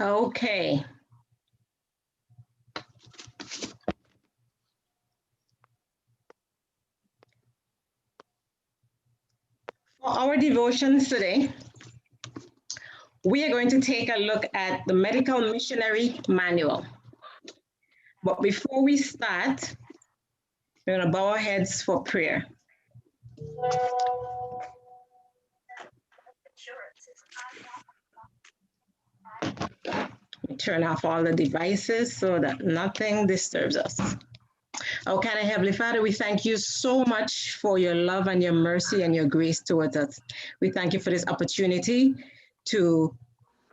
Okay. For our devotions today, we are going to take a look at the Medical Missionary Manual. But before we start, we're going to bow our heads for prayer. We turn off all the devices so that nothing disturbs us. Oh, kind of Heavenly Father, we thank you so much for your love and your mercy and your grace towards us. We thank you for this opportunity to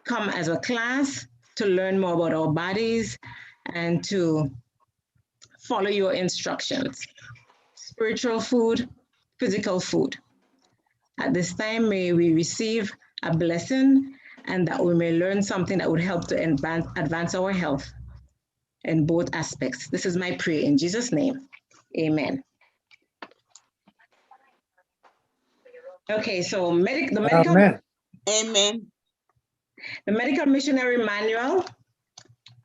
come as a class, to learn more about our bodies, and to follow your instructions. Spiritual food, physical food. At this time, may we receive a blessing and that we may learn something that would help to advance our health in both aspects. This is my prayer in Jesus' name. Amen. Okay, so the medical. Amen. Amen. The Medical Missionary Manual.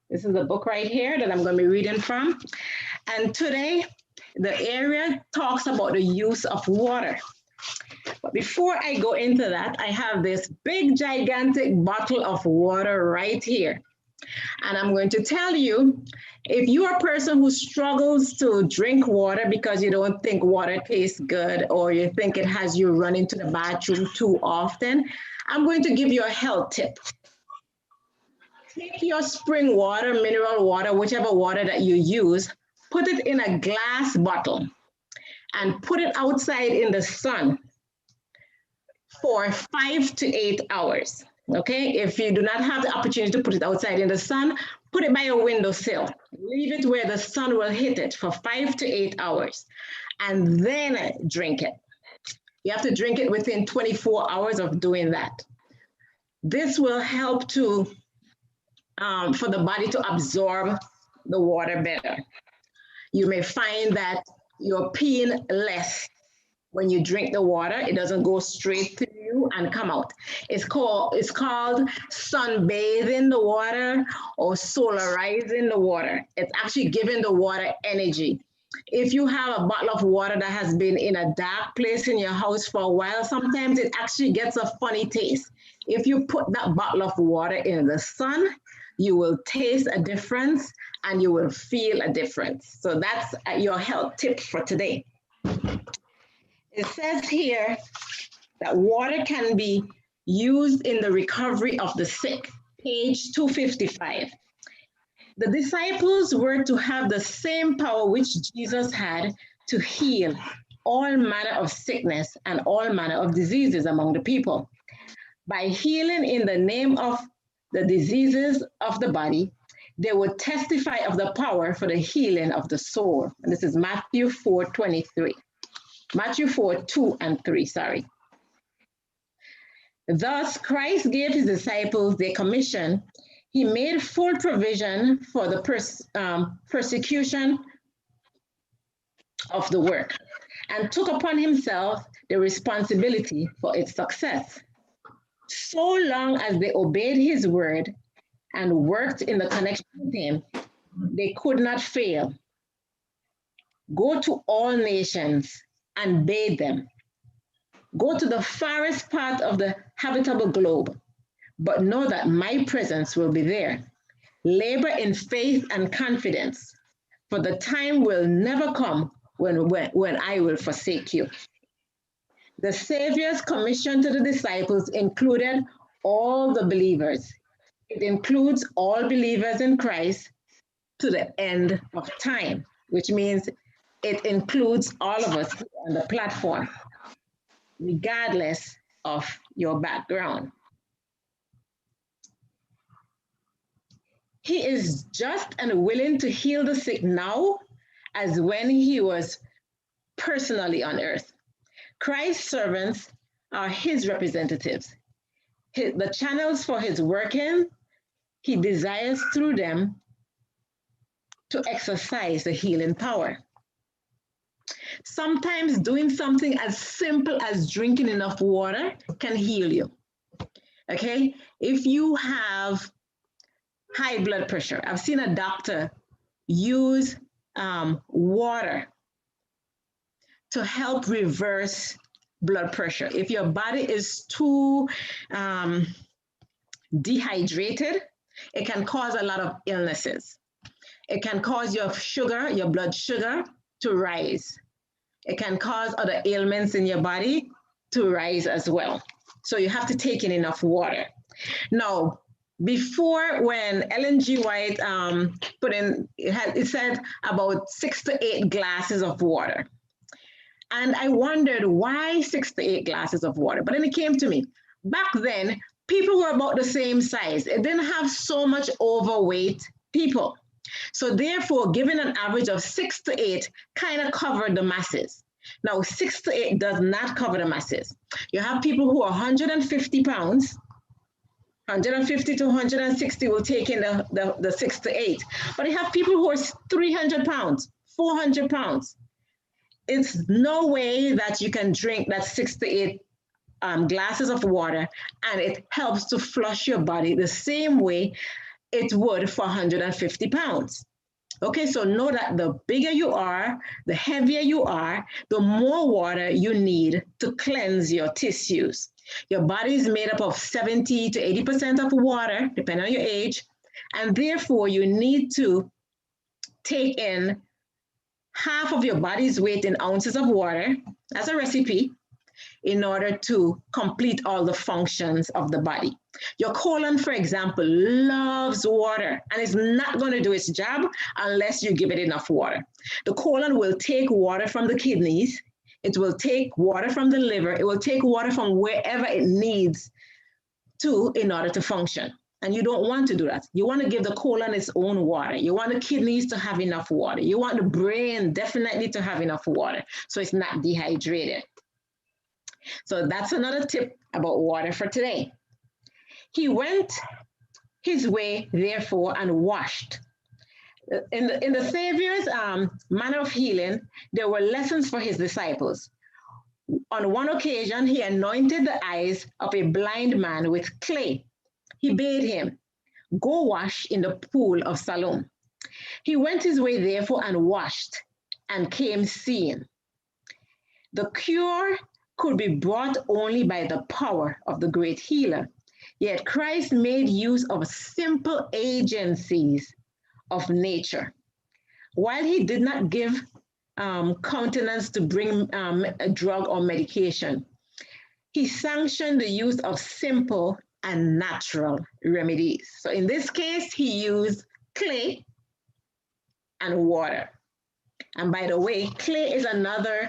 This is the book right here that I'm going to be reading from. And today, the area talks about the use of water. But before I go into that, I have this big, gigantic bottle of water right here. And I'm going to tell you, if you are a person who struggles to drink water because you don't think water tastes good or you think it has you running to the bathroom too often, I'm going to give you a health tip. Take your spring water, mineral water, whichever water that you use, put it in a glass bottle and put it outside in the sun for 5 to 8 hours. Okay, if you do not have the opportunity to put it outside in the sun, put it by a windowsill. Leave it where the sun will hit it for 5 to 8 hours and then drink it. You have to drink it within 24 hours of doing that. This will help to for the body to absorb the water better. You may find that you're peeing less when you drink the water. It doesn't go straight to you and come out. It's called sunbathing the water or solarizing the water. It's actually giving the water energy. If you have a bottle of water that has been in a dark place in your house for a while, sometimes it actually gets a funny taste. If you put that bottle of water in the sun, you will taste a difference and you will feel a difference. So that's your health tip for today. It says here that water can be used in the recovery of the sick, page 255. The disciples were to have the same power which Jesus had to heal all manner of sickness and all manner of diseases among the people. By healing in the name of the diseases of the body, they would testify of the power for the healing of the soul. And this is Matthew 4:23. Matthew 4:2 and 3, sorry. Thus, Christ gave his disciples their commission. He made full provision for the persecution of the work and took upon himself the responsibility for its success. So long as they obeyed his word and worked in the connection with him, they could not fail. Go to all nations and bathe them. Go to the farthest part of the habitable globe, but know that my presence will be there. Labor in faith and confidence, for the time will never come when I will forsake you. The Savior's commission to the disciples included all the believers. It includes all believers in Christ to the end of time, which means it includes all of us on the platform, regardless of your background. He is just and willing to heal the sick now as when he was personally on earth. Christ's servants are his representatives. The channels for his working, he desires through them to exercise the healing power. Sometimes doing something as simple as drinking enough water can heal you. Okay? If you have high blood pressure. I've seen a doctor use water to help reverse blood pressure. If your body is too dehydrated, it can cause a lot of illnesses. It can cause your sugar, your blood sugar, to rise. It can cause other ailments in your body to rise as well. So you have to take in enough water. Now, before, when Ellen G. White put in, it said about 6 to 8 glasses of water. And I wondered why 6 to 8 glasses of water. But then it came to me, back then, people were about the same size. It didn't have so much overweight people. So therefore, giving an average of 6 to 8 kind of covered the masses. Now, 6 to 8 does not cover the masses. You have people who are 150 pounds, 150 to 160 will take in the 6 to 8. But you have people who are 300 pounds, 400 pounds. It's no way that you can drink that 6 to 8 glasses of water and it helps to flush your body the same way it would for 150 pounds. Okay, so know that the bigger you are, the heavier you are, the more water you need to cleanse your tissues. Your body is made up of 70 to 80% of water, depending on your age, and therefore you need to take in half of your body's weight in ounces of water as a recipe in order to complete all the functions of the body. Your colon, for example, loves water and is not going to do its job unless you give it enough water. The colon will take water from the kidneys, it will take water from the liver, it will take water from wherever it needs to in order to function. And you don't want to do that. You want to give the colon its own water. You want the kidneys to have enough water. You want the brain definitely to have enough water so it's not dehydrated. So that's another tip about water for today. He went his way, therefore, and washed. In the Savior's manner of healing, there were lessons for his disciples. On one occasion, he anointed the eyes of a blind man with clay. He bade him, "Go wash in the pool of Siloam." He went his way, therefore, and washed, and came seeing. The cure could be brought only by the power of the great healer. Yet Christ made use of simple agencies of nature. While he did not give countenance to bring a drug or medication, he sanctioned the use of simple and natural remedies. So in this case, he used clay and water. And by the way, clay is another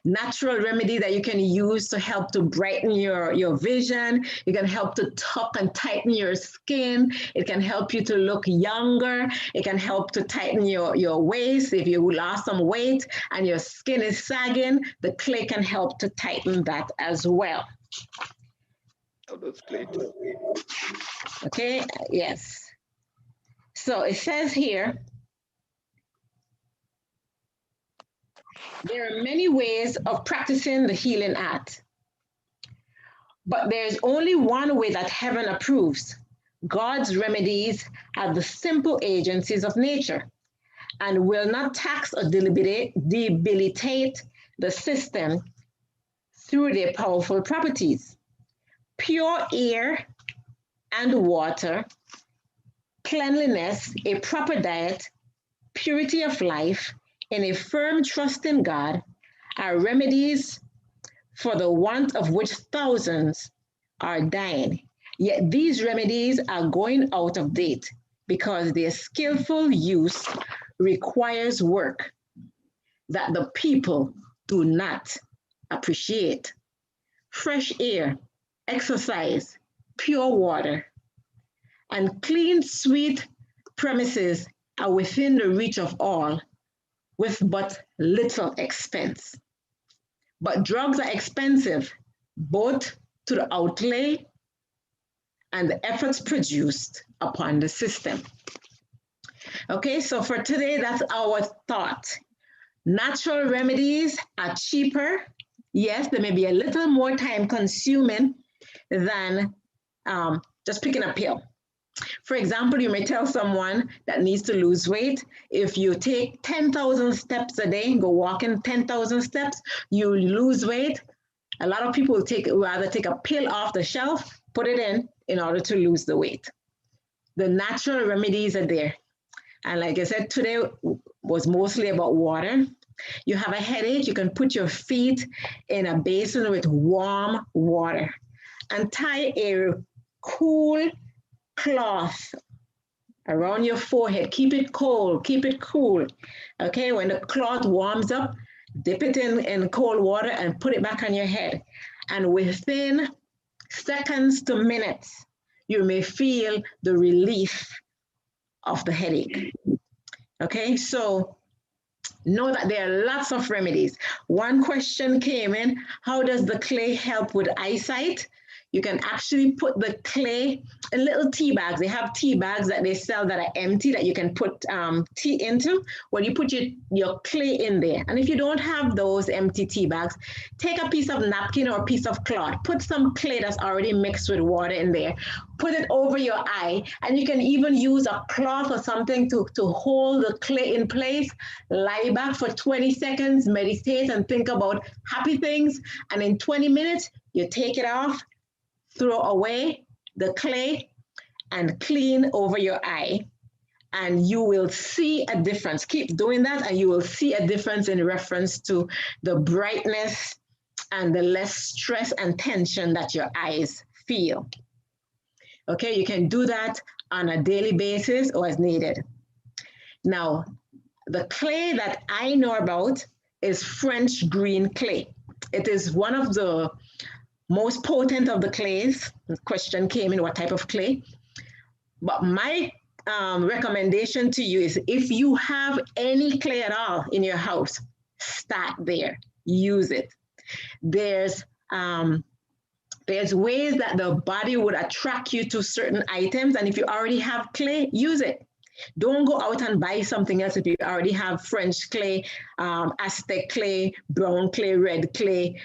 natural remedy that you can use to help to brighten your vision. It can help to tuck and tighten your skin. It can help you to look younger. It can help to tighten your waist. If you lost some weight and your skin is sagging, the clay can help to tighten that as well. Oh, that's great. Okay, yes. So it says here, there are many ways of practicing the healing art, but there's only one way that heaven approves. God's remedies are the simple agencies of nature and will not tax or debilitate the system through their powerful properties. Pure air and water, cleanliness, a proper diet, purity of life, and a firm trust in God are remedies for the want of which thousands are dying. Yet these remedies are going out of date because their skillful use requires work that the people do not appreciate. Fresh air, exercise, pure water, and clean, sweet premises are within the reach of all with but little expense. But drugs are expensive, both to the outlay and the efforts produced upon the system. Okay, so for today, that's our thought. Natural remedies are cheaper. Yes, they may be a little more time consuming than just picking a pill. For example, you may tell someone that needs to lose weight, if you take 10,000 steps a day, go walking 10,000 steps, you lose weight. A lot of people rather take a pill off the shelf, put it in order to lose the weight. The natural remedies are there. And like I said, today was mostly about water. You have a headache, you can put your feet in a basin with warm water and tie a cool cloth around your forehead. Keep it cold, keep it cool. Okay, when the cloth warms up, dip it in cold water and put it back on your head. And within seconds to minutes, you may feel the relief of the headache. Okay, so know that there are lots of remedies. One question came in, how does the clay help with eyesight? You can actually put the clay in little tea bags. They have tea bags that they sell that are empty that you can put tea into. Well, you put your clay in there. And if you don't have those empty tea bags, take a piece of napkin or a piece of cloth. Put some clay that's already mixed with water in there. Put it over your eye. And you can even use a cloth or something to hold the clay in place. Lie back for 20 seconds, meditate and think about happy things. And in 20 minutes, you take it off, throw away the clay and clean over your eye, and you will see a difference. Keep doing that and you will see a difference in reference to the brightness and the less stress and tension that your eyes feel. Okay, you can do that on a daily basis or as needed. Now, the clay that I know about is French green clay. It is one of the most potent of the clays. The question came in, what type of clay? But my recommendation to you is if you have any clay at all in your house, start there, use it. There's ways that the body would attract you to certain items, and if you already have clay, use it. Don't go out and buy something else if you already have French clay, Aztec clay, brown clay, red clay,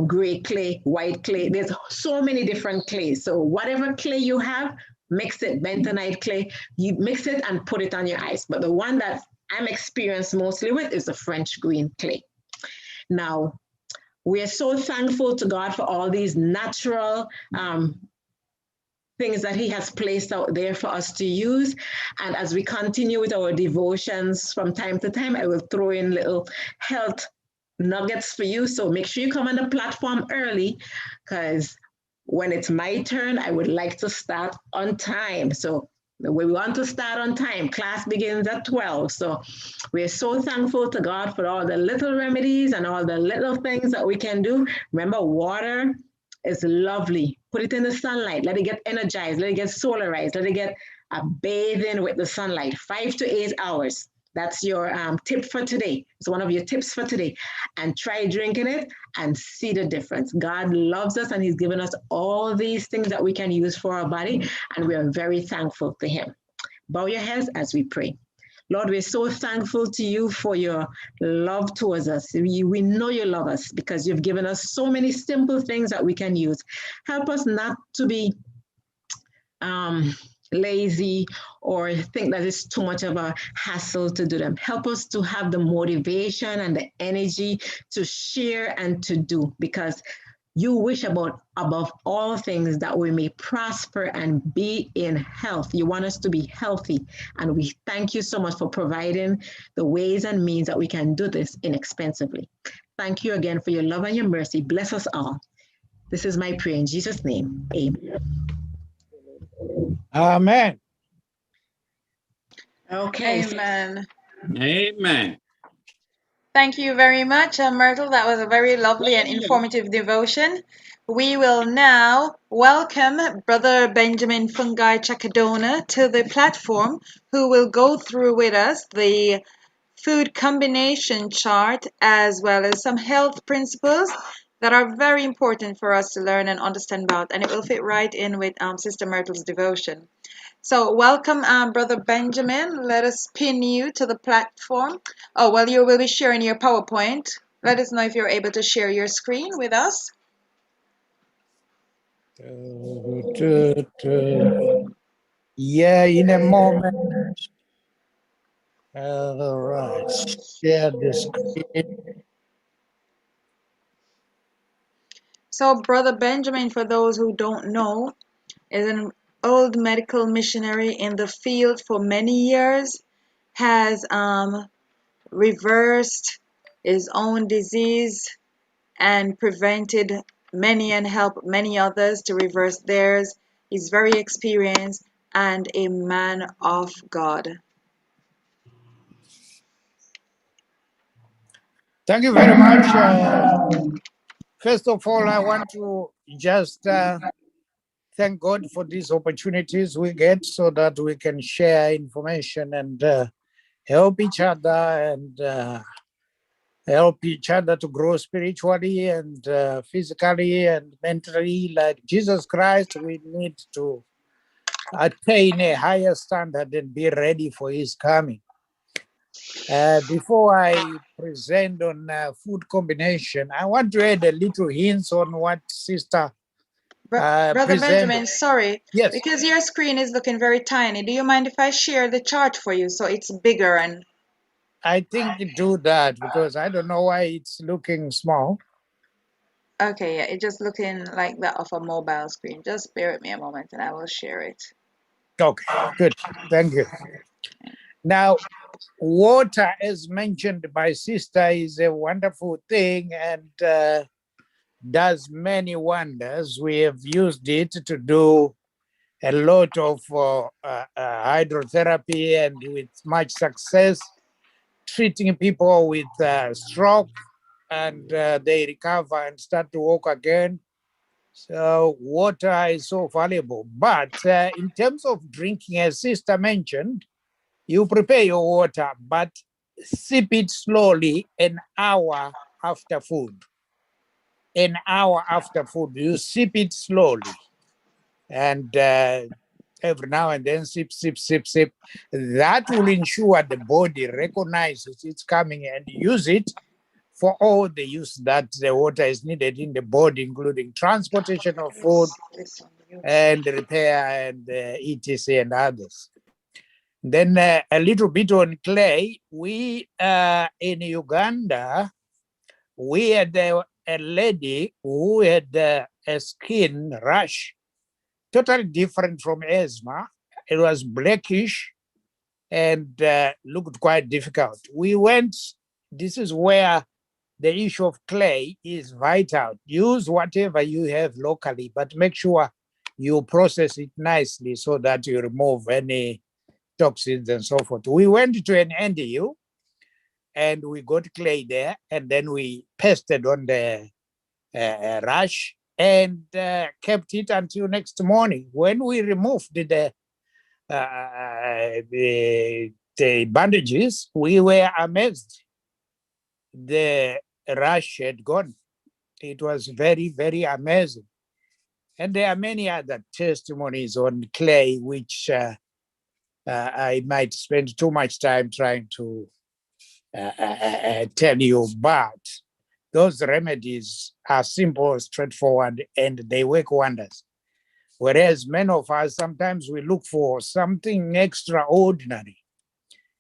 gray clay, white clay. There's so many different clays. So whatever clay you have, mix it, bentonite clay, you mix it and put it on your eyes. But the one that I'm experienced mostly with is the French green clay. Now, we are so thankful to God for all these natural things that he has placed out there for us to use. And as we continue with our devotions from time to time, I will throw in little health nuggets for you. So make sure you come on the platform early, because when it's my turn, I would like to start on time. So we want to start on time. Class begins at 12. So we're so thankful to God for all the little remedies and all the little things that we can do. Remember, water is lovely. Put it in the sunlight. Let it get energized. Let it get solarized. Let it get bathing with the sunlight. 5 to 8 hours. That's your tip for today. It's one of your tips for today. And try drinking it and see the difference. God loves us and he's given us all these things that we can use for our body. And we are very thankful to him. Bow your heads as we pray. Lord, we're so thankful to you for your love towards us. We know you love us because you've given us so many simple things that we can use. Help us not to be lazy or think that it's too much of a hassle to do them. Help us to have the motivation and the energy to share and to do, because you wish above all things that we may prosper and be in health. You want us to be healthy. And we thank you so much for providing the ways and means that we can do this inexpensively. Thank you again for your love and your mercy. Bless us all. This is my prayer in Jesus' name. Amen. Amen. Okay. Amen. Amen. Thank you very much, Myrtle. That was a very lovely and informative devotion. We will now welcome Brother Benjamin Fungi Chakadona to the platform, who will go through with us the food combination chart as well as some health principles that are very important for us to learn and understand about, and it will fit right in with Sister Myrtle's devotion. So welcome, Brother Benjamin. Let us pin you to the platform. Oh, well, you will be sharing your PowerPoint. Let us know if you're able to share your screen with us. Yeah, in a moment. All right. Share the screen. So, Brother Benjamin, for those who don't know, is an old medical missionary in the field for many years, has reversed his own disease and prevented many and helped many others to reverse theirs. He's very experienced and a man of God. Thank you very much. First of all, I want to just thank God for these opportunities we get so that we can share information and help each other and help each other to grow spiritually and physically and mentally. Like Jesus Christ, we need to attain a higher standard and be ready for his coming. Before I present on food combination, I want to add a little hints on what Sister Brother presented. Benjamin, sorry, Yes, because your screen is looking very tiny. Do you mind if I share the chart for you so it's bigger? And I think you do that because I don't know why it's looking small. okay, yeah, it's just looking like that of a mobile screen. Just bear with me a moment and I will share it. Okay, good. Thank you. Now, water, as mentioned by Sister, is a wonderful thing and does many wonders. We have used it to do a lot of hydrotherapy and with much success, treating people with stroke and they recover and start to walk again. So water is so valuable. But in terms of drinking, as Sister mentioned, you prepare your water, but sip it slowly an hour after food. An hour after food, you sip it slowly. And every now and then, sip, sip, sip, sip. That will ensure the body recognizes it's coming and use it for all the use that the water is needed in the body, including transportation of food and repair and etc. and others. Then a little bit on clay. We in Uganda, we had a lady who had a skin rash, totally different from asthma. It was blackish and looked quite difficult. We went, this is where the issue of clay is vital. Use whatever you have locally, but make sure you process it nicely so that you remove any toxins and so forth. We went to an NDU and we got clay there, and then we pasted on the rash and kept it until next morning. When we removed the bandages, we were amazed. The rash had gone. It was very, very amazing. And there are many other testimonies on clay, which I might spend too much time trying to tell you, but those remedies are simple, straightforward, and they work wonders. Whereas many of us, sometimes we look for something extraordinary.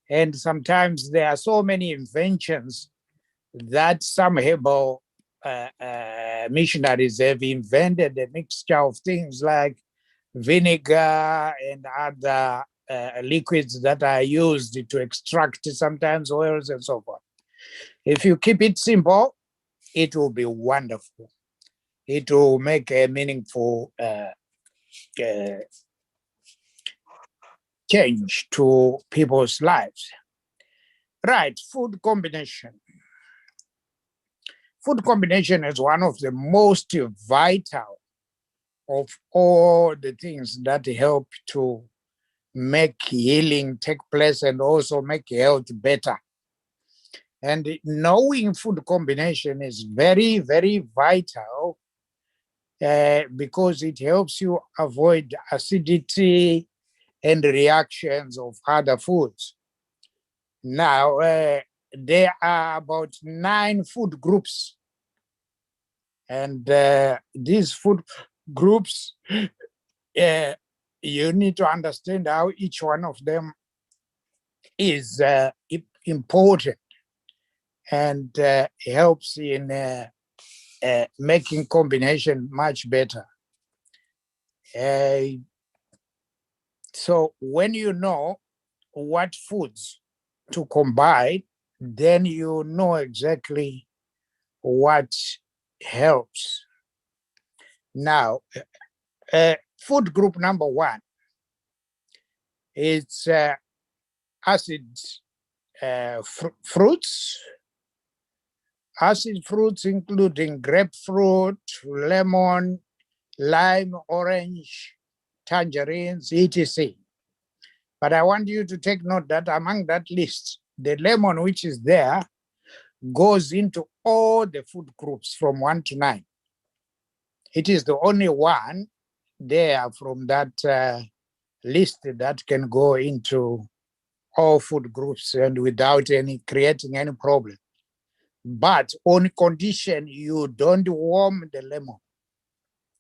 And sometimes there are so many inventions that some herbal missionaries have invented a mixture of things like vinegar and other liquids that are used to extract sometimes oils and so forth. If you keep it simple, it will be wonderful. It will make a meaningful change to people's lives. Right, food combination. Food combination is one of the most vital of all the things that help to make healing take place and also make health better. And knowing food combination is very, very vital because it helps you avoid acidity and reactions of other foods. Now, there are about 9 food groups, and these food groups you need to understand how each one of them is important and helps in making combination much better. So when you know what foods to combine, then you know exactly what helps. Now, food group number 1 is acid fruits. Acid fruits including grapefruit, lemon, lime, orange, tangerines, etc. But I want you to take note that among that list, the lemon which is there goes into all the food groups from 1 to 9. It is the only one there from that list that can go into all food groups and without creating any problem. But on condition you don't warm the lemon.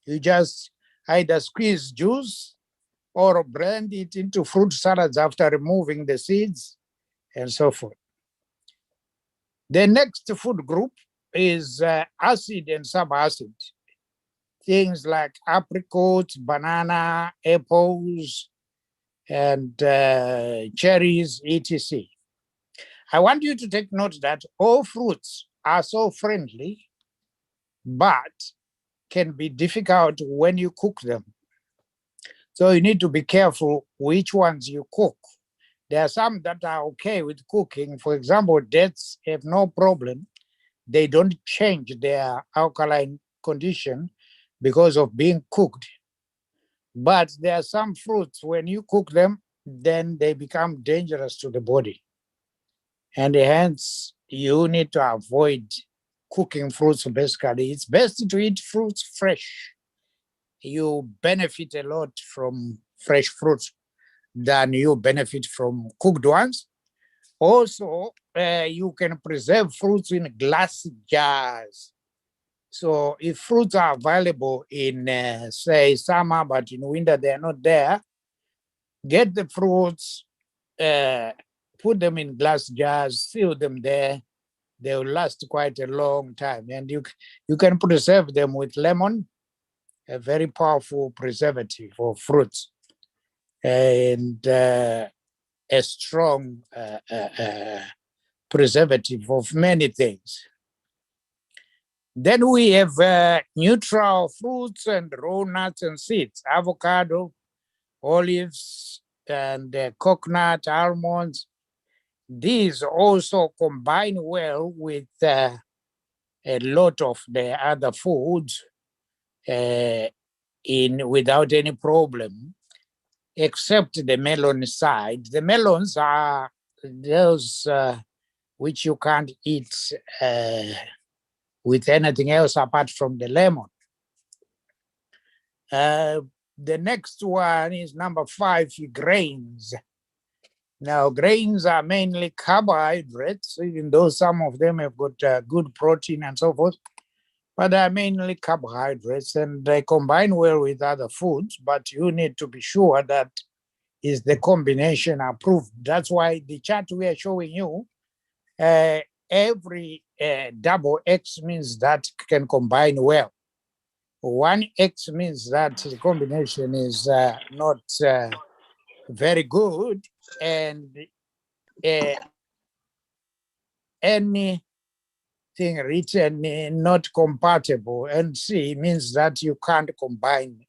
You just either squeeze juice or blend it into fruit salads after removing the seeds and so forth. The next food group is acid and subacid. Things like apricots, banana, apples, and cherries, etc. I want you to take note that all fruits are so friendly, but can be difficult when you cook them. So you need to be careful which ones you cook. There are some that are okay with cooking. For example, dates have no problem. They don't change their alkaline condition because of being cooked. But there are some fruits, when you cook them, then they become dangerous to the body. And hence, you need to avoid cooking fruits basically. It's best to eat fruits fresh. You benefit a lot from fresh fruits than you benefit from cooked ones. Also, you can preserve fruits in glass jars. So if fruits are available in, say, summer, but in winter they are not there, get the fruits, put them in glass jars, seal them there. They will last quite a long time. And you can preserve them with lemon, a very powerful preservative of fruits, and a strong preservative of many things. Then we have neutral fruits and raw nuts and seeds, avocado, olives, and coconut, almonds. These also combine well with a lot of the other foods without any problem, except the melon side. The melons are those which you can't eat with anything else apart from the lemon. The next one is number 5, grains. Now, grains are mainly carbohydrates, even though some of them have got good protein and so forth, but they're mainly carbohydrates and they combine well with other foods, but you need to be sure that is the combination approved. That's why the chart we are showing you, every double X means that can combine well. 1X means that the combination is not very good, and anything written not compatible, and C means that you can't combine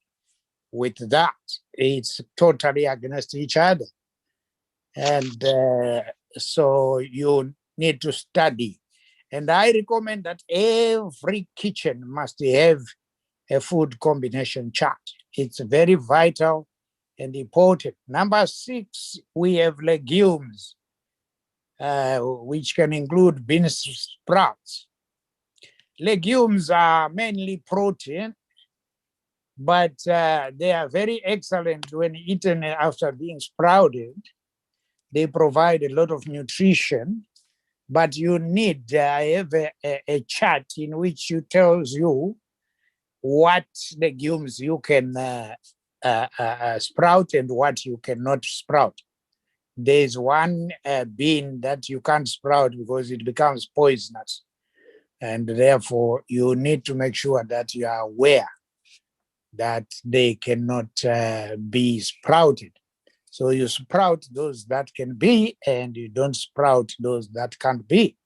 with that. It's totally against each other. And so you need to study. And I recommend that every kitchen must have a food combination chart. It's very vital and important. Number 6, we have legumes, which can include beans sprouts. Legumes are mainly protein, but they are very excellent when eaten after being sprouted. They provide a lot of nutrition, but you need have a chart in which it tells you what legumes you can sprout and what you cannot sprout. There's one bean that you can't sprout because it becomes poisonous. And therefore, you need to make sure that you are aware that they cannot be sprouted. So you sprout those that can be, and you don't sprout those that can't be.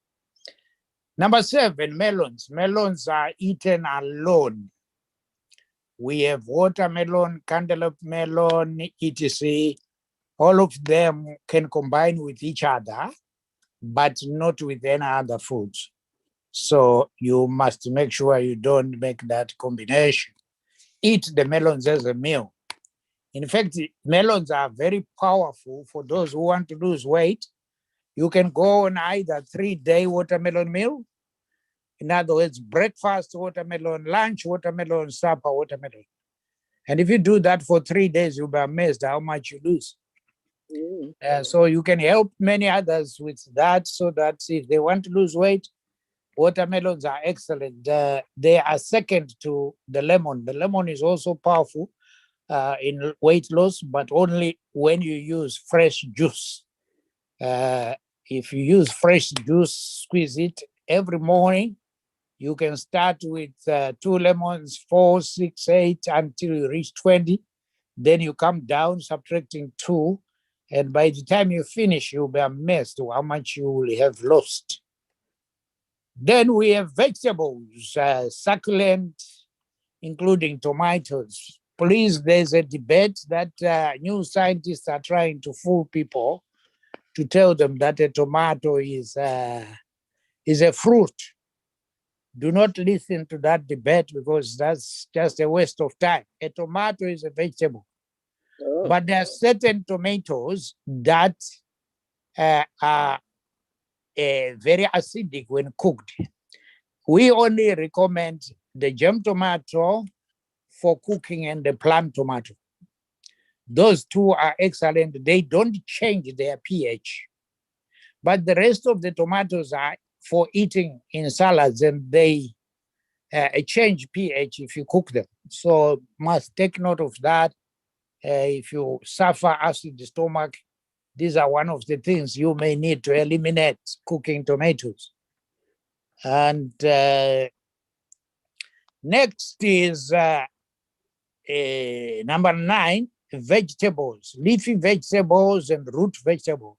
Number 7, melons. Melons are eaten alone. We have watermelon, cantaloupe melon, etc. All of them can combine with each other, but not with any other foods. So you must make sure you don't make that combination. Eat the melons as a meal. In fact, melons are very powerful for those who want to lose weight. You can go on either 3-day watermelon meal. In other words, breakfast watermelon, lunch watermelon, supper watermelon. And if you do that for 3 days, you'll be amazed how much you lose. So you can help many others with that, so that if they want to lose weight, watermelons are excellent. They are second to the lemon. The lemon is also powerful in weight loss, but only when you use fresh juice. If you use fresh juice, squeeze it every morning. You can start with 2 lemons, 4, 6, 8, until you reach 20. Then you come down, subtracting 2. And by the time you finish, you'll be amazed how much you will have lost. Then we have vegetables, succulent, including tomatoes. Please, there's a debate that new scientists are trying to fool people to tell them that a tomato is a fruit. Do not listen to that debate, because that's just a waste of time. A tomato is a vegetable. Oh. But there are certain tomatoes that are very acidic when cooked. We only recommend the gem tomato for cooking and the plum tomato. Those two are excellent. They don't change their pH. But the rest of the tomatoes are for eating in salads, and they change pH if you cook them. So must take note of that. If you suffer acid stomach, these are one of the things you may need to eliminate cooking tomatoes. And next is number 9, vegetables, leafy vegetables and root vegetables.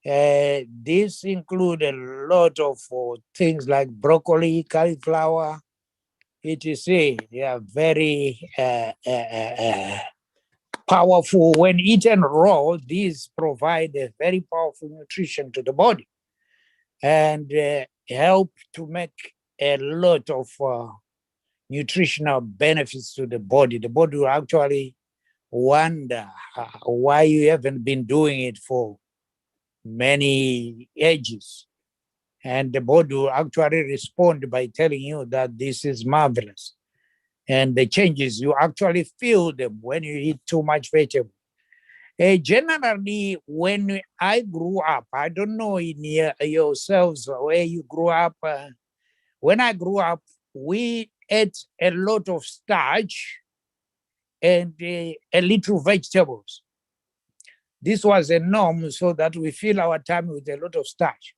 These include a lot of things like broccoli, cauliflower, etc. They are very powerful. When eaten raw, these provide a very powerful nutrition to the body and help to make a lot of nutritional benefits to the body. The body will actually wonder why you haven't been doing it for many ages. And the body will actually respond by telling you that this is marvelous. And the changes, you actually feel them when you eat too much vegetable. Generally, when I grew up, I don't know in yourselves where you grew up. When I grew up, we ate a lot of starch and a little vegetables. This was a norm, so that we fill our time with a lot of starch.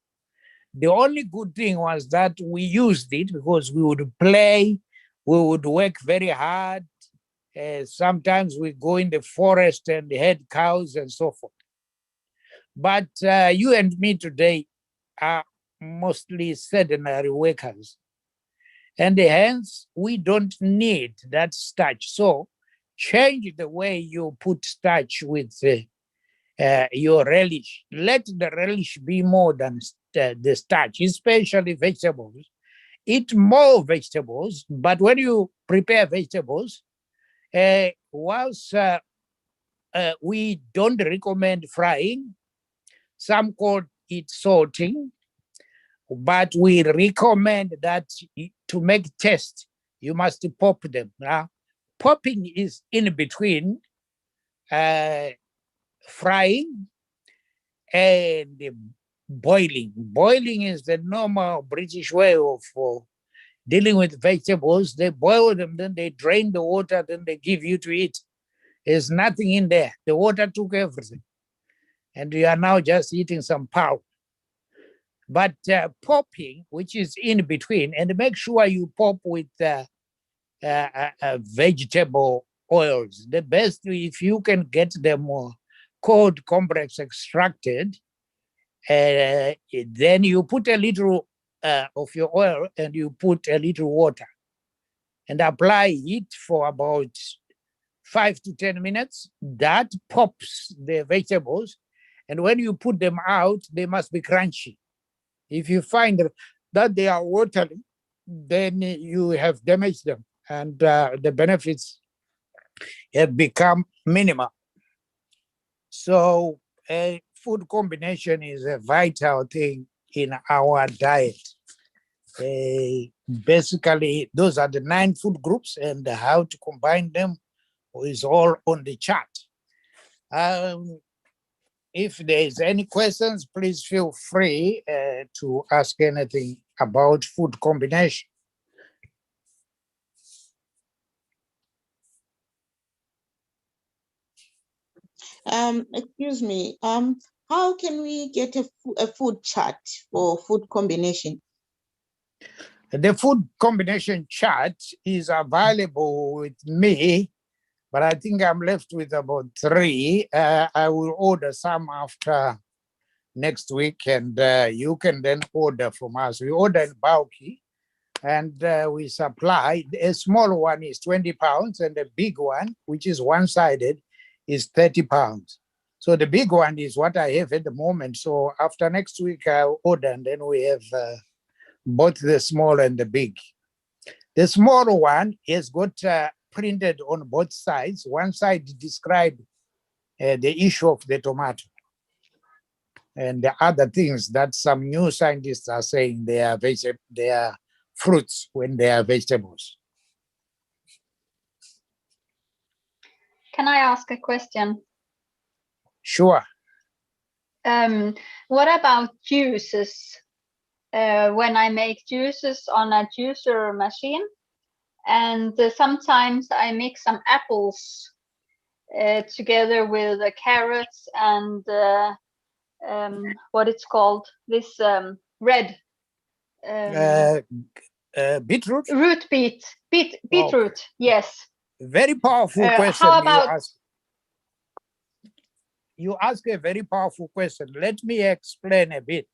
The only good thing was that we used it because we would play, we would work very hard. Sometimes we go in the forest and head cows and so forth. But you and me today are mostly sedentary workers. And hence, we don't need that starch. So change the way you put starch with your relish. Let the relish be more than the starch, especially vegetables. Eat more vegetables, but when you prepare vegetables, whilst we don't recommend frying, some call it salting, but we recommend that to make taste, you must pop them. Popping is in between frying and boiling. Boiling is the normal British way of dealing with vegetables, they boil them, then they drain the water, then they give you to eat. There's nothing in there. The water took everything. And you are now just eating some powder. But popping, which is in between, and make sure you pop with vegetable oils. The best, if you can get them cold complex extracted, then you put a little of your oil and you put a little water and apply it for about 5 to 10 minutes. That pops the vegetables. And when you put them out, they must be crunchy. If you find that they are watery, then you have damaged them and the benefits have become minimal. So food combination is a vital thing in our diet. Basically, those are the 9 food groups, and how to combine them is all on the chart. If there's any questions, please feel free to ask anything about food combination. Excuse me. How can we get a food chart for food combination? The food combination chart is available with me, but I think I'm left with about 3. I will order some after next week, and you can then order from us. We order in bulky, and we supply. A small one is 20 pounds, and the big one, which is one-sided, is 30 pounds. So the big one is what I have at the moment. So after next week, I'll order, and then we have both the small and the big. The smaller one has got printed on both sides. One side describes the issue of the tomato, and the other things that some new scientists are saying they are fruits when they are vegetables. Can I ask a question? Sure. What about juices? When I make juices on a juicer machine, and sometimes I mix some apples together with carrots and what it's called, this red Beetroot? root beetroot. Okay. Yes. Very powerful question. How about you ask a very powerful question. Let me explain a bit.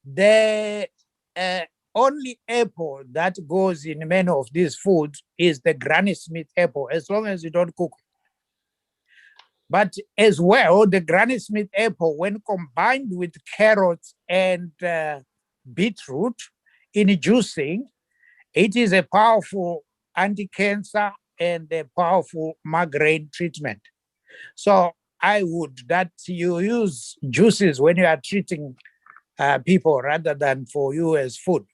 The only apple that goes in many of these foods is the Granny Smith apple, as long as you don't cook it. But as well, the Granny Smith apple, when combined with carrots and beetroot in juicing, it is a powerful anti-cancer and a powerful migraine treatment. So I would that you use juices when you are treating people rather than for you as food.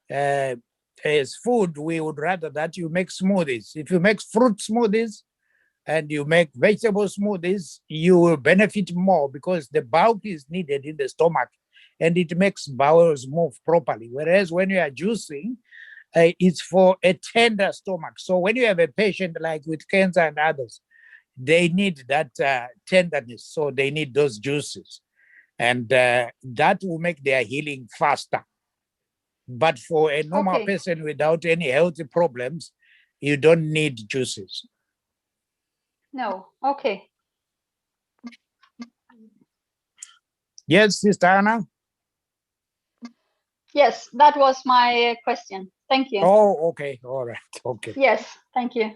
As food, we would rather that you make smoothies. If you make fruit smoothies and you make vegetable smoothies, you will benefit more because the bulk is needed in the stomach and it makes bowels move properly. Whereas when you are juicing, it's for a tender stomach. So when you have a patient like with cancer and others, they need that tenderness. So they need those juices. And that will make their healing faster. But for a normal person without any healthy problems, you don't need juices. No. Okay. Yes, Sister Anna? Yes, that was my question. Thank you. Oh, okay. All right. Okay. Yes, thank you.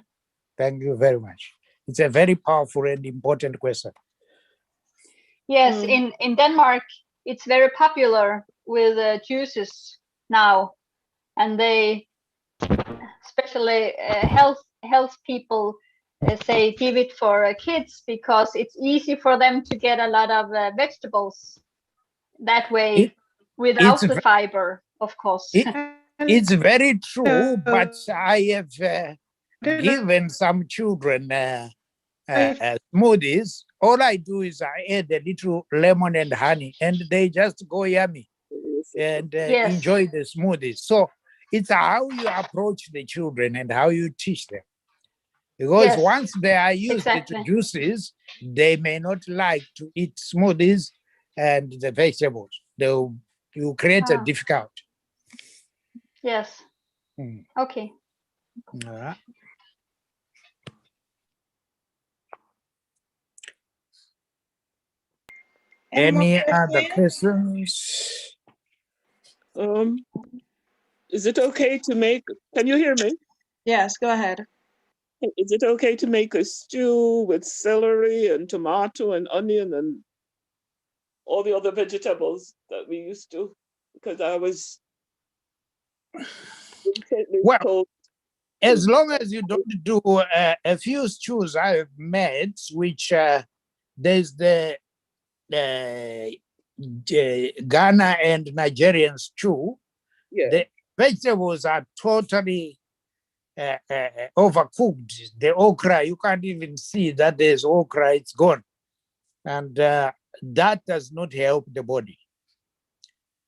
Thank you very much. It's a very powerful and important question. Yes, in Denmark, it's very popular with juices now, and they, especially health people, say give it for kids because it's easy for them to get a lot of vegetables that way without the fiber, of course. It's very true, but I have given some children smoothies. All I do is I add a little lemon and honey, and they just go yummy and enjoy the smoothies. So It's how you approach the children and how you teach them. Because Yes, once they are used to exactly. juices, they may not like to eat smoothies and the vegetables. You create a Ah, difficult. yes. Mm. Okay. Yeah. Any more Any other questions? questions? Is it okay to make, can you hear me? Yes, go ahead. Is it okay to make a stew with celery and tomato and onion and all the other vegetables that we used to? Because I was recently Well, told as to. long as you don't do a few stews I have made, which there's the Ghana and Nigerian stew. Yeah. The vegetables are totally overcooked. The okra, you can't even see that there's okra, it's gone. And that does not help the body.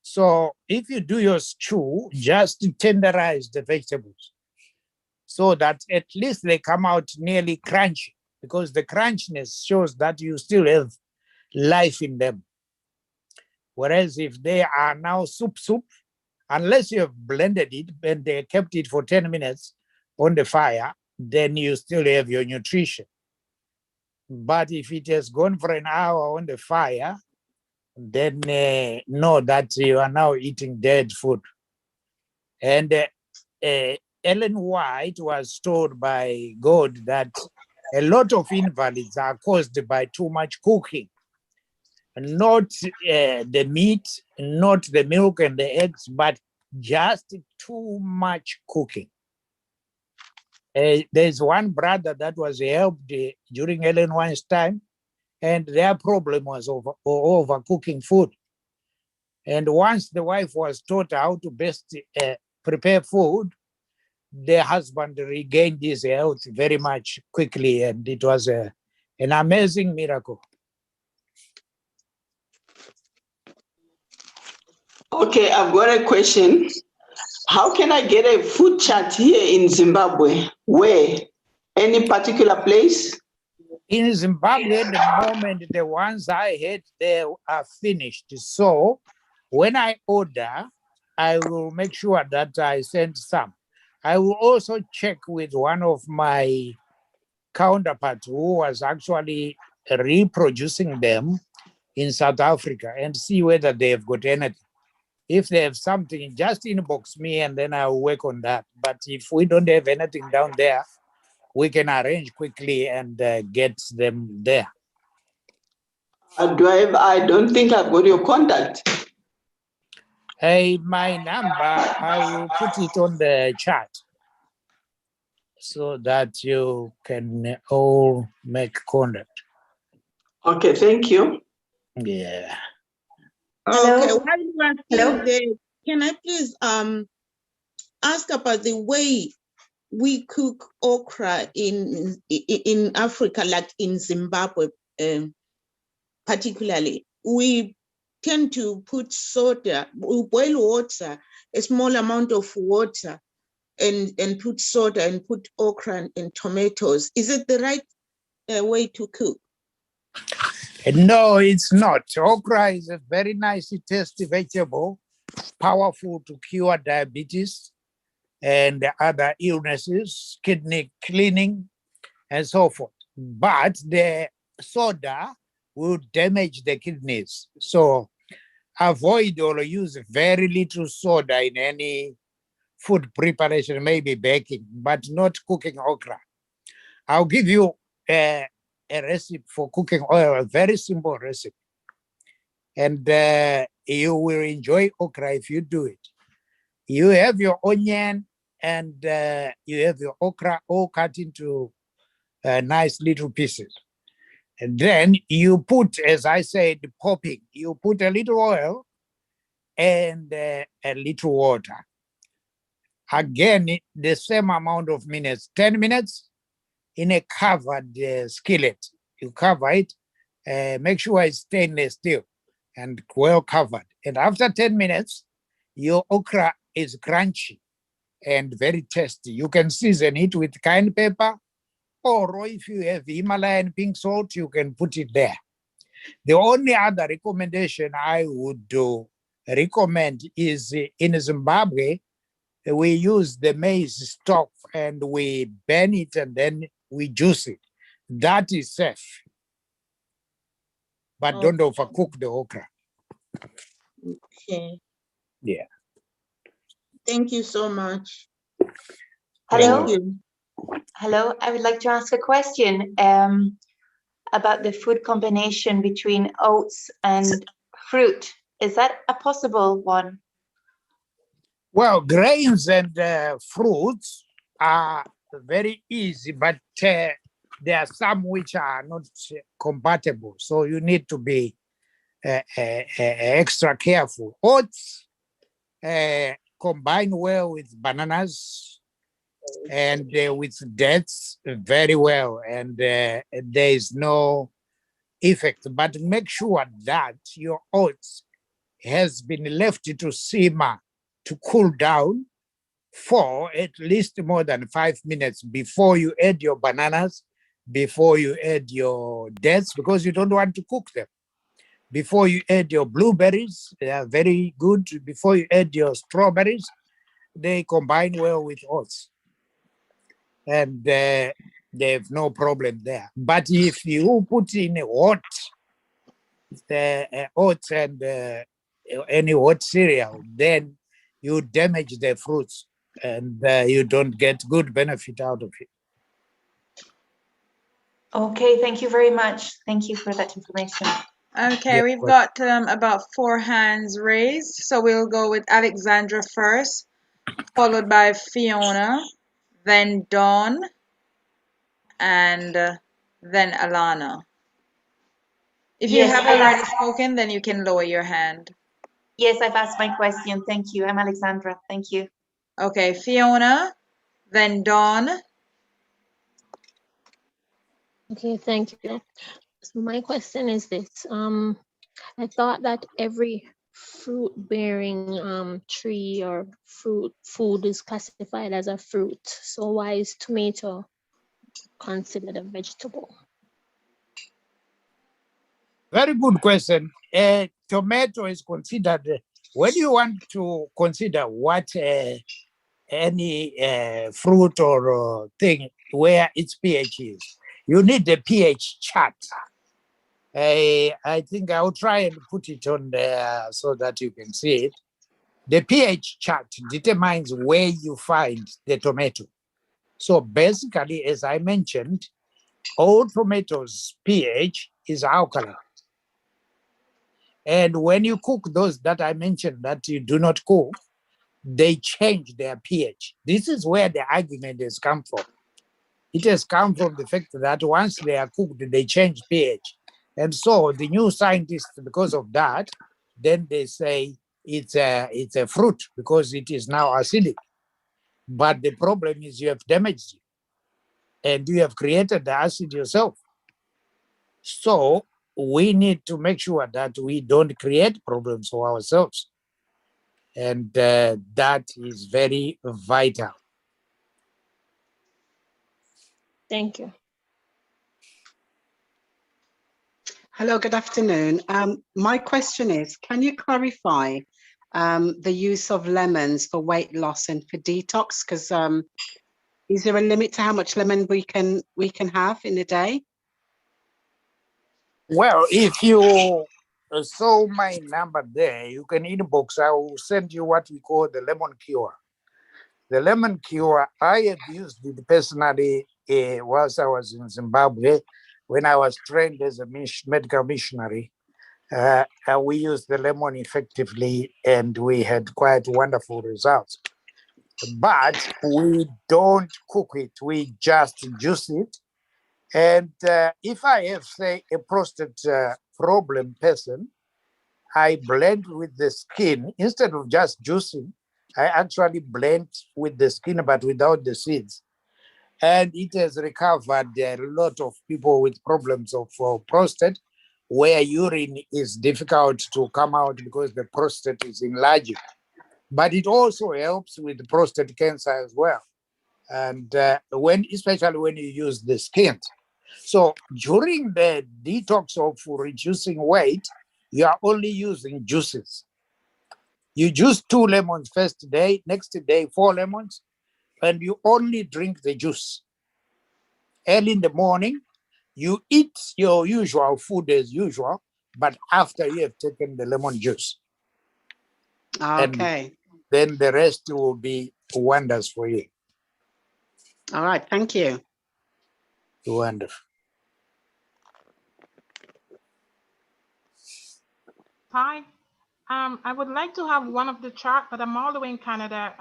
So if you do your stew, just tenderize the vegetables so that at least they come out nearly crunchy, because the crunchiness shows that you still have life in them. Whereas if they are now soup, unless you have blended it and they kept it for 10 minutes on the fire, then you still have your nutrition. But if it has gone for an hour on the fire, then know that you are now eating dead food. And Ellen White was told by God that a lot of invalids are caused by too much cooking, not the meat, not the milk and the eggs, but just too much cooking. There's one brother that was helped during Ellen White's time, and their problem was overcooking food. And once the wife was taught how to best prepare food, the husband regained his health very much quickly, and it was an amazing miracle. Okay, I've got a question. How can I get a food chart here in Zimbabwe? Where? Any particular place? In Zimbabwe, at the moment, the ones I had there are finished. So when I order, I will make sure that I send some. I will also check with one of my counterparts who was actually reproducing them in South Africa and see whether they've got anything. If they have something, just inbox me and then I'll work on that. But if we don't have anything down there, we can arrange quickly and get them there. I don't think I've got your contact. Hey, my number, I will put it on the chat so that you can all make contact. Okay, thank you. Yeah. Okay, Hello? while you are Hello? still there, can I please ask about the way we cook okra in Africa, like in Zimbabwe, particularly? We tend to put soda, we boil water, a small amount of water, and put soda and put okra and tomatoes. Is it the right way to cook? No, it's not. Okra is a very nice, tasty vegetable, powerful to cure diabetes and other illnesses, kidney cleaning, and so forth. But the soda will damage the kidneys. So avoid or use very little soda in any food preparation, maybe baking, but not cooking okra. I'll give you a recipe for cooking oil, a very simple recipe. And you will enjoy okra if you do it. You have your onion and you have your okra all cut into nice little pieces. And then you put, as I said, popping, you put a little oil and a little water. Again, the same amount of minutes, 10 minutes in a covered skillet. You cover it, make sure it's stainless steel and well covered. And after 10 minutes, your okra is crunchy. and very tasty. You can season it with cayenne pepper, or if you have Himalayan pink salt, you can put it there. The only other recommendation I would recommend is in Zimbabwe, we use the maize stalk and we burn it and then we juice it. That is safe. But don't overcook the okra. Okay. Yeah. Thank you so much. Hello. Thank you. Hello, I would like to ask a question about the food combination between oats and fruit. Is that a possible one? Well, grains and fruits are very easy, but there are some which are not compatible. So you need to be extra careful. Oats combine well with bananas and with dates very well, and there is no effect. But make sure that your oats has been left to simmer to cool down for at least more than 5 minutes before you add your bananas, before you add your dates, because you don't want to cook them. Before you add your blueberries, they are very good. Before you add your strawberries, they combine well with oats. And they have no problem there. But if you put in hot oats and any hot cereal, then you damage the fruits and you don't get good benefit out of it. Okay, thank you very much. Thank you for that information. Okay, Yeah, we've but- got about 4 hands raised. So we'll go with Alexandra first, followed by Fiona, then Dawn, and then Alana. If you Yes, have I've already asked- spoken, then you can lower your hand. Yes, I've asked my question. Thank you. I'm Alexandra. Thank you. Okay, Fiona, then Dawn. Okay, thank you. So my question is this. I thought that every fruit-bearing tree or food is classified as a fruit. So why is tomato considered a vegetable? Very good question. Tomato is considered, when you want to consider what any fruit or thing where its pH is, you need the pH chart. I think I'll try and put it on there so that you can see it. The pH chart determines where you find the tomato. So basically, as I mentioned, all tomatoes' pH is alkaline. And when you cook those that I mentioned that you do not cook, they change their pH. This is where the argument has come from. It has come from the fact that once they are cooked, they change pH. And so the new scientists, because of that, then they say it's a fruit because it is now acidic. But the problem is you have damaged it and you have created the acid yourself. So we need to make sure that we don't create problems for ourselves. And that is very vital. Thank you. Hello, good afternoon. My question is, can you clarify the use of lemons for weight loss and for detox? Because is there a limit to how much lemon we can have in a day? Well, if you saw my number there, you can inbox. I will send you what we call the lemon cure. The lemon cure, I have used it personally whilst I was in Zimbabwe when I was trained as a medical missionary. We used the lemon effectively and we had quite wonderful results. But we don't cook it, we just juice it. And if I have, say, a prostate problem person, I blend with the skin. Instead of just juicing, I actually blend with the skin, but without the seeds. And it has recovered a lot of people with problems of prostate, where urine is difficult to come out because the prostate is enlarging. but it also helps with prostate cancer as well. And especially when you use the skin. So during the detox of reducing weight, you are only using juices. You juice 2 lemons first day, next day 4 lemons, and you only drink the juice. Early in the morning, you eat your usual food as usual, but after you have taken the lemon juice. Okay. And then the rest will be wonders for you. All right. Thank you. Wonderful. Hi. I would like to have one of the chart, but I'm all the way in Canada.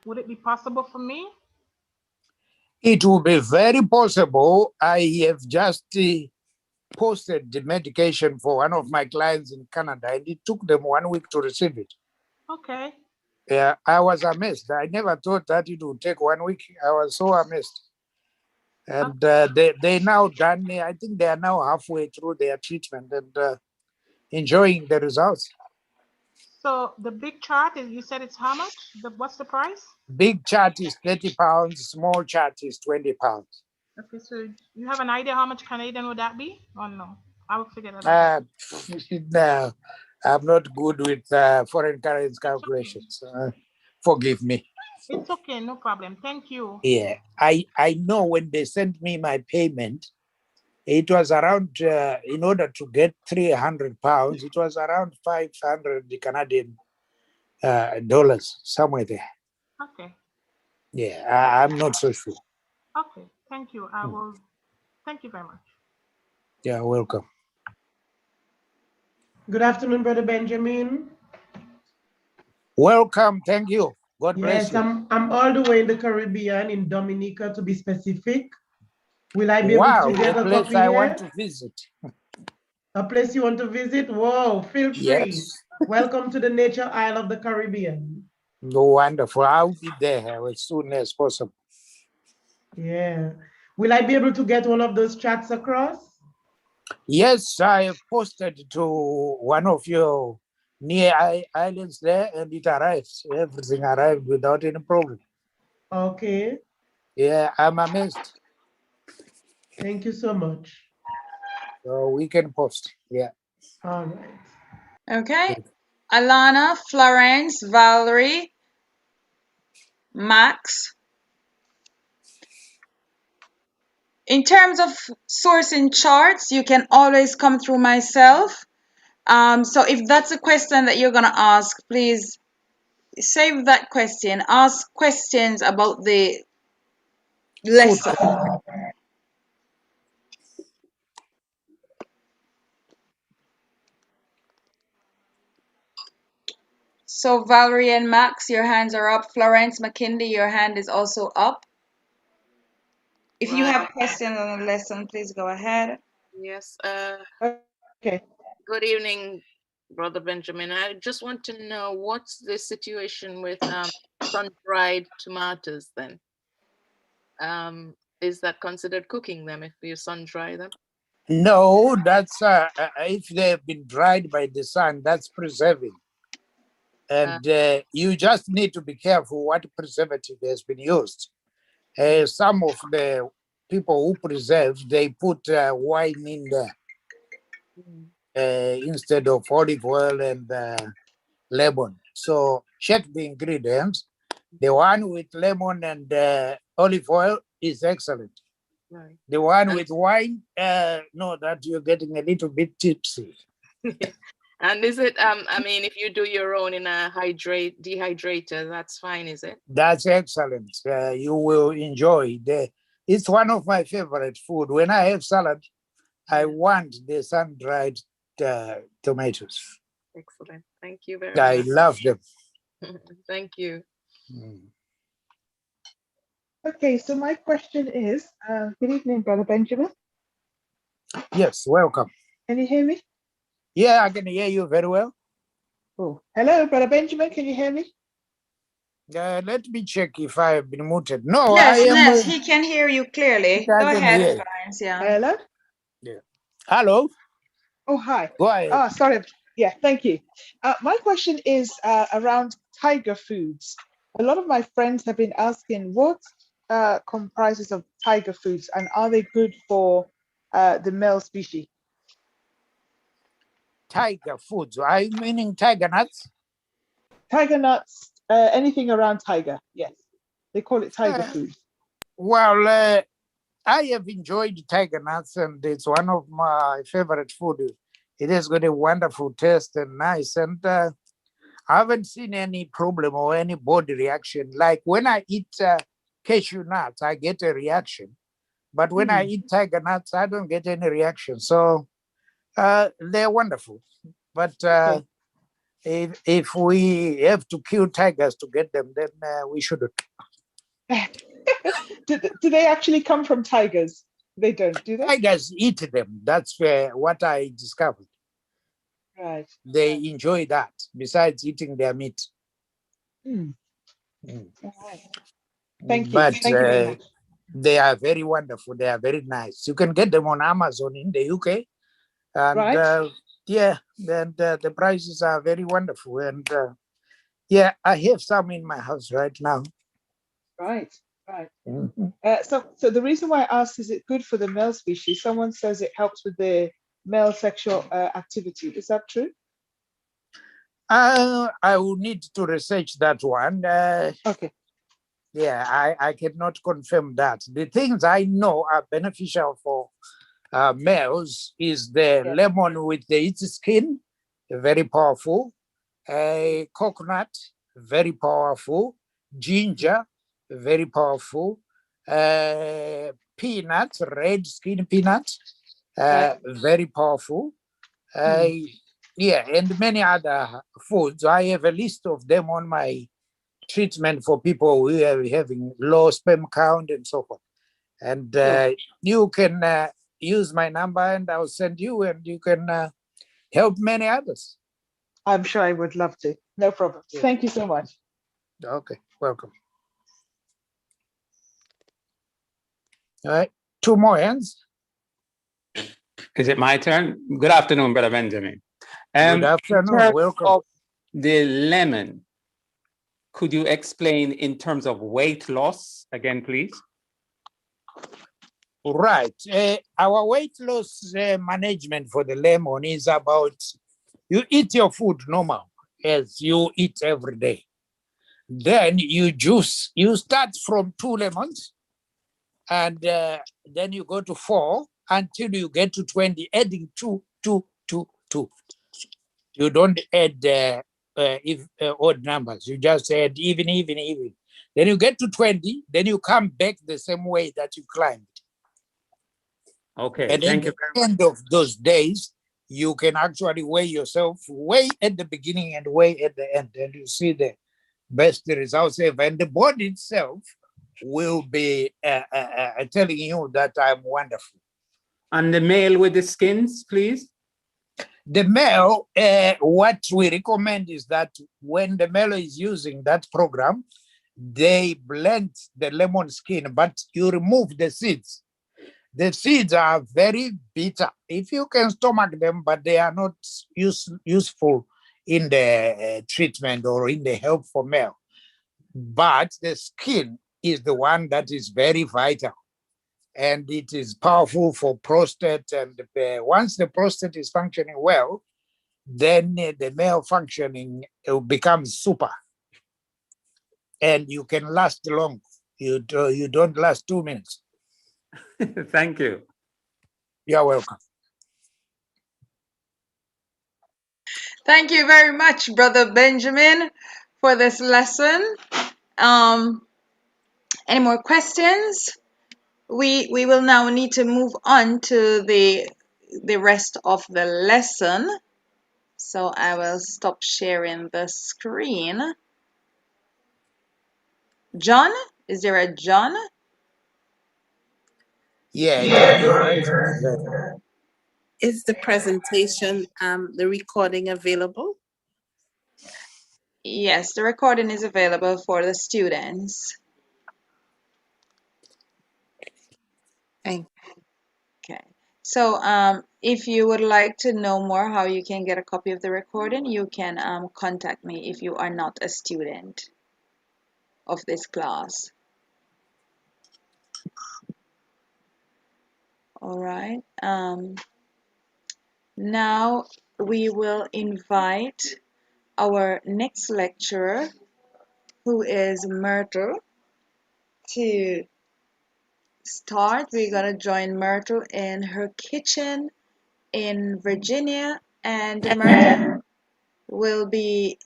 Would it be possible for me? It will be very possible. I have just posted the medication for one of my clients in Canada, and it took them 1 week to receive it. Okay. Yeah, I was amazed. I never thought that it would take 1 week. I was so amazed. And they now done. I think they are now halfway through their treatment and enjoying the results. So the big chart is, you said it's how much? What's the price? Big chart is 30 pounds. Small chart is 20 pounds. Okay, so you have an idea how much Canadian would that be? Or no? I will figure that out. No, I'm not good with foreign currency calculations. Forgive me. It's okay, no problem. Thank you. Yeah, I know when they sent me my payment, it was around, in order to get 300 pounds, it was around 500 Canadian dollars, somewhere there. Okay. Yeah, I'm not so sure. Okay, thank you. I will. Thank you very much. Yeah, welcome. Good afternoon, Brother Benjamin. Welcome, thank you. God bless you. Yes, I'm all the way in the Caribbean, in Dominica to be specific. Will I be able to get a place copy I here? want to visit. A place you want to visit? Whoa, feel free. Yes. Welcome to the Nature Isle of the Caribbean. Wonderful. I'll be there as soon as possible. Yeah. Will I be able to get one of those chats across? Yes, I have posted to one of your near islands there, and it arrives. Everything arrived without any problem. Okay. Yeah, I'm amazed. Thank you so much. So we can post. Yeah. All right. Okay. Alana, Florence, Valerie, Max. In terms of sourcing charts, you can always come through myself. So if that's a question that you're going to ask, please save that question. Ask questions about the lesson. So Valerie and Max, your hands are up. Florence McKinley, your hand is also up. If you have questions on the lesson, please go ahead. Yes. Okay. Good evening, Brother Benjamin. I just want to know what's the situation with sun-dried tomatoes then? Is that considered cooking them if you sun-dry them? No, that's if they have been dried by the sun, that's preserving. And you just need to be careful what preservative has been used. Some of the people who preserve, they put wine in there instead of olive oil and lemon. So check the ingredients. The one with lemon and olive oil is excellent. Right. The one with wine, no, that you're getting a little bit tipsy. And is it, I mean, if you do your own in a dehydrator, that's fine, is it? That's excellent. You will enjoy it's one of my favorite food. When I have salad, I want the sun-dried tomatoes. Excellent. Thank you very much. I love them. Thank you. Okay, so my question is, good evening, Brother Benjamin. Yes, welcome. Can you hear me? Yeah, I can hear you very well. Oh, hello, Brother Benjamin, can you hear me? Let me check if I have been muted. No, Yes, he can hear you clearly. Go ahead, Florence. Yeah. Hello? Yeah. Hello? Oh, hi. Go ahead. Oh, sorry. Yeah, thank you. My question is around tiger foods. A lot of my friends have been asking what comprises of tiger foods and are they good for the male species? Tiger foods. Are you meaning tiger nuts? Tiger nuts, anything around tiger. Yes, they call it tiger food. Well, I have enjoyed tiger nuts, and it's one of my favorite food. It has got a wonderful taste and nice, and I haven't seen any problem or any body reaction. Like when I eat cashew nuts, I get a reaction, but when I eat tiger nuts, I don't get any reaction. So they're wonderful. But if we have to kill tigers to get them, then we shouldn't. Do they actually come from tigers? They don't, do they? Tigers eat them. That's what I discovered. Right. They enjoy that besides eating their meat. All right. Thank you. But Thank you very much. they are very wonderful. They are very nice. You can get them on Amazon in the UK. And right. Yeah, and the prices are very wonderful. And yeah, I have some in my house right now. Right, right. So the reason why I asked, is it good for the male species? Someone says it helps with the male sexual activity. Is that true? I will need to research that one. Okay. Yeah, I cannot confirm that. The things I know are beneficial for males is the lemon with its skin, very powerful. Coconut, very powerful. Ginger, very powerful. Peanut, red skin peanut, very powerful. Yeah, and many other foods. I have a list of them on my treatment for people who are having low sperm count and so forth. And you can use my number and I'll send you, and you can help many others. I'm sure I would love to. No problem. Yeah. Thank you so much. Okay, welcome. All right, 2 more hands. Is it my turn? Good afternoon, Brother Benjamin. Good afternoon, welcome. Of the lemon, could you explain in terms of weight loss again, please? Right. Our weight loss management for the lemon is about, you eat your food normal as you eat every day. Then you juice, you start from 2 lemons, and then you go to 4 until you get to 20, adding 2. You don't add odd numbers, you just add even. Then you get to 20, then you come back the same way that you climbed. Okay, and thank you. At the end of those days, you can actually weigh yourself way at the beginning and way at the end, and you see the best results ever. And the body itself will be telling you that I'm wonderful. And the male with the skins, please? The male, what we recommend is that when the male is using that program, they blend the lemon skin, but you remove the seeds. The seeds are very bitter if you can stomach them, but they are not useful in the treatment or in the help for male. But the skin is the one that is very vital, and it is powerful for prostate. And once the prostate is functioning well, then the male functioning becomes super, and you can last long. You don't last 2 minutes. Thank you. You're welcome. Thank you very much, Brother Benjamin, for this lesson. Any more questions? We will now need to move on to the rest of the lesson. So I will stop sharing the screen. John, is there a John? Yeah, John is raising his hand. Is the presentation, the recording available? Yes, the recording is available for the students. Thank Okay. So if you would like to know more how you can get a copy of the recording, you can contact me if you are not a student of this class. All right. Now we will invite our next lecturer, who is Myrtle, to start. We're going to join Myrtle in her kitchen in Virginia, and Myrtle will be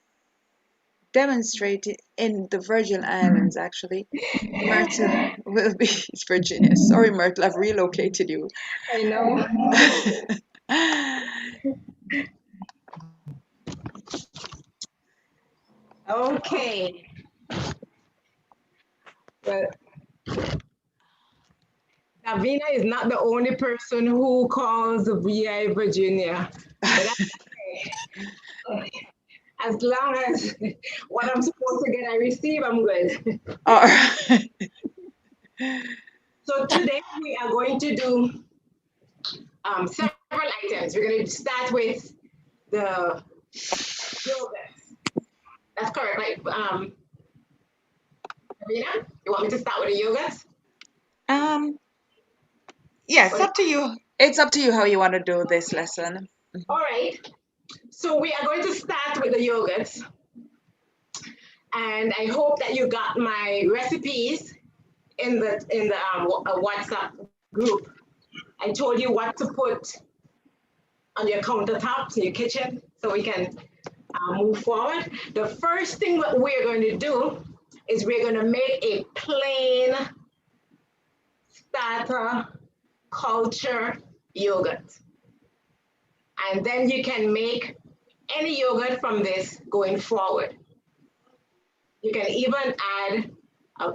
demonstrating in the Virgin Islands, actually. Myrtle will be, it's Virginia. Sorry, Myrtle, I've relocated you. I know. Okay. Well, Davina is not the only person who calls VI Virginia. But that's okay. As long as what I'm supposed to get, I receive, I'm good. All right. So today we are going to do several items. We're going to start with the yogurt. That's correct, right? Davina, you want me to start with the yogurt? Yes, it's up to you. It's up to you how you want to do this lesson. All right. So we are going to start with the yogurts. And I hope that you got my recipes in the WhatsApp group. I told you what to put on your countertops in your kitchen so we can move forward. The first thing that we're going to do is we're going to make a plain starter culture yogurt. And then you can make any yogurt from this going forward. You can even add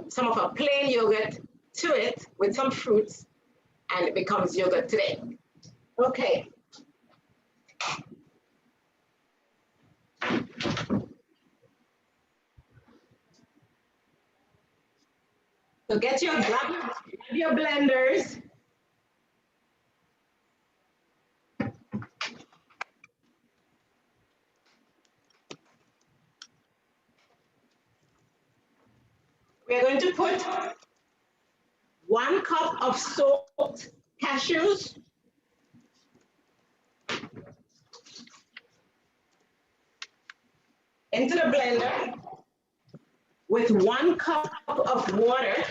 some of a plain yogurt to it with some fruits, and it becomes yogurt today. Okay. So grab your blenders. We're going to put 1 cup of soaked cashews, into the blender with 1 cup of water.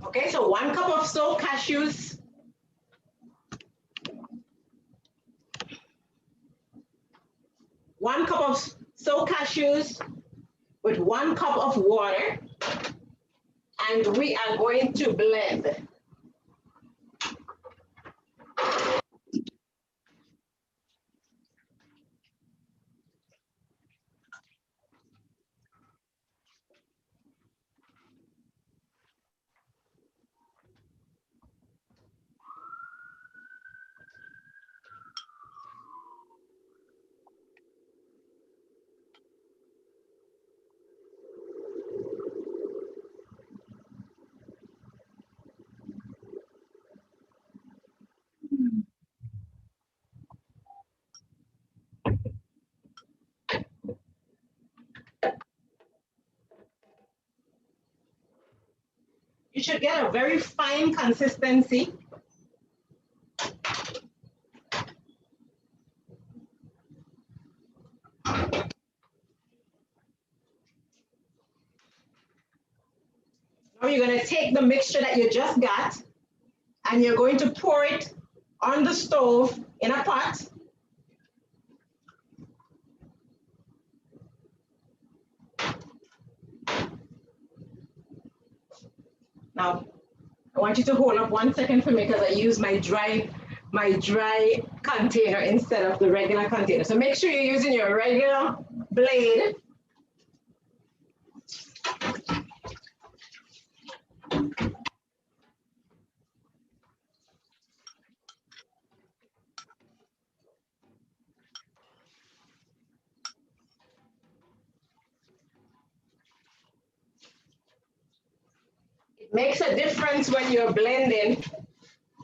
Okay, so 1 cup of soaked cashews. 1 cup of soaked cashews with 1 cup of water, and we are going to blend. You should get a very fine consistency. Now you're going to take the mixture that you just got and you're going to pour it on the stove in a pot. Now, I want you to hold up 1 second for me because I use my dry container instead of the regular container. So make sure you're using your regular blade. It makes a difference when you're blending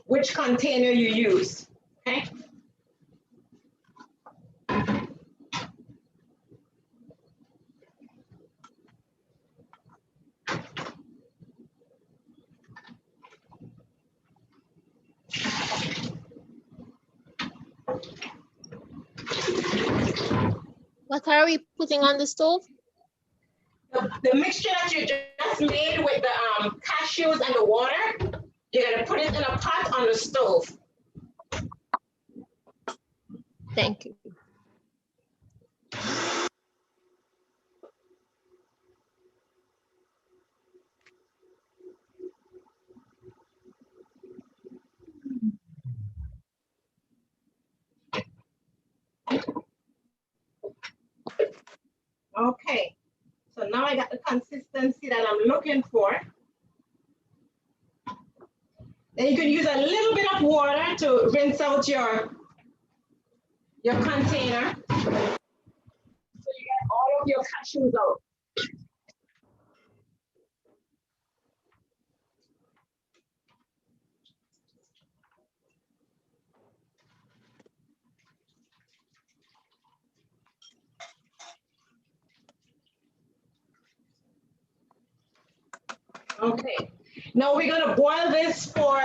which container you use, okay? What are we putting on the stove? The mixture that you just made with the cashews and the water, you're gonna put it in a pot on the stove. Thank you. Okay, so now I got the consistency that I'm looking for. Then you can use a little bit of water to rinse out your container. So you get all of your cashews out. Okay, now we're gonna boil this for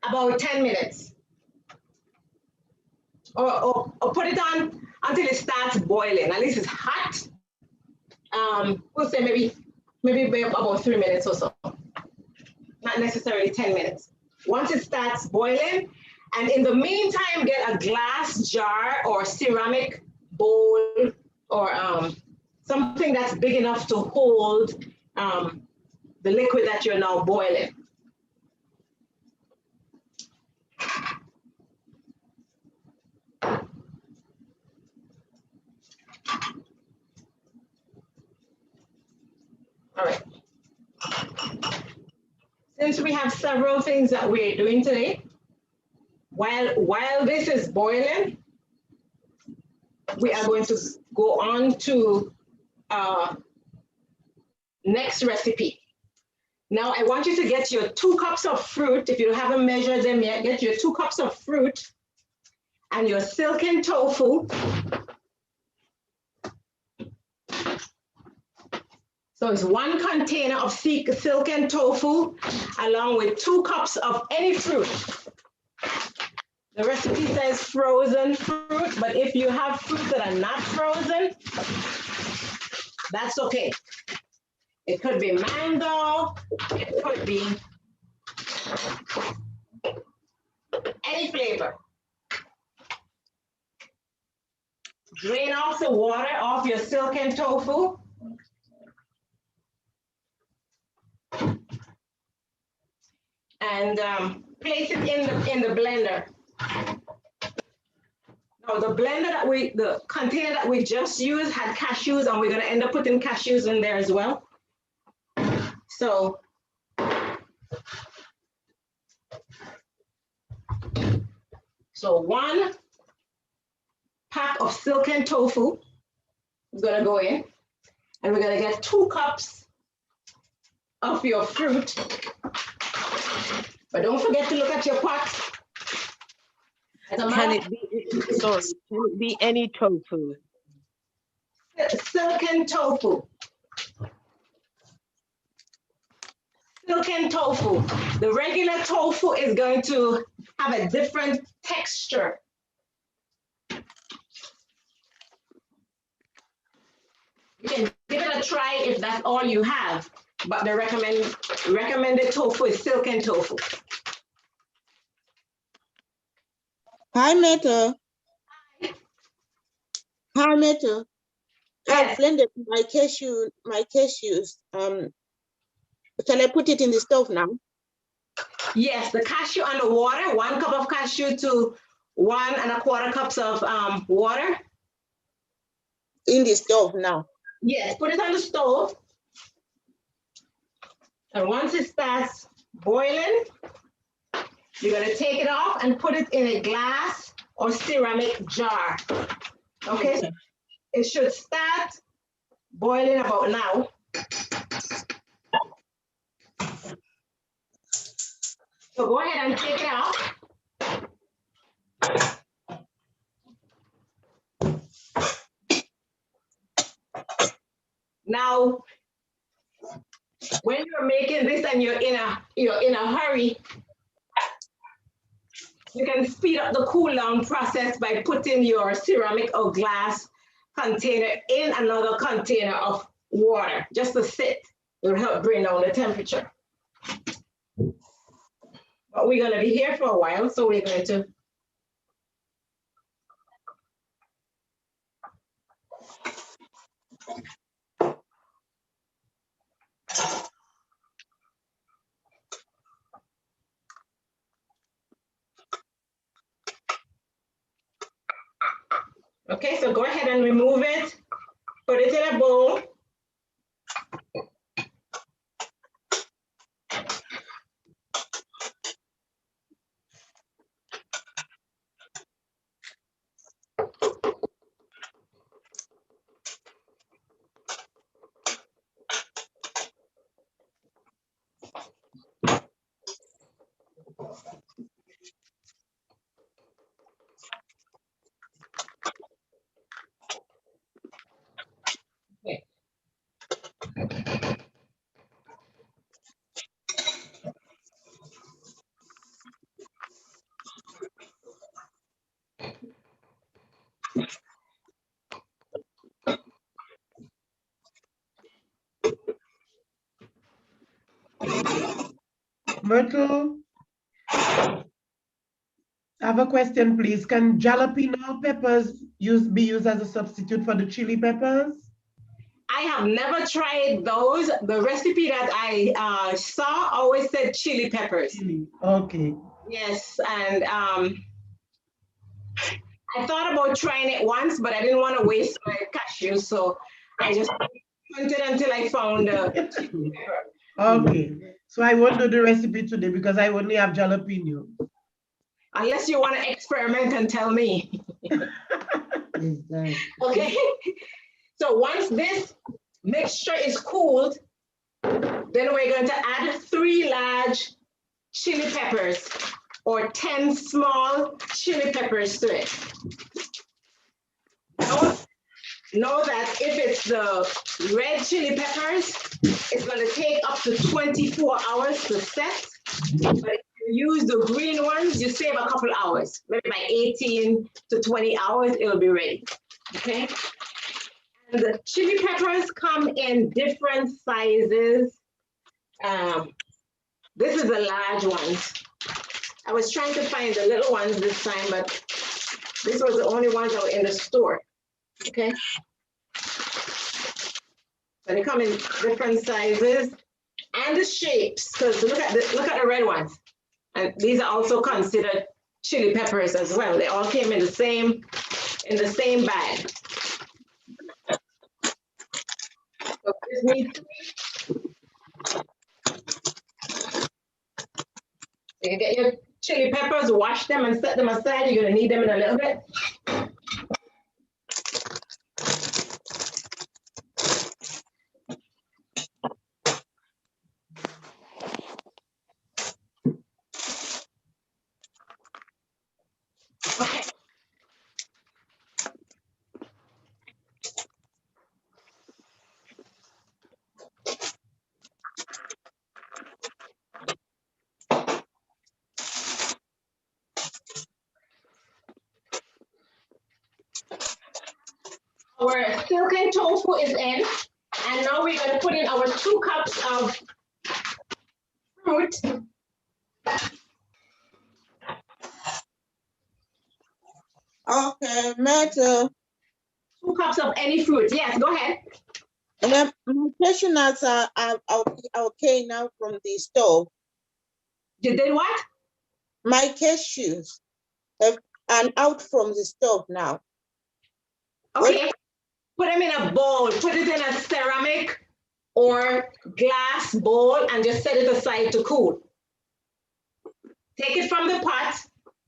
about 10 minutes. Or put it on until it starts boiling. At least it's hot. We'll say maybe about 3 minutes or so. Not necessarily 10 minutes. Once it starts boiling, and in the meantime, get a glass jar or ceramic bowl or something that's big enough to hold the liquid that you're now boiling. All right. Since we have several things that we're doing today, while this is boiling, we are going to go on to next recipe. Now I want you to get your 2 cups of fruit. If you haven't measured them yet, get your 2 cups of fruit and your silken tofu. So it's 1 container of silken tofu along with 2 cups of any fruit. The recipe says frozen fruit, but if you have fruits that are not frozen, that's okay. It could be mango, it could be any flavor. Drain off the water off your silken tofu. And place it in the blender. Now the blender the container that we just used had cashews, and we're gonna end up putting cashews in there as well. So one pack of silken tofu is gonna go in, and we're gonna get 2 cups of your fruit. But don't forget to look at your pot. Can it be any tofu? Silken tofu. Silken tofu. The regular tofu is going to have a different texture. You can give it a try if that's all you have, but the recommended tofu is silken tofu. Hi, Meta. Hi, Meta. I've blended my cashews. Can I put it in the stove now? Yes, the cashew and the water, 1 cup of cashew to 1 1/4 cups of water. In the stove now? Yes, put it on the stove. And once it starts boiling, you're going to take it off and put it in a glass or ceramic jar. Okay, so it should start boiling about now. So go ahead and take it off. Now, when you're making this and you're in a hurry, you can speed up the cool down process by putting your ceramic or glass container in another container of water just to sit. It will help bring down the temperature. But we're going to be here for a while, so we're going to okay, so go ahead and remove it, put it in a bowl. Okay. Myrtle, I have a question, please. Can jalapeno peppers be used as a substitute for the chili peppers? I have never tried those. The recipe that I saw always said chili peppers. Chili. Okay. Yes, and I thought about trying it once, but I didn't want to waste my cashews, so I just hunted until I found the chili pepper. Okay, so I won't do the recipe today because I only have jalapeno. Unless you want to experiment and tell me. Okay, so once this mixture is cooled, then we're going to add 3 large chili peppers or 10 small chili peppers to it. Know that if it's the red chili peppers, it's going to take up to 24 hours to set. But if you use the green ones, you save a couple hours. Maybe by 18 to 20 hours, it'll be ready. Okay? And the chili peppers come in different sizes. This is the large ones. I was trying to find the little ones this time, but this was the only ones that were in the store. Okay. So they come in different sizes and the shapes. Because look at the red ones, and these are also considered chili peppers as well. They all came in the same bag. So this needs you can get your chili peppers, wash them, and set them aside. You're gonna need them in a little bit. Okay. Our silken tofu is in, and now we're going to put in our 2 cups of fruit. Okay, Myrtle. 2 cups of any fruit. Yes, go ahead. And then my questioners are okay now from the stove. You did what? My cashews are out from the stove now. Okay. Put them in a bowl. Put it in a ceramic or glass bowl and just set it aside to cool. Take it from the pot,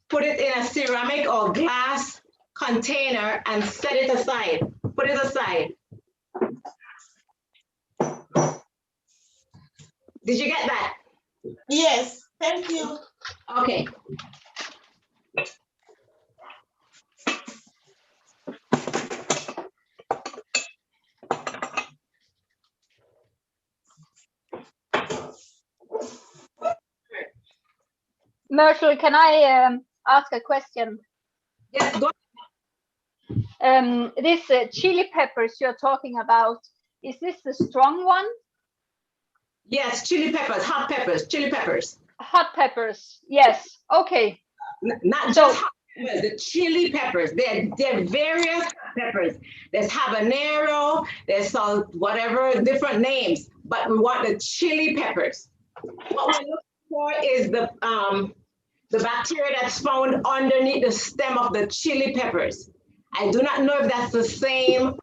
put it in a ceramic or glass container and set it aside. Put it aside. Did you get that? Yes, thank you. Okay. Myrtle, can I ask a question? Yes, go ahead. This chili peppers you're talking about, is this the strong one? Yes, chili peppers, hot peppers, chili peppers. Hot peppers, yes, okay. Not just hot peppers, the chili peppers. They're various peppers. There's habanero, there's whatever, different names, but we want the chili peppers. What we're looking for is the bacteria that's found underneath the stem of the chili peppers. I do not know if that's the same,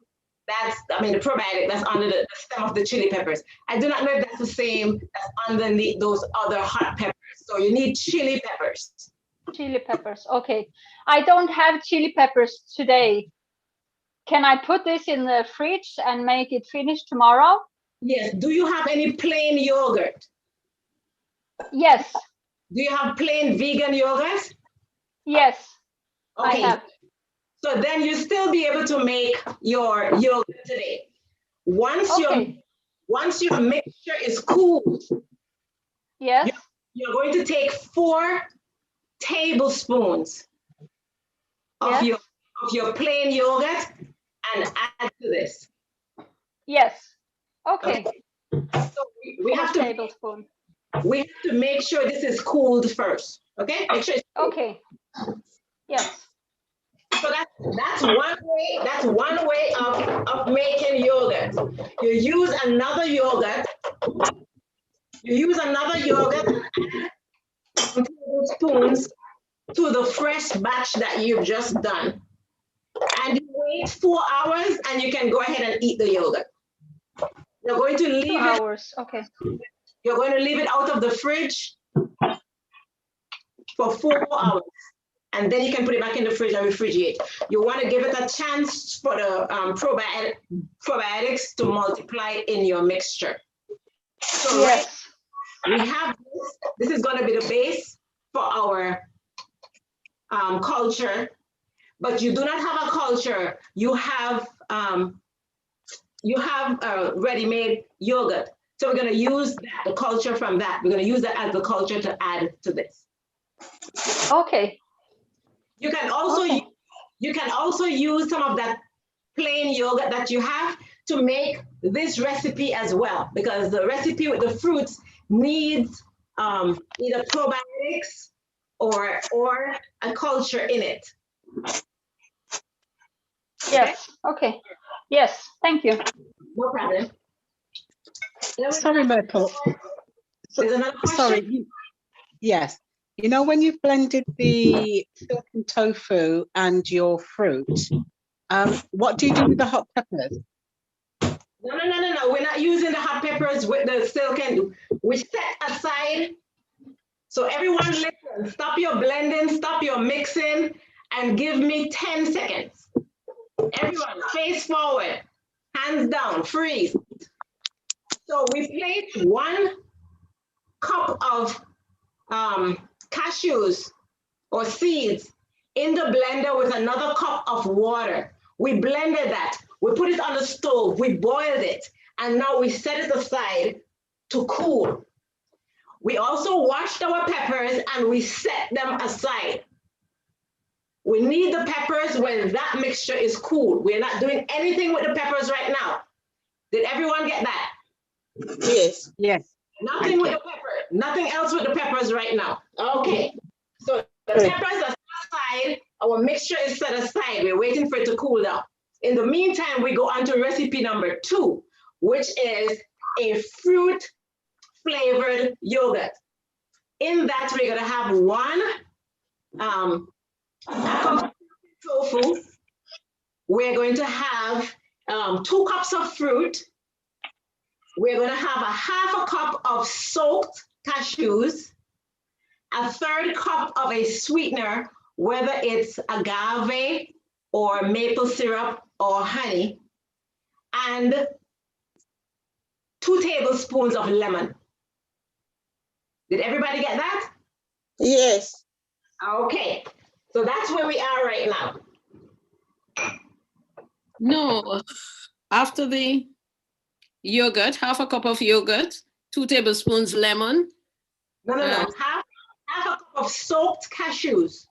the probiotic that's under the stem of the chili peppers. I do not know if that's the same that's underneath those other hot peppers. So you need chili peppers. Chili peppers, okay. I don't have chili peppers today. Can I put this in the fridge and make it finish tomorrow? Yes, do you have any plain yogurt? Yes. Do you have plain vegan yogurt? Yes, okay. I have. So then you still be able to make your yogurt today. Once your mixture is cooled, yes, you're going to take 4 tablespoons of your plain yogurt and add to this. Yes. Okay. So we have to tablespoon. We have to make sure this is cooled first. Okay? Make sure it's cooled. Okay. Yes. So that's one way. That's one way of making yogurt. You use another yogurt. You use another yogurt and add tablespoons to the fresh batch that you've just done. And you wait 4 hours and you can go ahead and eat the yogurt. You're going to leave 2 hours. Okay. You're going to leave it out of the fridge for 4 hours. And then you can put it back in the fridge and refrigerate. You want to give it a chance for the probiotics to multiply in your mixture. So yes. We have this. This is going to be the base for our culture. But you do not have a culture. You have ready-made yogurt. So we're going to use that, the culture from that. We're going to use that as the culture to add to this. Okay. You can also use some of that plain yogurt that you have to make this recipe as well, because the recipe with the fruits needs either probiotics or a culture in it. Yes. Okay. Yes. Thank you. No problem. Sorry, Myrtle. Sorry. Yes. You know, when you've blended the silken tofu and your fruit, what do you do with the hot peppers? No. We're not using the hot peppers with the silken. We set aside. So everyone listen, stop your blending, stop your mixing, and give me 10 seconds. Everyone, face forward, hands down, freeze. So we place 1 cup of cashews or seeds in the blender with another cup of water. We blended that. We put it on the stove. We boiled it. And now we set it aside to cool. We also washed our peppers and we set them aside. We need the peppers when that mixture is cool. We're not doing anything with the peppers right now. Did everyone get that? Yes. Yes. Nothing with the pepper. Nothing else with the peppers right now. Okay. So the peppers are set aside. Our mixture is set aside. We're waiting for it to cool down. In the meantime, we go on to recipe number 2, which is a fruit flavored yogurt. In that, we're going to have 1 cup of tofu. We're going to have 2 cups of fruit. we're going to have a half a cup of soaked cashews, a third cup of a sweetener, whether it's agave or maple syrup or honey, and 2 tablespoons of lemon. Did everybody get that? Yes. Okay, so that's where we are right now. No, after the yogurt, half a cup of yogurt, 2 tablespoons lemon. No, half a cup of soaked cashews.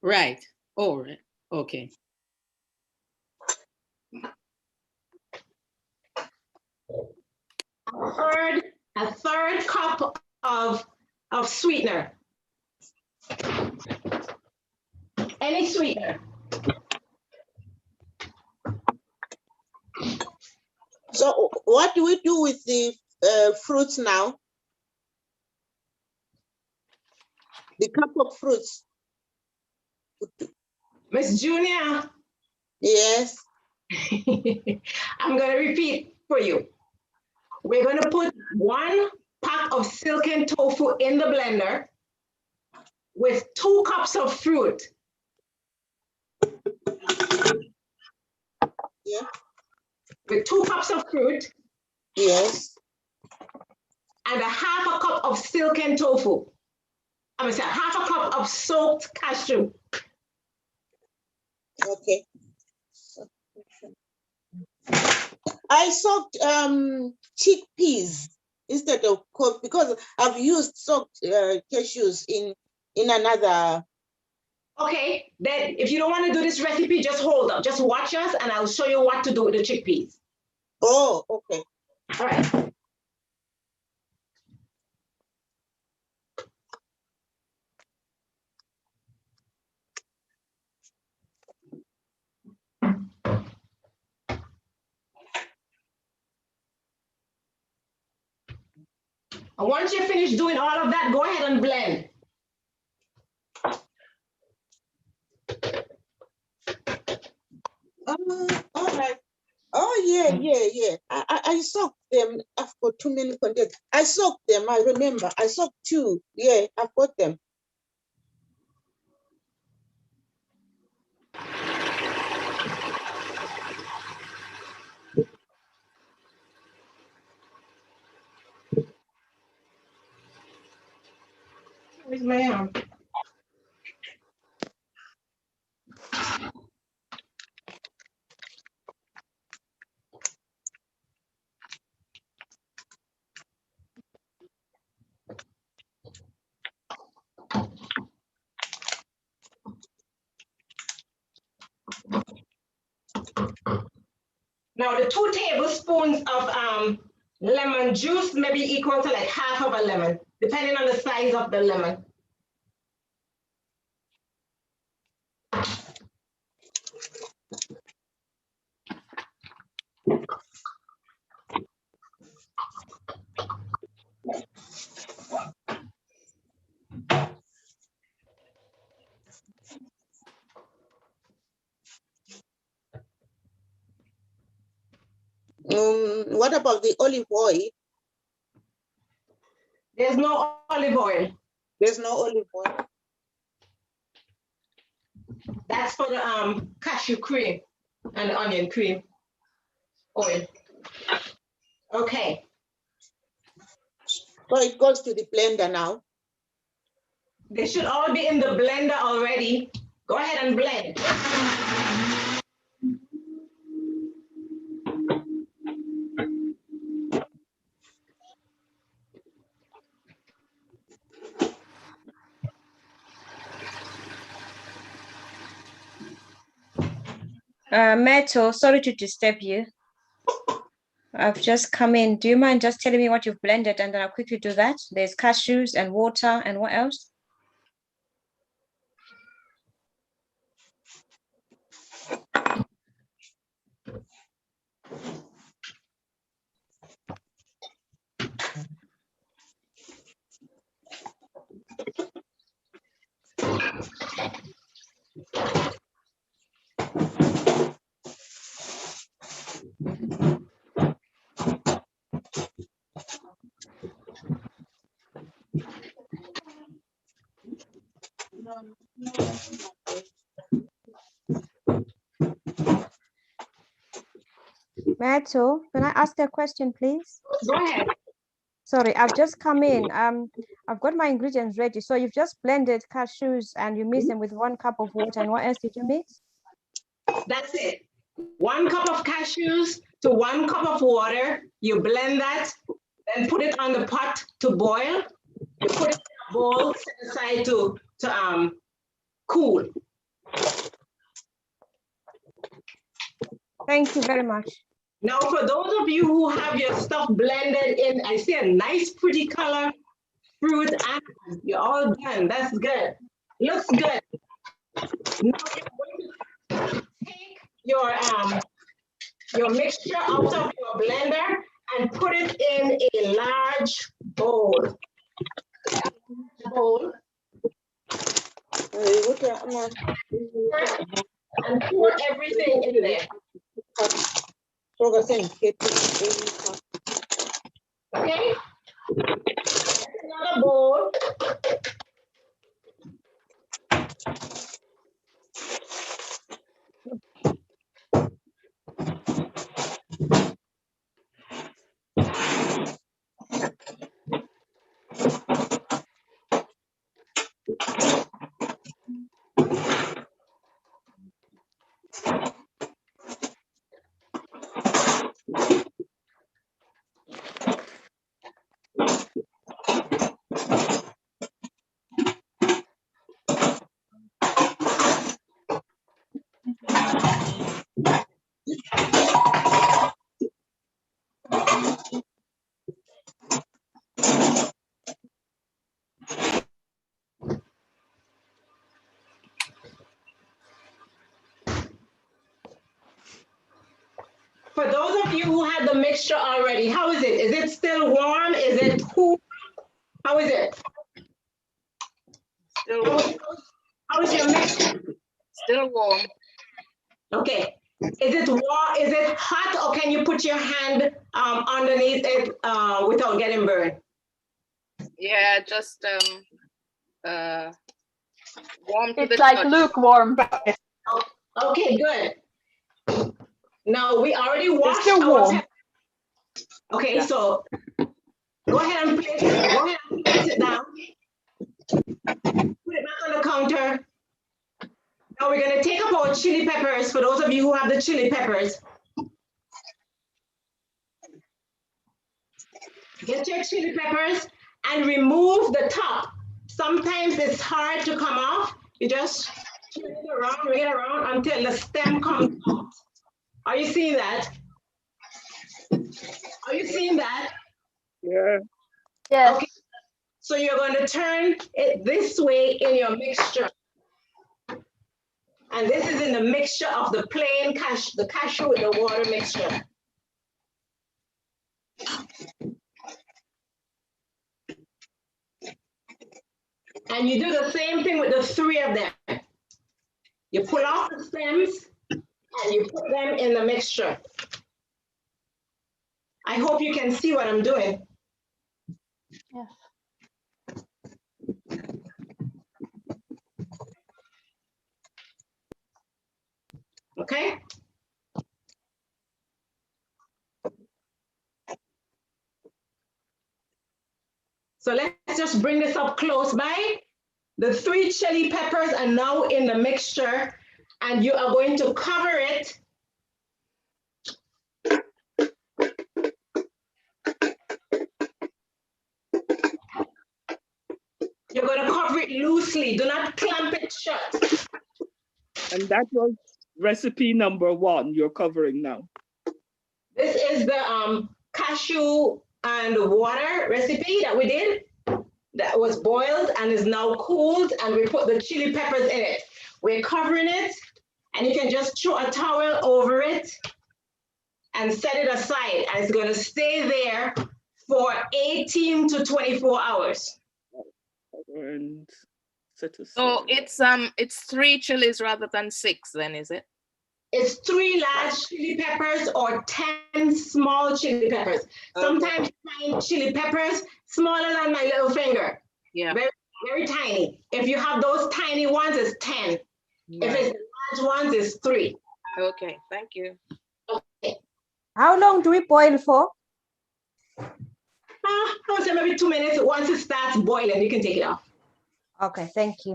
Right. All right. Okay. A third cup of sweetener. Any sweetener. So what do we do with the fruits now? The cup of fruits. Miss Junior. Yes. I'm going to repeat for you. We're going to put 1 pack of silken tofu in the blender with 2 cups of fruit. Yeah. With 2 cups of fruit. Yes. And a half a cup of silken tofu. I'm sorry, half a cup of soaked cashew. Okay. I soaked chickpeas instead of coffee because I've used soaked cashews in another. Okay, then if you don't want to do this recipe, just hold up. Just watch us and I'll show you what to do with the chickpeas. Oh, okay. All right. And once you finish doing all of that, go ahead and blend. All right. Oh, yeah. I soaked them. I've got too many containers. I soaked them. I remember. I soaked 2. Yeah, I've got them. Where's my arm? Now the 2 tablespoons of lemon juice may be equal to like half of a lemon, depending on the size of the lemon. What about the olive oil? There's no olive oil. There's no olive oil. That's for the cashew cream and the onion cream oil. Okay. So it goes to the blender now. They should all be in the blender already. Go ahead and blend. Meto, sorry to disturb you. I've just come in. Do you mind just telling me what you've blended and then I'll quickly do that? There's cashews and water and what else? Mato, can I ask a question, please? Go ahead. Sorry, I've just come in. I've got my ingredients ready. So you've just blended cashews and you mix them with 1 cup of water. And what else did you mix? That's it. 1 cup of cashews to 1 cup of water. You blend that, then put it on the pot to boil. You put it in a bowl, set aside to cool. Thank you very much. Now, for those of you who have your stuff blended in, I see a nice pretty color, fruit, and you're all done. That's good. Looks good. Now you're going to take your mixture out of your blender and put it in a large bowl. And pour everything in there. Okay? Another bowl. For those of you who had the mixture already, how is it? Is it still warm? Is it cool? How is it? Still warm. How is your mixture? Still warm. Okay. Is it warm? Is it hot, or can you put your hand underneath it without getting burned? Yeah, just warm to It's the like touch. lukewarm. Okay, good. Now we already washed still our warm. Okay, Yeah. so go ahead and place it down. Put it back on the counter. Now we're gonna take up our chili peppers, for those of you who have the chili peppers. Get your chili peppers and remove the top. Sometimes it's hard to come off. You just turn it around until the stem comes out. Are you seeing that? Are you seeing that? Yeah. Yes. Okay. So you're going to turn it this way in your mixture. And this is in the mixture of the plain cashew, the cashew with the water mixture. And you do the same thing with the 3 of them. You pull off the stems and you put them in the mixture. I hope you can see what I'm doing. Yes. Okay. So let's just bring this up close by. The 3 chili peppers are now in the mixture, and you are going to cover it. You're going to cover it loosely. Do not clamp it shut. And that was recipe number 1 you're covering now. This is the cashew and water recipe that we did. That was boiled and is now cooled, and we put the chili peppers in it. We're covering it, and you can just throw a towel over it and set it aside, and it's going to stay there for 18 to 24 hours. And so it's 3 chilies rather than 6 then, is it? It's 3 large chili peppers or 10 small chili peppers. Sometimes you find chili peppers smaller than my little finger. Yeah. Very Very tiny. If you have those tiny ones, it's 10. If it's the large ones, it's 3. Okay, thank you. Okay. How long do we boil for? I would say maybe 2 minutes. Once it starts boiling, you can take it off. Okay, thank you.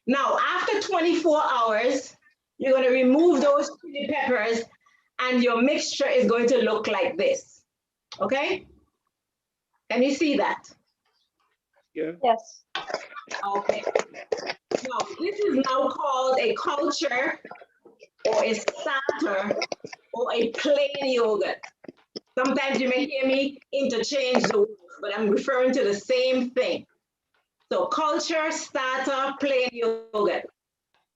Now, after 24 hours, you're going to remove those chili peppers and your mixture is going to look like this. Okay? Can you see that? Yeah. Yes. Okay. Now, this is now called a culture or a starter or a plain yogurt. Sometimes you may hear me interchange the words, but I'm referring to the same thing. So culture, starter, plain yogurt.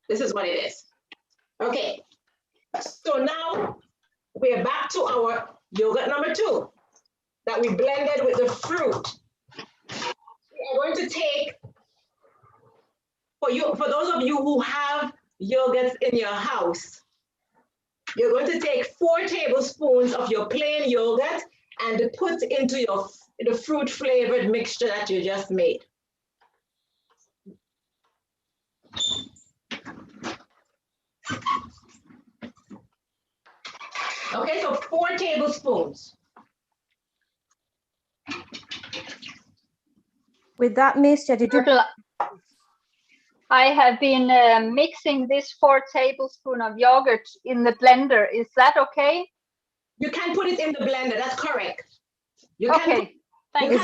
This is what it is. Okay. So now we're back to our yogurt number 2 that we blended with the fruit. We are going to take, for those of you who have yogurts in your house, you're going to take 4 tablespoons of your plain yogurt and put into the fruit flavored mixture that you just made. Okay, so 4 tablespoons. With that mixture, did you? I have been mixing this 4 tablespoons of yogurt in the blender. Is that okay? You can put it in the blender. That's correct. You okay. Can you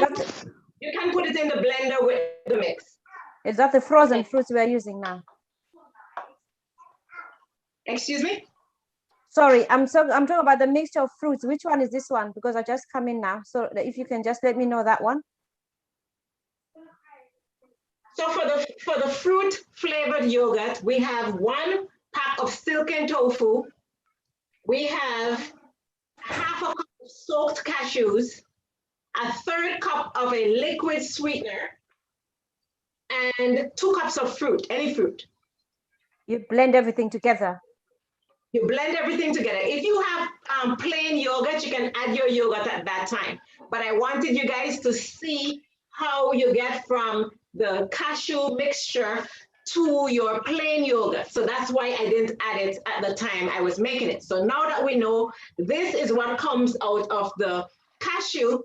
can put it in the blender with the mix. Is that the frozen fruits we are using now? Excuse me? Sorry, I'm talking about the mixture of fruits. Which one is this one? Because I just come in now. So if you can just let me know that one. So for the fruit flavored yogurt, we have 1 pack of silken tofu. We have half a cup of soaked cashews, a 1/3 cup of a liquid sweetener, and 2 cups of fruit, any fruit. You blend everything together. You blend everything together. If you have plain yogurt, you can add your yogurt at that time. But I wanted you guys to see how you get from the cashew mixture to your plain yogurt. So that's why I didn't add it at the time I was making it. So now that we know this is what comes out of the cashew,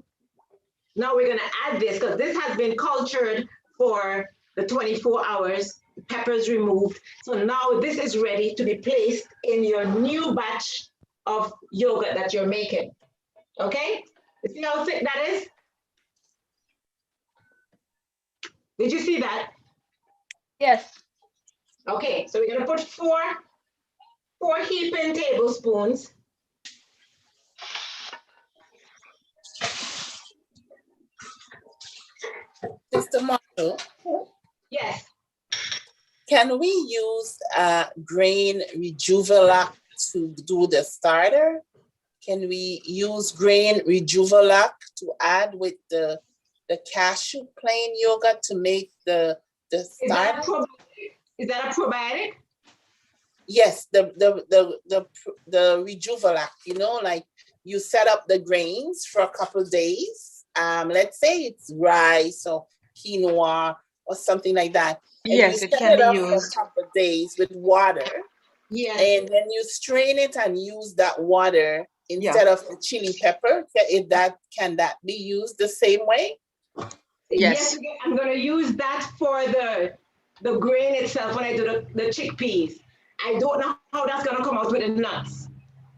now we're gonna add this because this has been cultured for the 24 hours, peppers removed. So now this is ready to be placed in your new batch of yogurt that you're making. Okay? You see how thick that is? Did you see that? Yes. Okay, so we're gonna put 4 heaping tablespoons. Mr. Marshall? Yes. Can we use grain Rejuvelac to do the starter? Can we use grain Rejuvelac to add with the cashew plain yogurt to make the starter? Is that a probiotic? Yes, the Rejuvelac, you know, like you set up the grains for a couple of days. Let's say it's rice or quinoa or something like that. And yes, you it set can it be up used. for a couple of days with water. Yeah. And then you strain it and use that water instead of the chili pepper. Can that be used the same way? Yes, I'm gonna use that for the grain itself when I do the chickpeas. I don't know how that's gonna come out with the nuts,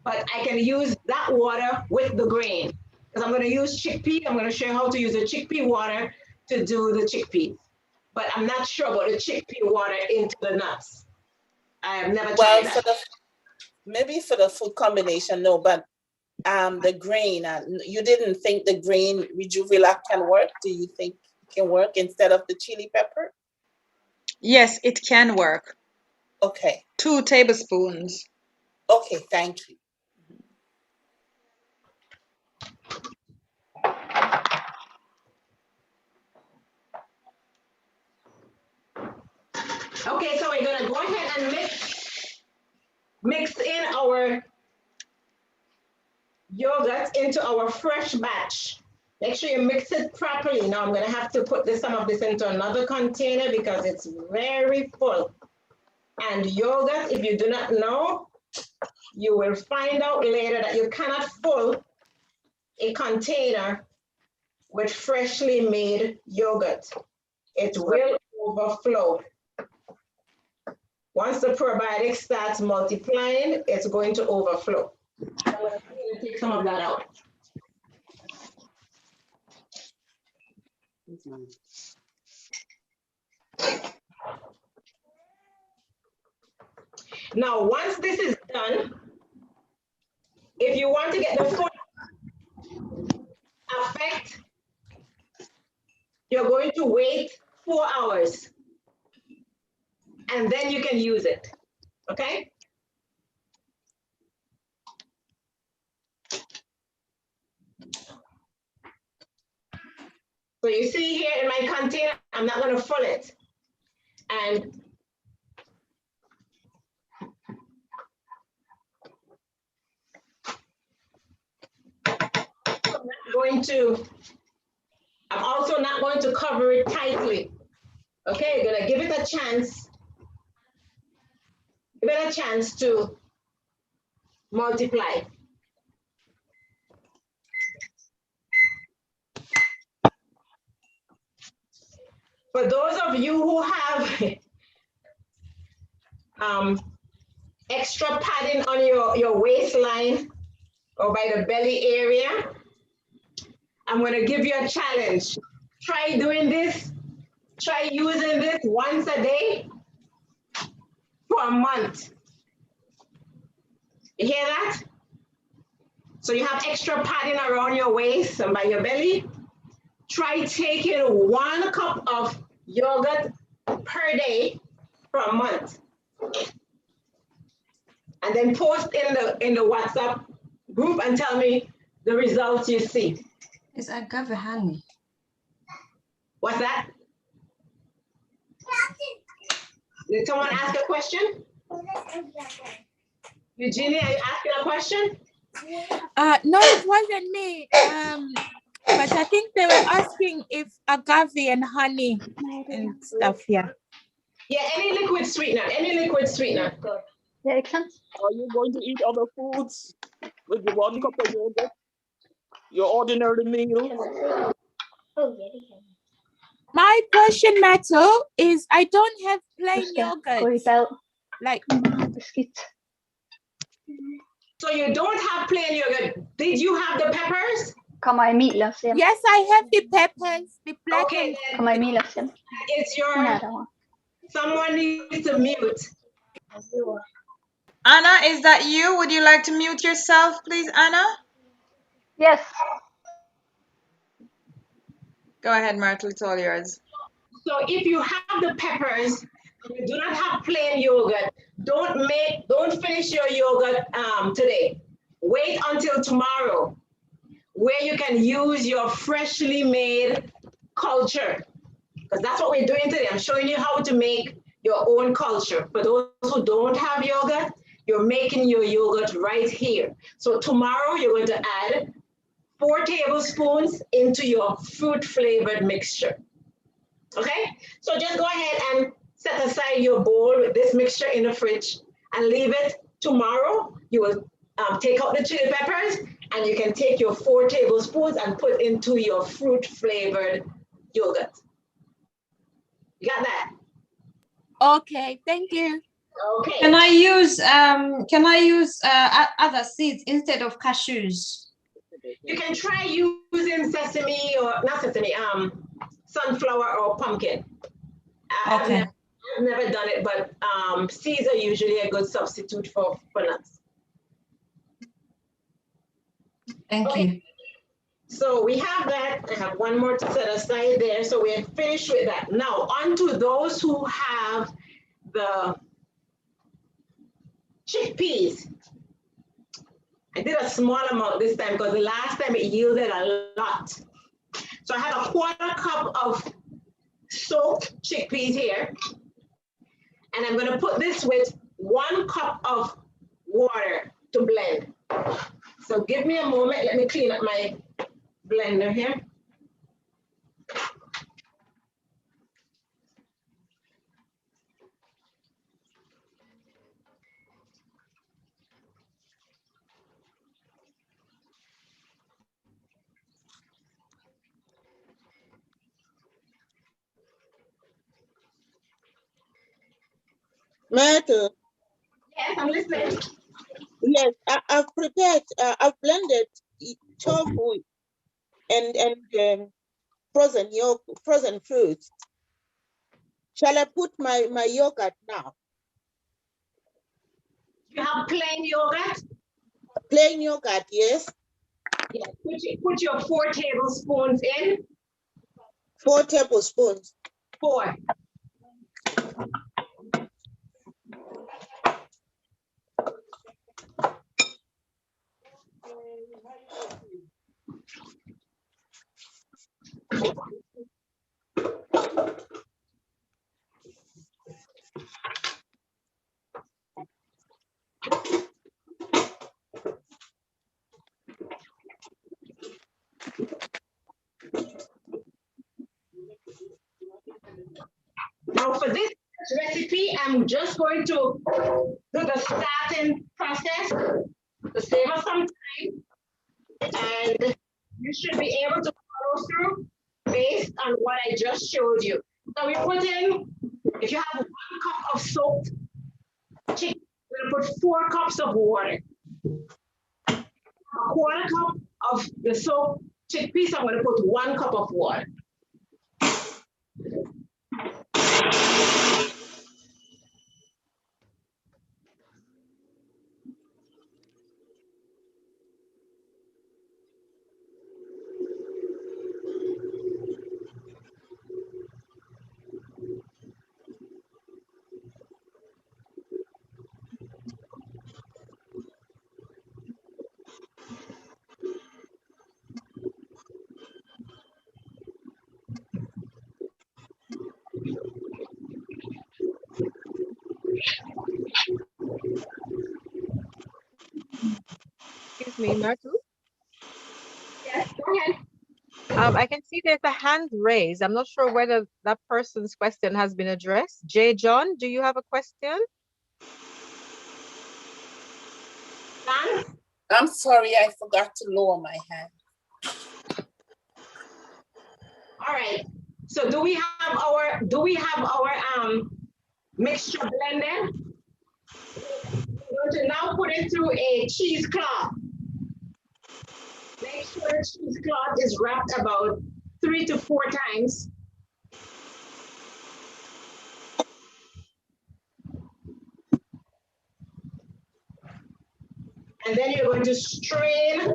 but I can use that water with the grain. Because I'm gonna use chickpea, I'm gonna show you how to use the chickpea water to do the chickpeas. But I'm not sure about the chickpea water into the nuts. I have never tried that. Maybe for the food combination, no, but the grain, you didn't think the grain Rejuvelac can work? Do you think it can work instead of the chili pepper? Yes, it can work. Okay. 2 tablespoons. Okay, thank you. Okay, so we're gonna go ahead and mix in our yogurt into our fresh batch. Make sure you mix it properly. Now I'm gonna have to put some of this into another container because it's very full. And yogurt, if you do not know, you will find out later that you cannot fill a container with freshly made yogurt. It will overflow. Once the probiotic starts multiplying, it's going to overflow. I'm going to take some of that out. Now, once this is done, if you want to get the full effect, you're going to wait 4 hours and then you can use it, okay? So you see here in my container, I'm not going to fill it. And I'm also not going to cover it tightly. Okay, you're gonna give it a chance. Give it a chance to multiply. For those of you who have extra padding on your waistline or by the belly area, I'm going to give you a challenge. Try doing this. Try using this once a day for a month. You hear that? So you have extra padding around your waist and by your belly. Try taking 1 cup of yogurt per day for a month. And then post in the WhatsApp group and tell me the results you see. It's agave honey. What's that? Did someone ask a question? Eugenia, are you asking a question? No, it wasn't me. But I think they were asking if agave and honey and stuff, yeah. Yeah, any liquid sweetener, any liquid sweetener. Are you going to eat other foods with the 1 cup of yogurt? Your ordinary meal? My question, Matto, is I don't have plain yogurt. Like So you don't have plain yogurt. Did you have the peppers? Yes, I have the peppers, the black Okay, and it's your, someone needs to mute. Anna, is that you? Would you like to mute yourself, please, Anna? Yes. Go ahead, Myrtle, it's all yours. So if you have the peppers, and you do not have plain yogurt, don't finish your yogurt today. Wait until tomorrow, where you can use your freshly made culture. Because that's what we're doing today. I'm showing you how to make your own culture. For those who don't have yogurt, you're making your yogurt right here. So tomorrow you're going to add 4 tablespoons into your fruit flavored mixture. Okay, so just go ahead and set aside your bowl with this mixture in the fridge and leave it. Tomorrow you will take out the chili peppers and you can take your 4 tablespoons and put into your fruit flavored yogurt. You got that? Okay, thank you. Okay. Can I use other seeds instead of cashews? You can try using sesame or not sesame, sunflower or pumpkin. Okay. I've never done it, but seeds are usually a good substitute for nuts. Thank you. So we have that. I have 1 more to set aside there. So we're finished with that. Now, on to those who have the chickpeas. I did a small amount this time because the last time it yielded a lot. So I have a 1/4 cup of soaked chickpeas here. And I'm going to put this with 1 cup of water to blend. So give me a moment. Let me clean up my blender here. Myrtle. Yes, I'm listening. Yes, I've prepared, I've blended tofu and frozen fruits. Shall I put my yogurt now? You have plain yogurt? Plain yogurt, yes. Yes, put your 4 tablespoons in. 4 tablespoons. 4. Now for this recipe, I'm just going to do the starting process to save us some time. And you should be able to follow through based on what I just showed you. So we put in, if you have 1 cup of soaked chicken, we're going to put 4 cups of water. A 1/4 cup of the soaked chickpeas, I'm going to put 1 cup of water. Excuse me, Myrtle. Yes, go ahead. I can see there's a hand raised. I'm not sure whether that person's question has been addressed. J. John, do you have a question? I'm sorry, I forgot to lower my hand. All right. So do we have our mixture blended? We're going to now put it through a cheesecloth. Make sure the cheesecloth is wrapped about 3 to 4 times. And then you're going to strain.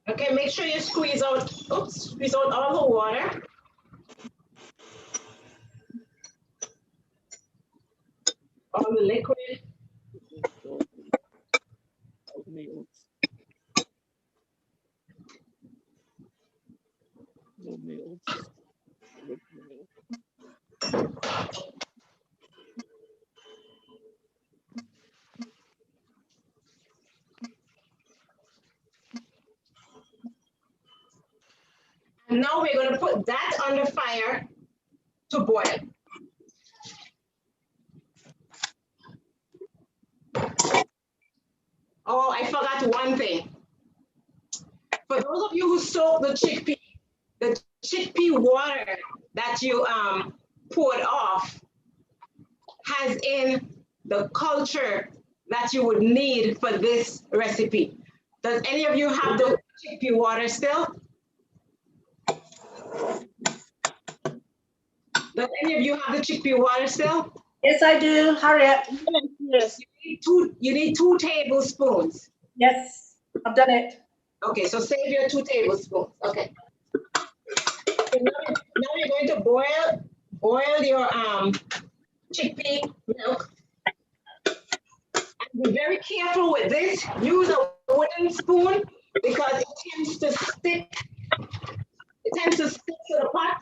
Okay, make sure you squeeze out all the water. All the liquid. And now we're going to put that under fire to boil. Oh, I forgot one thing. For those of you who soak the chickpea water that you poured off has in the culture that you would need for this recipe. Does any of you have the chickpea water still? Does any of you have the chickpea water still? Yes, I do. Hurry up. Yes. You need 2 tablespoons. Yes, I've done it. Okay, so save your 2 tablespoons. Okay. So now you're going to boil your chickpea milk. And Be very careful with this. Use a wooden spoon because it tends to stick. It tends to stick to the pot.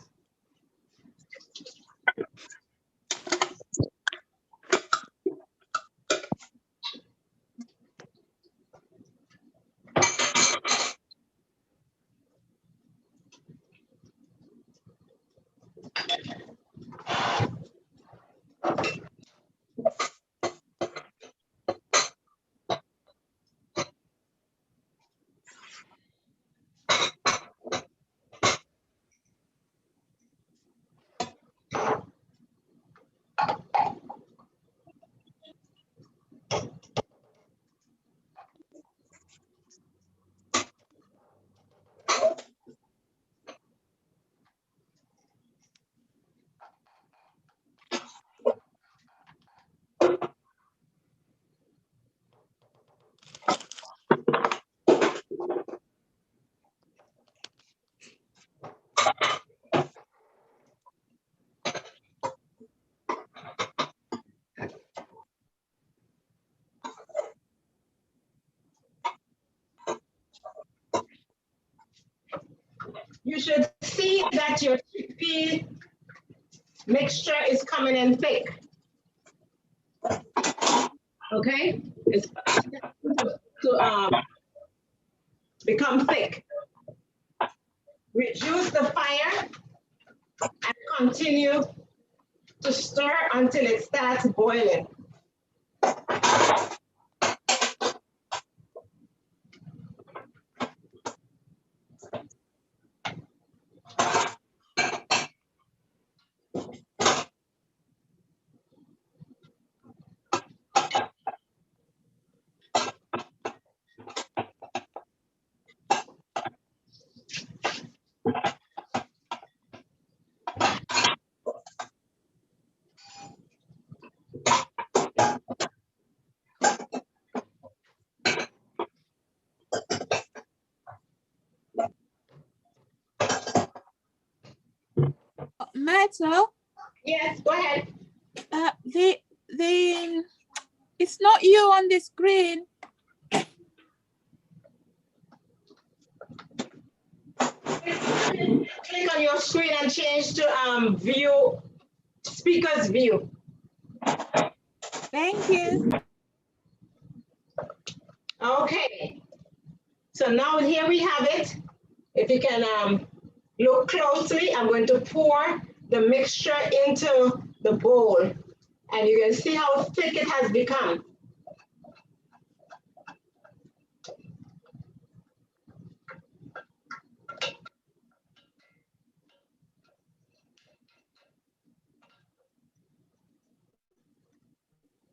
You should see that your chickpea mixture is coming in thick. Okay? It's to become thick. Reduce the fire and continue to stir until it starts boiling. Myrtle? Yes, go ahead. It's not you on the screen. Click on your screen and change to view, speaker's view. Thank you. Okay. So now here we have it. If you can look closely, I'm going to pour the mixture into the bowl. And you can see how thick it has become.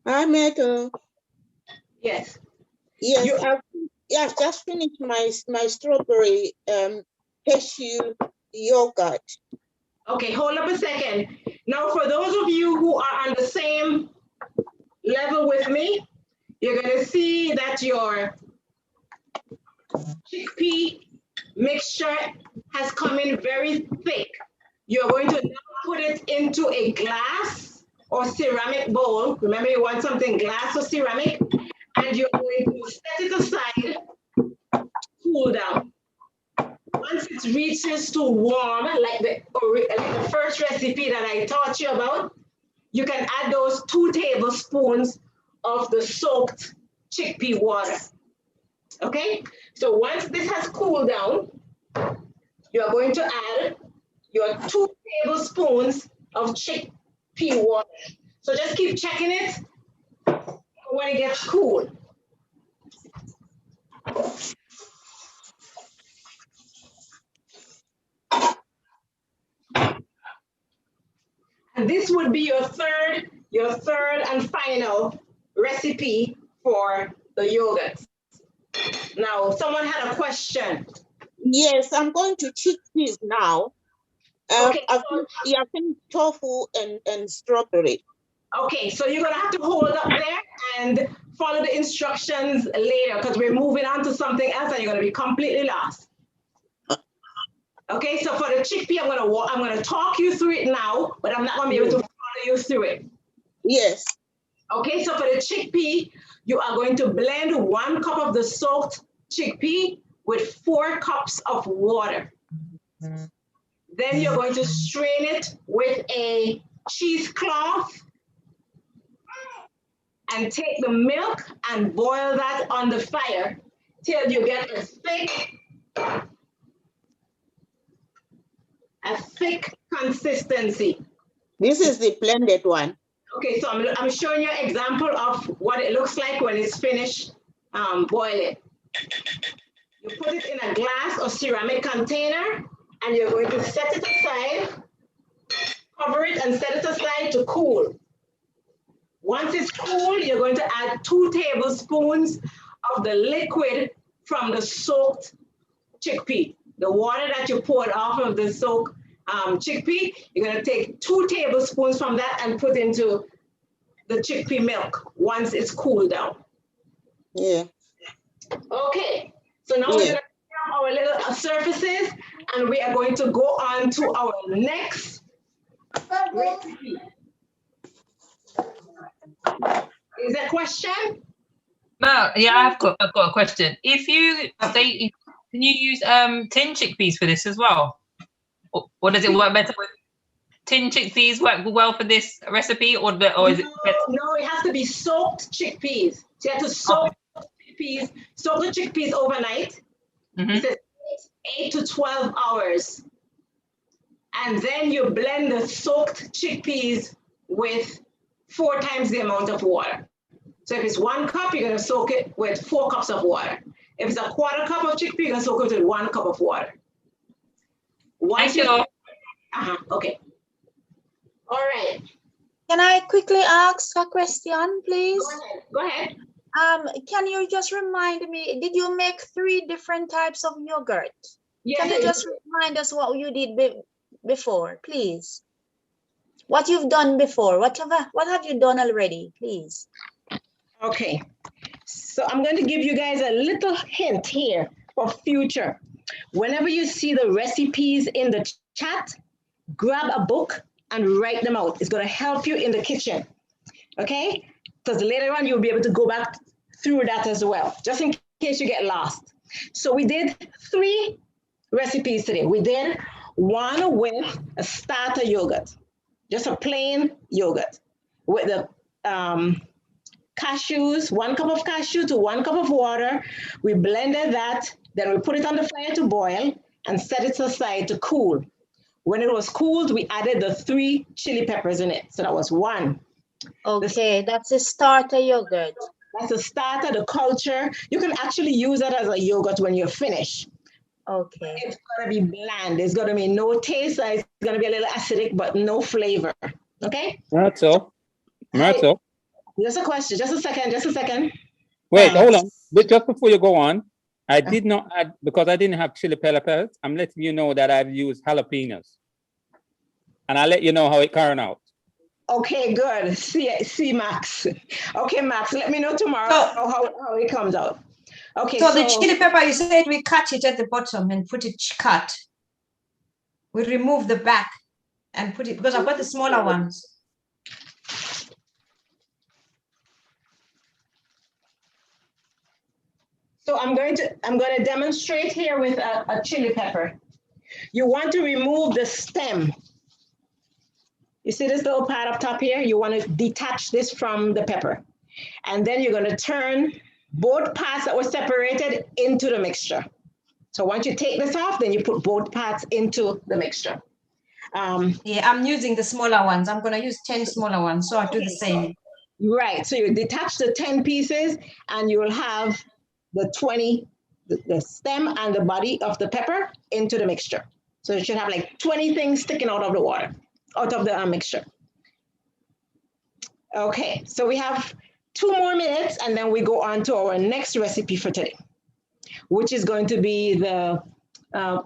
Hi, Meadow. Yes. Yes, I've just finished my strawberry cashew yogurt. Okay, hold up a second. Now, for those of you who are on the same level with me, you're going to see that your chickpea mixture has come in very thick. You're going to now put it into a glass or ceramic bowl. Remember, you want something glass or ceramic, and you're going to set it aside, cool down. Once it reaches to warm, like the first recipe that I taught you about, you can add those 2 tablespoons of the soaked chickpea water. Okay? So once this has cooled down, you are going to add your 2 tablespoons of chickpea water. So just keep checking it when it gets cool. And this would be your third and final recipe for the yogurt. Now, someone had a question. Yes, I'm going to chickpeas now. Okay, I think tofu and strawberry. Okay, so you're gonna have to hold up there and follow the instructions later because we're moving on to something else and you're gonna be completely lost. Okay, so for the chickpea, I'm gonna talk you through it now, but I'm not gonna be able to follow you through it. Yes. Okay, so for the chickpea, you are going to blend 1 cup of the soaked chickpea with 4 cups of water. Then you're going to strain it with a cheesecloth and take the milk and boil that on the fire till you get a thick consistency. This is the blended one. Okay, so I'm showing you an example of what it looks like when it's finished boiling. You put it in a glass or ceramic container and you're going to set it aside, cover it and set it aside to cool. Once it's cool, you're going to add 2 tablespoons of the liquid from the soaked chickpea. The water that you poured off of the soaked chickpea, you're going to take 2 tablespoons from that and put into the chickpea milk once it's cooled down. Yeah. Okay, so now we're going to have our little surfaces and we are going to go on to our next recipe. Is there a question? No, yeah, I've got a question. If you say, can you use tin chickpeas for this as well? Or does it work better with tin chickpeas? Work well for this recipe, or is it better? No, it has to be soaked chickpeas. So you have to soak chickpeas, soak the chickpeas overnight. It says 8 to 12 hours. And then you blend the soaked chickpeas with 4 times the amount of water. So if it's 1 cup, you're going to soak it with 4 cups of water. If it's a 1/4 cup of chickpea, you're going to soak it with 1 cup of water. Thank you. Okay. All right. Can I quickly ask a question, please? Go ahead. Can you just remind me, did you make 3 different types of yogurt? Yes, Can you just remind us what you did before, please? What you've done before, what have you done already, please? Okay, so I'm going to give you guys a little hint here for future. Whenever you see the recipes in the chat, grab a book and write them out. It's going to help you in the kitchen, okay? Because later on, you'll be able to go back through that as well, just in case you get lost. So we did 3 recipes today. We did one with a starter yogurt, just a plain yogurt with the cashews, 1 cup of cashew to 1 cup of water. We blended that, then we put it on the fire to boil and set it aside to cool. When it was cooled, we added the 3 chili peppers in it. So that was 1. Okay, that's a starter yogurt. That's a starter, the culture. You can actually use that as a yogurt when you're finished. Okay. It's gonna be bland. There's gonna be no taste. It's gonna be a little acidic, but no flavor. Okay? Myrtle. Just a question, just a second. Wait, hold on. But just before you go on, I did not add, because I didn't have chili peppers, I'm letting you know that I've used jalapenos. And I'll let you know how it turned out. Okay, good. See, Max. Okay, Max, let me know tomorrow how it comes out. Okay, so the chili pepper, you said we cut it at the bottom and put it cut. We remove the back and put it, because I've got the smaller ones. So I'm going to demonstrate here with a chili pepper. You want to remove the stem. You see this little part up top here? You want to detach this from the pepper. And then you're going to turn both parts that were separated into the mixture. So once you take this off, then you put both parts into the mixture. Yeah, I'm using the smaller ones. I'm going to use 10 smaller ones. So I'll do the same. Right. So you detach the 10 pieces and you will have the 20, the stem and the body of the pepper into the mixture. So you should have like 20 things sticking out of the water, out of the mixture. Okay, so we have 2 more minutes and then we go on to our next recipe for today, which is going to be the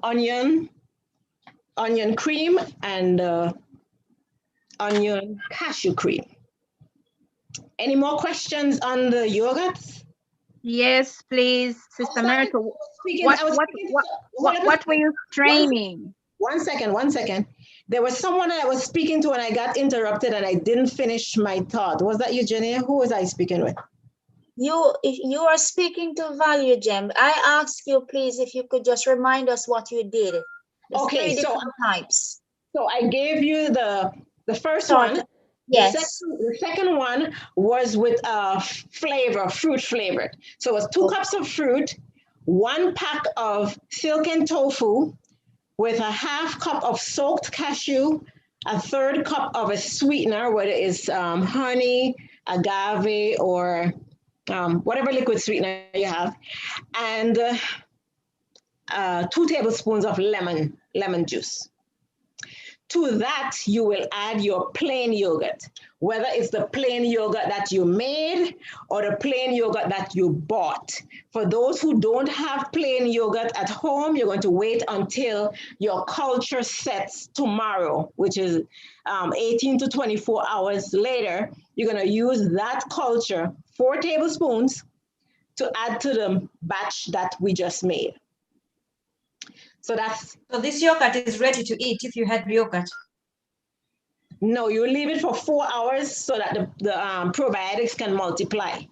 onion cream and onion cashew cream. Any more questions on the yogurts? Yes, please, Sister Myrtle. What were you straining? One second. There was someone I was speaking to and I got interrupted and I didn't finish my thought. Was that you, Jenny? Who was I speaking with? If you are speaking to Value Gem, I asked you, please, if you could just remind us what you did. There's Okay, three different types. So I gave you the first Start. one. Yes. The second one was with fruit flavored. So it was 2 cups of fruit, 1 pack of silken tofu with a 1/2 cup of soaked cashew, a 1/3 cup of a sweetener, whether it's honey, agave, or whatever liquid sweetener you have, and 2 tablespoons of lemon juice. To that, you will add your plain yogurt, whether it's the plain yogurt that you made or the plain yogurt that you bought. For those who don't have plain yogurt at home, you're going to wait until your culture sets tomorrow, which is 18 to 24 hours later. You're going to use that culture, 4 tablespoons, to add to the batch that we just made. So this yogurt is ready to eat if you had yogurt. No, you leave it for 4 hours so that the probiotics can multiply.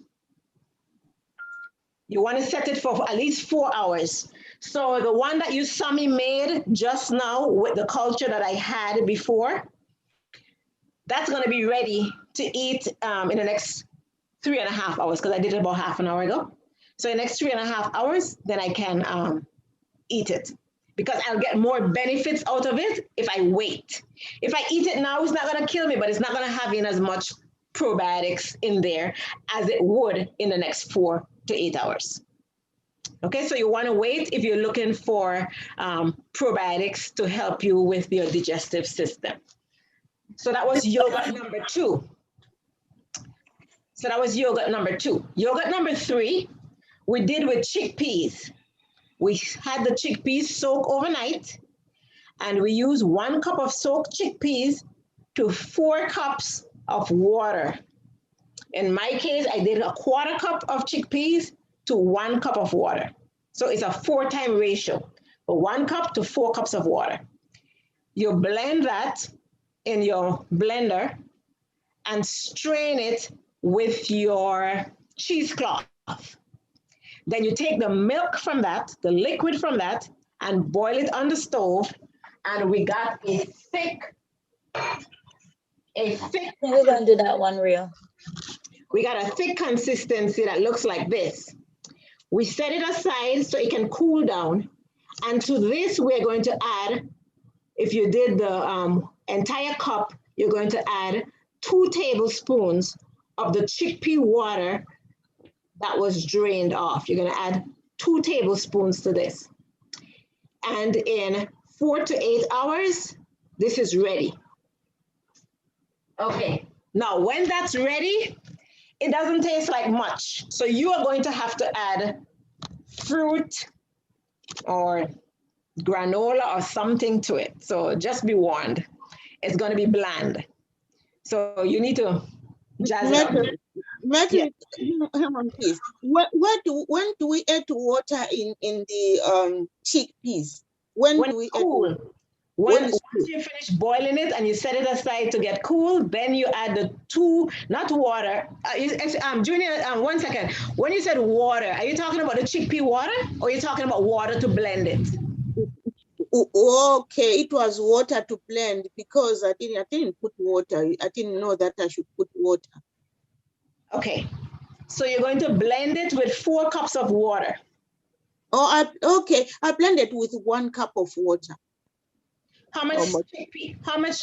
You want to set it for at least 4 hours. So the one that you saw me made just now with the culture that I had before, that's going to be ready to eat in the next 3.5 hours because I did it about half an hour ago. So in the next 3.5 hours, then I can eat it, because I'll get more benefits out of it if I wait. If I eat it now, it's not going to kill me, but it's not going to have in as much probiotics in there as it would in the next 4 to 8 hours. Okay, so you want to wait if you're looking for probiotics to help you with your digestive system. So that was yogurt number 2. Yogurt number 3, we did with chickpeas. We had the chickpeas soak overnight, and we used 1 cup of soaked chickpeas to 4 cups of water. In my case, I did a 1/4 cup of chickpeas to 1 cup of water. So it's a 4-time ratio, 1 cup to 4 cups of water. You blend that in your blender and strain it with your cheesecloth. Then you take the milk from that, the liquid from that, and boil it on the stove. And we got a thick. We're going to do that one real. We got a thick consistency that looks like this. We set it aside so it can cool down. And to this, we're going to add, if you did the entire cup, you're going to add 2 tablespoons of the chickpea water that was drained off. You're going to add 2 tablespoons to this. And in 4 to 8 hours, this is ready. Okay, now when that's ready, it doesn't taste like much. So you are going to have to add fruit or granola or something to it. So just be warned, it's going to be bland. So you need to jazz it up. Matthew, hang on, please. When do we add water in the chickpeas? When do we cool. add? Once you finish boiling it and you set it aside to get cool, then you add the 2, not water. Junior, 1 second. When you said water, are you talking about the chickpea water or are you talking about water to blend it? Okay, it was water to blend because I didn't put water. I didn't know that I should put water. Okay, so you're going to blend it with 4 cups of water. Oh, okay. I blended with 1 cup of water. How much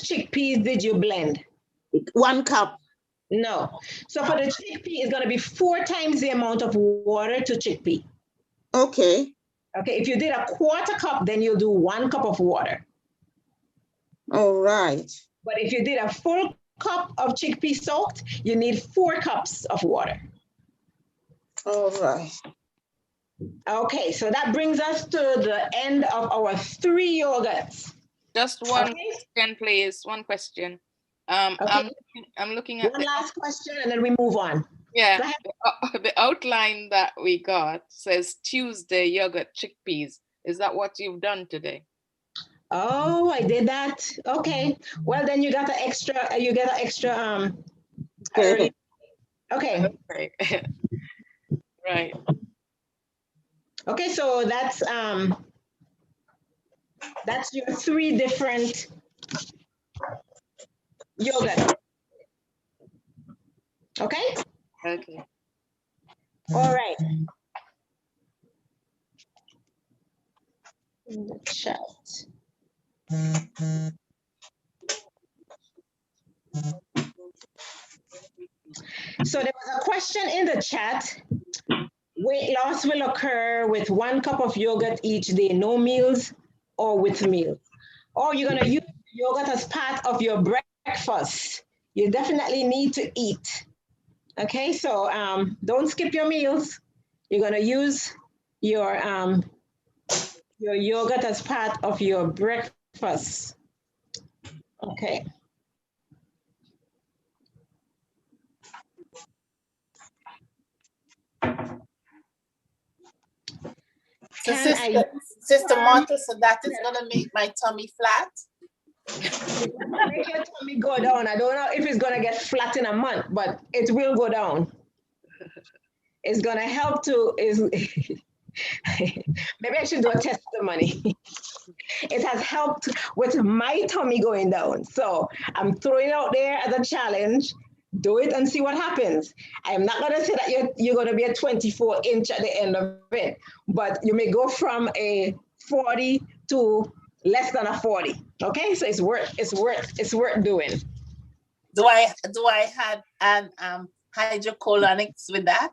chickpeas did you blend? 1 cup. No. So for the chickpea, it's going to be 4 times the amount of water to chickpea. Okay. Okay, if you did a 1/4 cup, then you'll do 1 cup of water. All right. But if you did a full cup of chickpea soaked, you need 4 cups of water. All right. Okay, so that brings us to the end of our 3 yogurts. Just one question, please. One question. Okay. I'm looking at one last question and then we move on. Yeah, the outline that we got says Tuesday yogurt chickpeas. Is that what you've done today? Oh, I did that. Okay. Well, then you got the extra. You get an extra early. Okay. Okay. Right. Okay. So that's your 3 different yogurt. Okay. Okay. All right. In the chat. So there was a question in the chat. Weight loss will occur with 1 cup of yogurt each day, no meals or with meals. Or you're gonna use yogurt as part of your breakfast. You definitely need to eat. Okay, so don't skip your meals. You're gonna use your yogurt as part of your breakfast. Okay. So Sister Martha, so that is gonna make my tummy flat? Make your tummy go down. I don't know if it's gonna get flat in a month, but it will go down. It's gonna help to maybe I should do a testimony. It has helped with my tummy going down. So I'm throwing it out there as a challenge. Do it and see what happens. I'm not gonna say that you're gonna be a 24-inch at the end of it, but you may go from a 40 to less than a 40. Okay, so it's worth doing. Do I add hydrocolonics with that?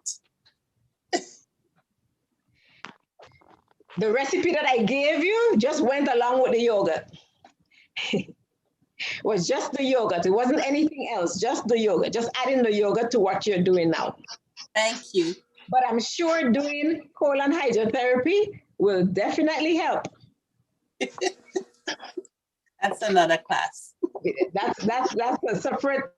The recipe that I gave you just went along with the yogurt. It was just the yogurt. It wasn't anything else, just the yogurt. Just adding the yogurt to what you're doing now. Thank you. But I'm sure doing colon hydrotherapy will definitely help. That's another class. That's a separate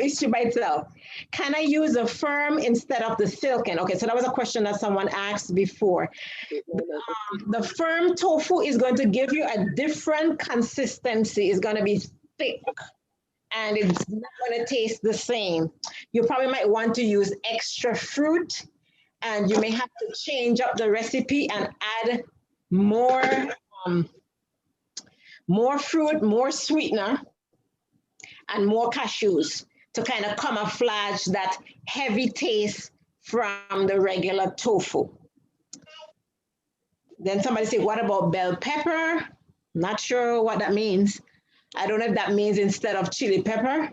issue by itself. Can I use a firm instead of the silken? Okay, so that was a question that someone asked before. The firm tofu is going to give you a different consistency. It's going to be thick and it's not going to taste the same. You probably might want to use extra fruit, and you may have to change up the recipe and add more fruit, more sweetener, and more cashews to kind of camouflage that heavy taste from the regular tofu. Then somebody said, what about bell pepper? Not sure what that means. I don't know if that means instead of chili pepper.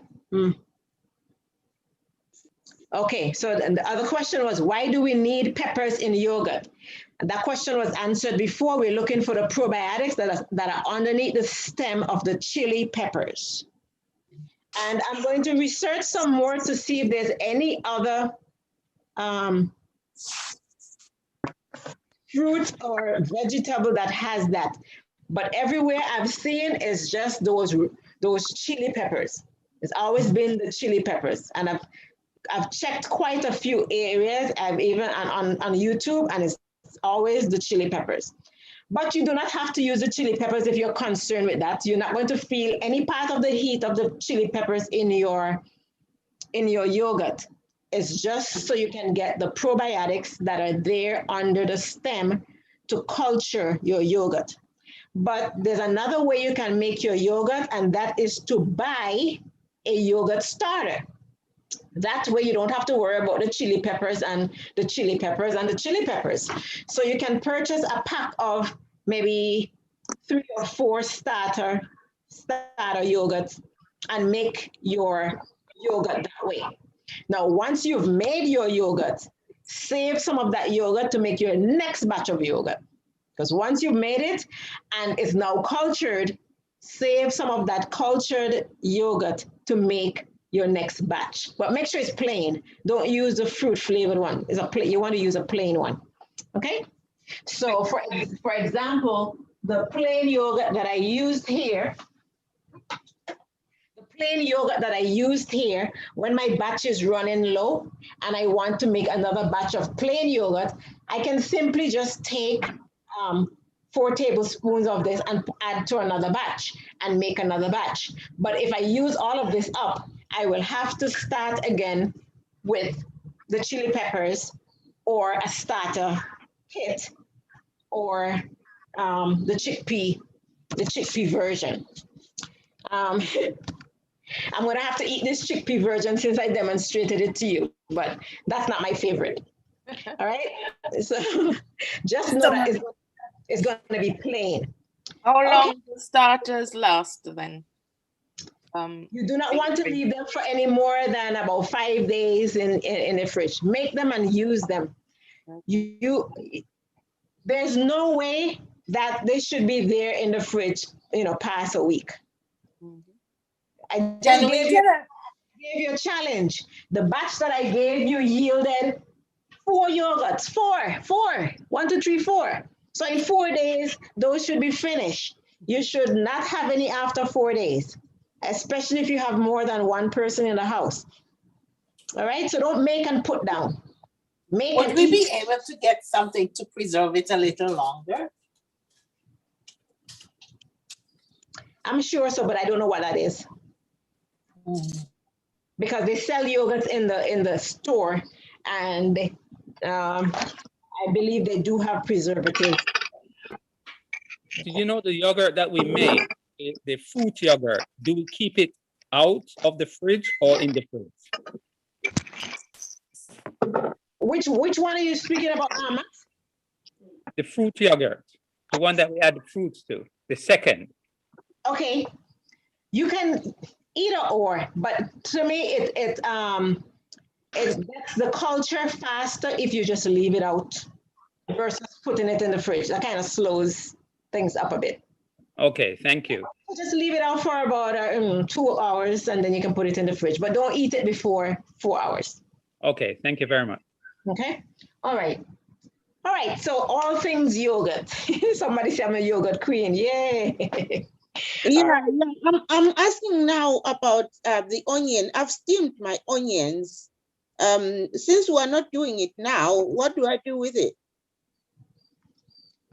Okay, so the other question was, why do we need peppers in yogurt? And that question was answered before. We're looking for the probiotics that are underneath the stem of the chili peppers. And I'm going to research some more to see if there's any other fruit or vegetable that has that. But everywhere I've seen is just those chili peppers. It's always been the chili peppers. And I've checked quite a few areas. I've even on YouTube, and it's always the chili peppers. But you do not have to use the chili peppers if you're concerned with that. You're not going to feel any part of the heat of the chili peppers in your yogurt. It's just so you can get the probiotics that are there under the stem to culture your yogurt. But there's another way you can make your yogurt, and that is to buy a yogurt starter. That way you don't have to worry about the chili peppers and the chili peppers and the chili peppers. So you can purchase a pack of maybe 3 or 4 starter yogurts and make your yogurt that way. Now, once you've made your yogurt, save some of that yogurt to make your next batch of yogurt. Because once you've made it and it's now cultured, save some of that cultured yogurt to make your next batch. But make sure it's plain. Don't use the fruit flavored one. You want to use a plain one. Okay? So for example, the plain yogurt that I used here, when my batch is running low and I want to make another batch of plain yogurt, I can simply just take 4 tablespoons of this and add to another batch and make another batch. But if I use all of this up, I will have to start again with the chili peppers or a starter kit or the chickpea version. I'm gonna have to eat this chickpea version since I demonstrated it to you, but that's not my favorite. All right, so just know that it's gonna be plain. How long do starters last then? You do not want to leave them for any more than about 5 days in the fridge. Make them and use them. There's no way that they should be there in the fridge, past a week. I just gave you a challenge. The batch that I gave you yielded 4 yogurts, 4, 1, 2, 3, 4. So in 4 days, those should be finished. You should not have any after 4 days, especially if you have more than one person in the house. All right, so don't make and put down. Would we be able to get something to preserve it a little longer? I'm sure so, but I don't know what that is. Because they sell yogurts in the store, and they, I believe they do have preservatives. Do you know the yogurt that we make, the fruit yogurt, do we keep it out of the fridge or in the fridge? Which one are you speaking about, Mama? The fruit yogurt, the one that we add the fruits to, the second. Okay, you can either or, but to me, it gets the culture faster if you just leave it out versus putting it in the fridge. That kind of slows things up a bit. Okay, thank you. Just leave it out for about 2 hours and then you can put it in the fridge, but don't eat it before 4 hours. Okay, thank you very much. Okay, all right. All right, so all things yogurt. Somebody say I'm a yogurt queen, yay. Yeah, I'm asking now about the onion. I've steamed my onions. Since we're not doing it now, what do I do with it?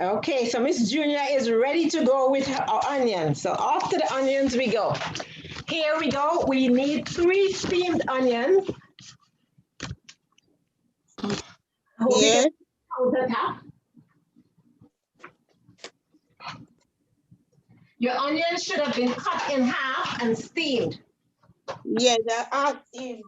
Okay, so Miss Junior is ready to go with our onions. So after the onions we go. Here we go. We need 3 steamed onions. Yeah. Your onions should have been cut in half and steamed. Yeah, they are steamed.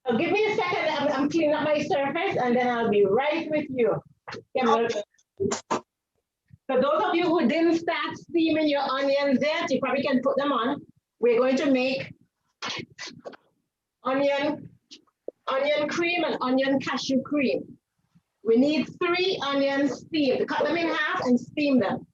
So give me a second, I'm cleaning up my surface and then I'll be right with you. Okay. For those of you who didn't start steaming your onions yet, you probably can put them on. We're going to make onion cream and onion cashew cream. We need 3 onions steamed. Cut them in half and steam them.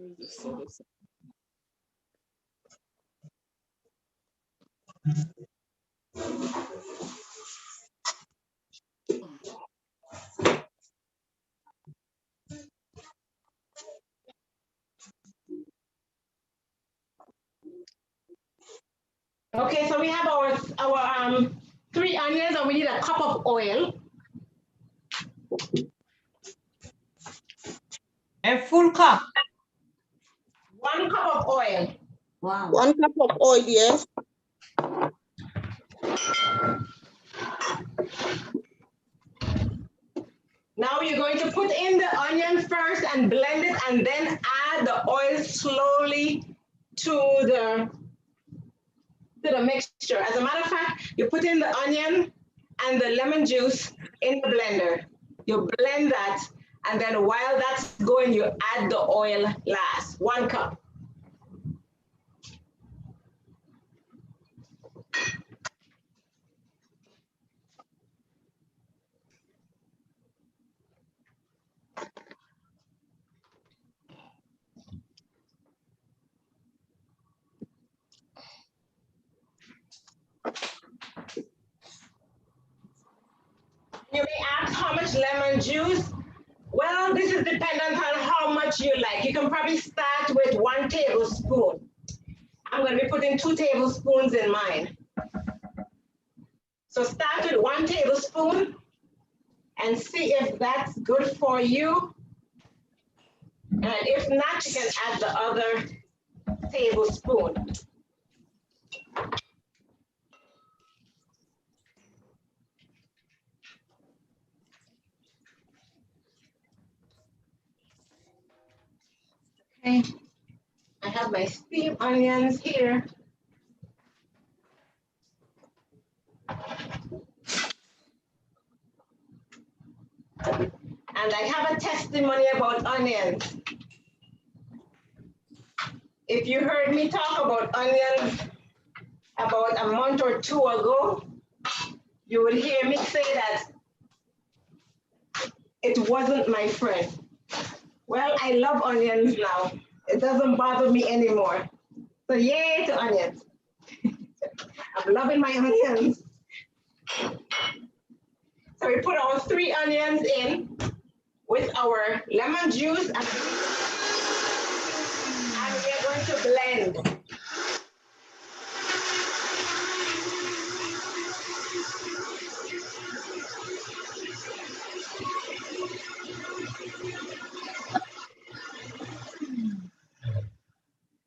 Okay, so we have our 3 onions, and we need a cup of oil. A full cup. 1 cup of oil. Wow. 1 cup of oil, yes. Now you're going to put in the onion first and blend it, and then add the oil slowly to the mixture. As a matter of fact, you put in the onion and the lemon juice in the blender. You blend that, and then while that's going, you add the oil last, 1 cup. You may ask how much lemon juice. Well, this is dependent on how much you like. You can probably start with 1 tablespoon. I'm going to be putting 2 tablespoons in mine. So start with 1 tablespoon and see if that's good for you. And if not, you can add the other tablespoon. Okay, I have my steamed onions here. And I have a testimony about onions. If you heard me talk about onions about a month or 2 ago, you would hear me say that it wasn't my friend. Well, I love onions now. It doesn't bother me anymore. So yay to onions. I'm loving my onions. So we put our 3 onions in with our lemon juice, and we are going to blend.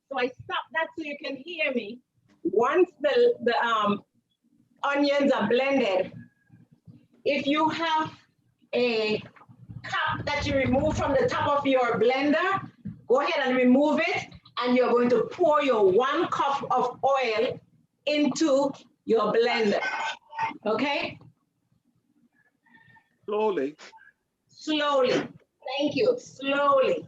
So I stop that so you can hear me. Once the onions are blended, if you have a cup that you remove from the top of your blender, go ahead and remove it, and you're going to pour your 1 cup of oil into your blender, okay? Slowly. Slowly, thank you, slowly.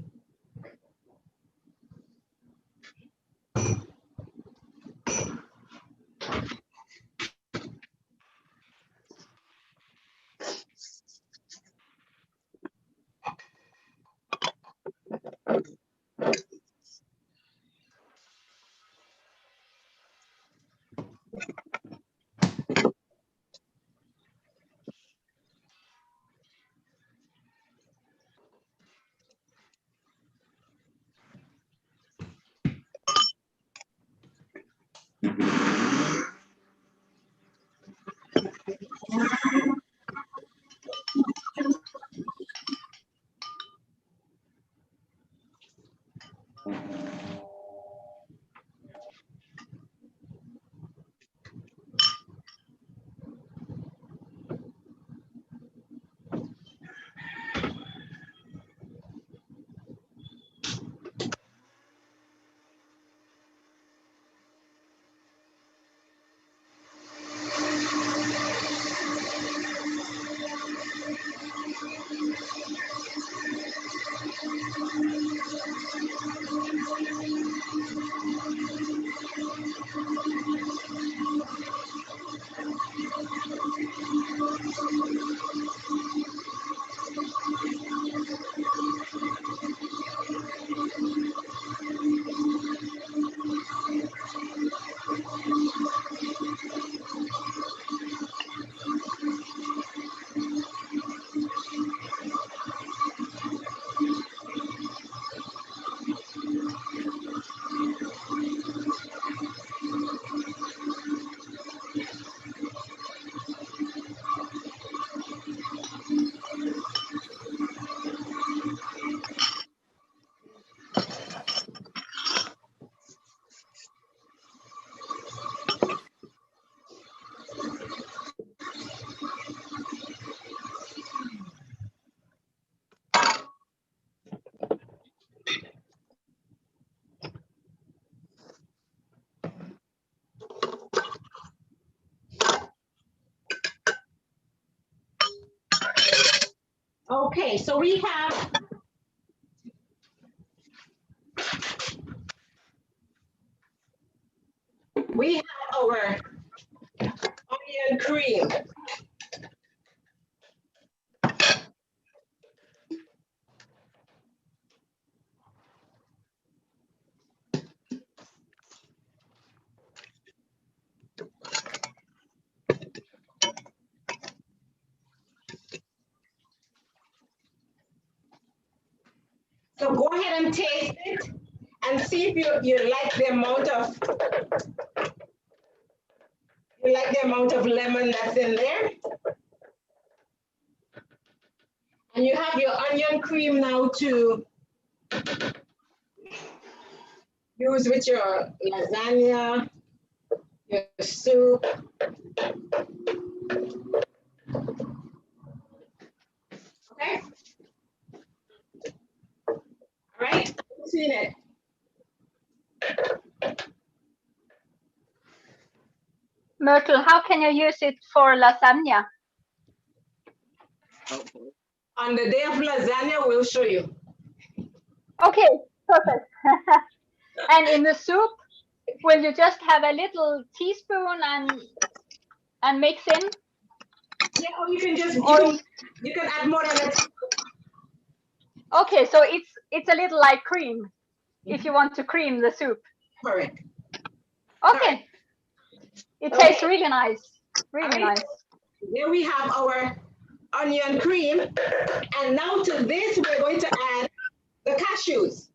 Okay, so we have our onion cream. So go ahead and taste it and see if you like the amount of lemon that's in there. And you have your onion cream now to use with your lasagna, your soup. Okay? All right, I've seen it. Myrtle, how can you use it for lasagna? On the day of lasagna, we'll show you. Okay, perfect. And in the soup, will you just have a little teaspoon and mix in? Yeah, or you can just you can add more than that. Okay, so it's a little like cream if you want to cream the soup. Correct. Okay. It tastes really nice. Really nice. There we have our onion cream. And now to this, we're going to add the cashews.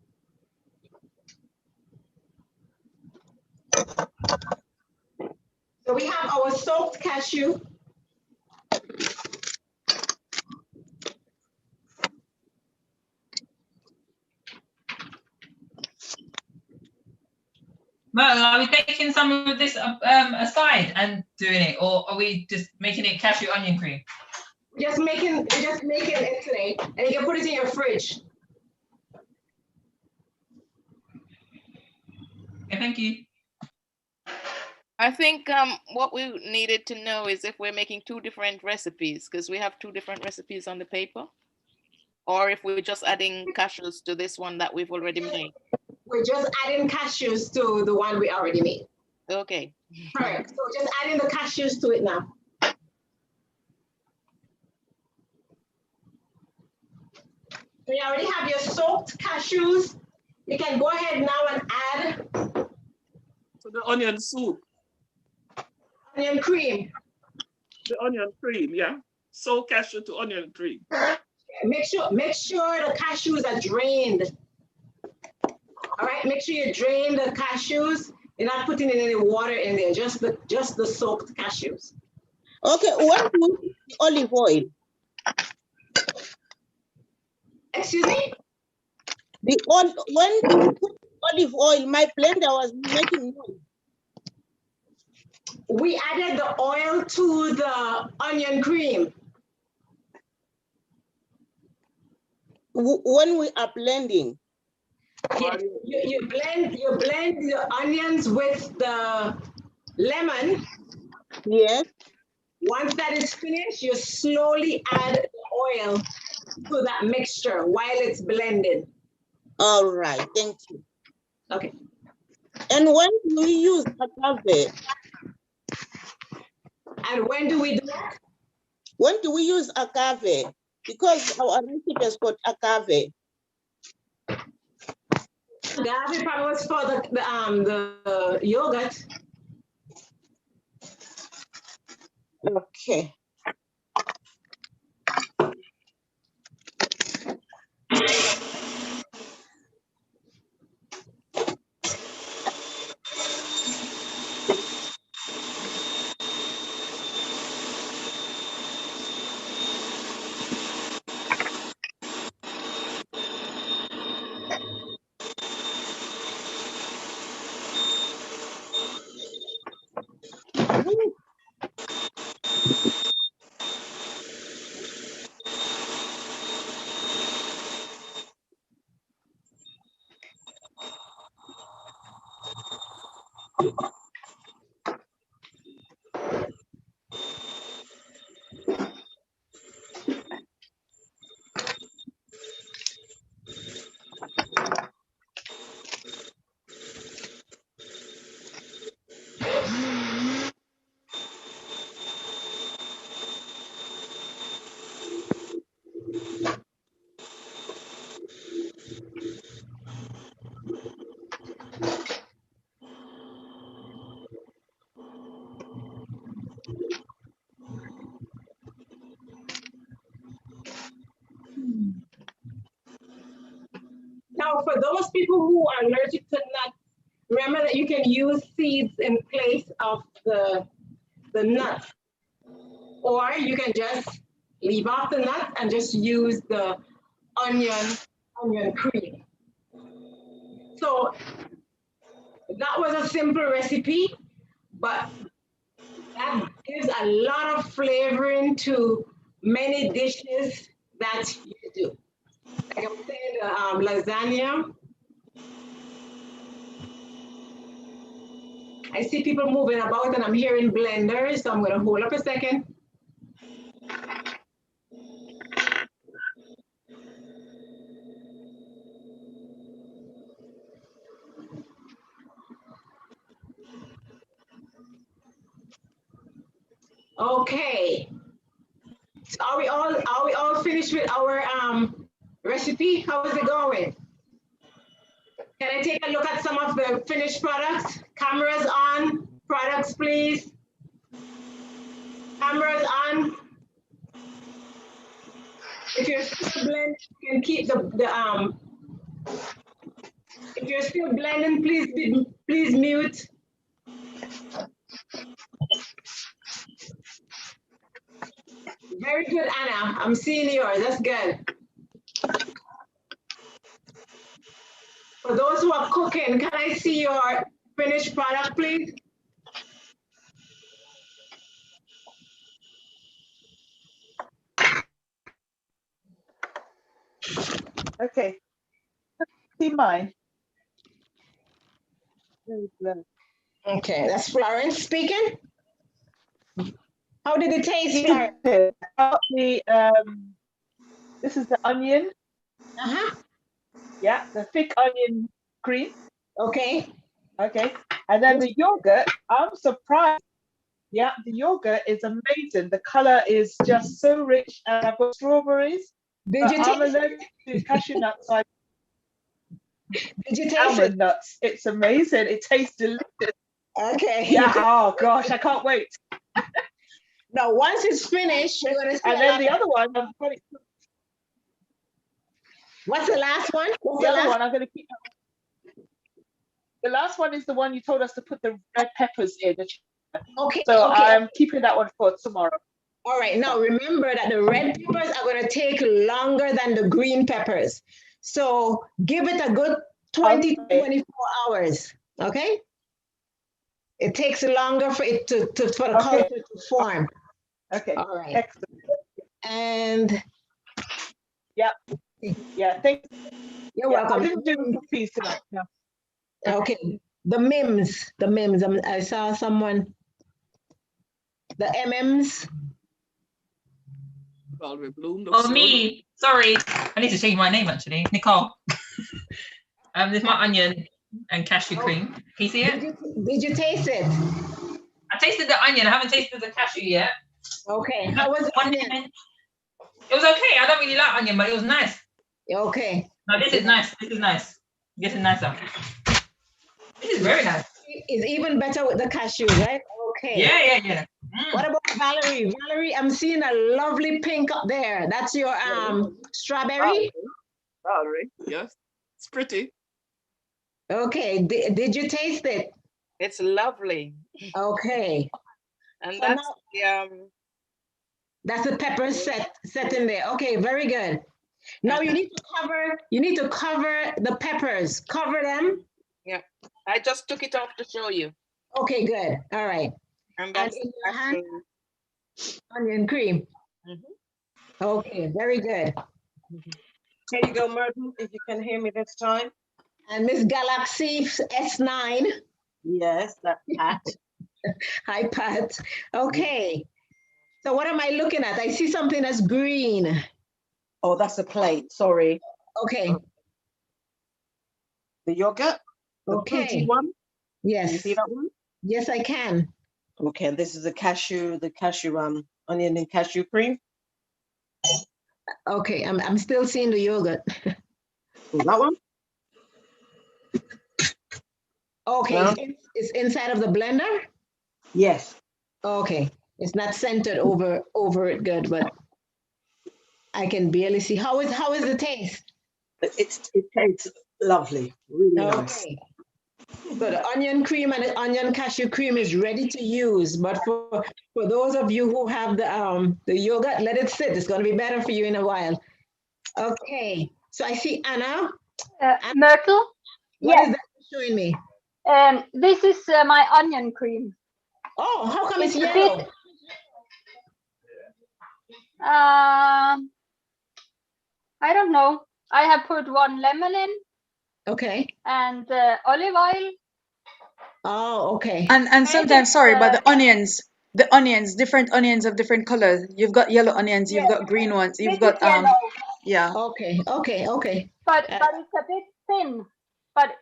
So we have our soaked cashew. Well, are we taking some of this aside and doing it, or are we just making it cashew onion cream? Just making it today, and you can put it in your fridge. Okay, thank you. I think what we needed to know is if we're making two different recipes, because we have two different recipes on the paper, or if we're just adding cashews to this one that we've already made. We're just adding cashews to the one we already made. Okay. Correct. So just adding the cashews to it now. So you already have your soaked cashews. You can go ahead now and add So the onion soup. Onion cream. The onion cream, yeah. So cashew to onion cream. Make sure the cashews are drained. All right, make sure you drain the cashews. You're not putting any water in there, just the soaked cashews. Okay, what do you use olive oil? Excuse me? When do you put olive oil? My blender was making noise. We added the oil to the onion cream. When we are blending. Yes, you blend the onions with the lemon. Yes. Once that is finished, you slowly add the oil to that mixture while it's blended. All right, thank you. Okay. And when do we use agave? And when do we do that? When do we use agave? Because our recipe has got agave. Agave probably was for the yogurt. Okay. Now, for those people who are allergic to nuts, remember that you can use seeds in place of the nuts. Or you can just leave off the nuts and just use the onion cream. So that was a simple recipe, but that gives a lot of flavoring to many dishes that you do. Like I was saying, the lasagna. I see people moving about and I'm hearing blenders, so I'm gonna hold up a second. Okay. Are we all finished with our recipe? How is it going? Can I take a look at some of the finished products? Cameras on, products please. Cameras on. If you're still blending, you can keep if you're still blending, please mute. Very good, Anna. I'm seeing yours. That's good. For those who are cooking, can I see your finished product, please? Okay. See mine. Okay, that's Florence speaking. How did it taste, Florence? This is the onion. Uh-huh. Yeah, the thick onion cream. Okay. Okay. And then the yogurt, I'm surprised. Yeah, the yogurt is amazing. The color is just so rich. And I've got strawberries. I'm allergic to cashew nuts. So did you taste almond nuts? It's amazing. It tastes delicious. Okay. Yeah. Oh gosh, I can't wait. Now, once it's finished, you're gonna see. And then the other one, what's the last one? What's the other one? I'm gonna keep. The last one is the one you told us to put the red peppers in. Okay. So okay. I'm keeping that one for tomorrow. All right. Now remember that the red peppers are going to take longer than the green peppers. So give it a good 20 to 24 hours. Okay. It takes longer for it for the color to form. Okay. All right. Excellent. And yeah. Yeah. Thanks. You're welcome. I didn't do the cookies tonight. No. Okay. The MIMS. I saw someone. The MMs. Oh, me. Sorry. I need to change my name actually. Nicole. This is my onion and cashew cream. Can you see it? Did you taste it? I tasted the onion. I haven't tasted the cashew yet. Okay. How was the onion? It was okay. I don't really like onion, but it was nice. Okay. No, this is nice. This is nice. Getting nicer. This is very nice. It's even better with the cashews, right? Okay. Yeah. What about Valerie? Valerie, I'm seeing a lovely pink up there. That's your strawberry? Valerie, yes. It's pretty. Okay. Did you taste it? It's lovely. Okay. And So that's now, that's the pepper set in there. Okay, very good. Now you need to cover the peppers. Cover them. Yeah. I just took it off to show you. Okay, good. All right. And that's in your hand, onion cream. Okay, very good. Here you go, Myrtle, if you can hear me this time. And Miss Galaxy S9. Yes, that's Pat. Hi, Pat. Okay. So what am I looking at? I see something that's green. Oh, that's a plate. Sorry. Okay. The yogurt? The fruity one? Yes. Can you see that one? Yes, I can. Okay, and this is the cashew onion and cashew cream. Okay, I'm still seeing the yogurt. That one? Okay, No? it's inside of the blender? Yes. Okay, it's not centered over it good, but I can barely see. How is the taste? It tastes Lovely, really nice. Okay. So the onion cream and the onion cashew cream is ready to use, but for those of you who have the yogurt, let it sit. It's going to be better for you in a while. Okay. So I see Anna. Myrtle? What is that showing me? This is my onion cream. Oh, how come it's a yellow? bit- I don't know. I have put 1 lemon in. Okay. And olive oil. Oh, okay. And sometimes, sorry, but the onions, different onions of different colors. You've got yellow onions, you've got green ones, you've This got is yellow. yeah. Okay. But it's a bit thin. But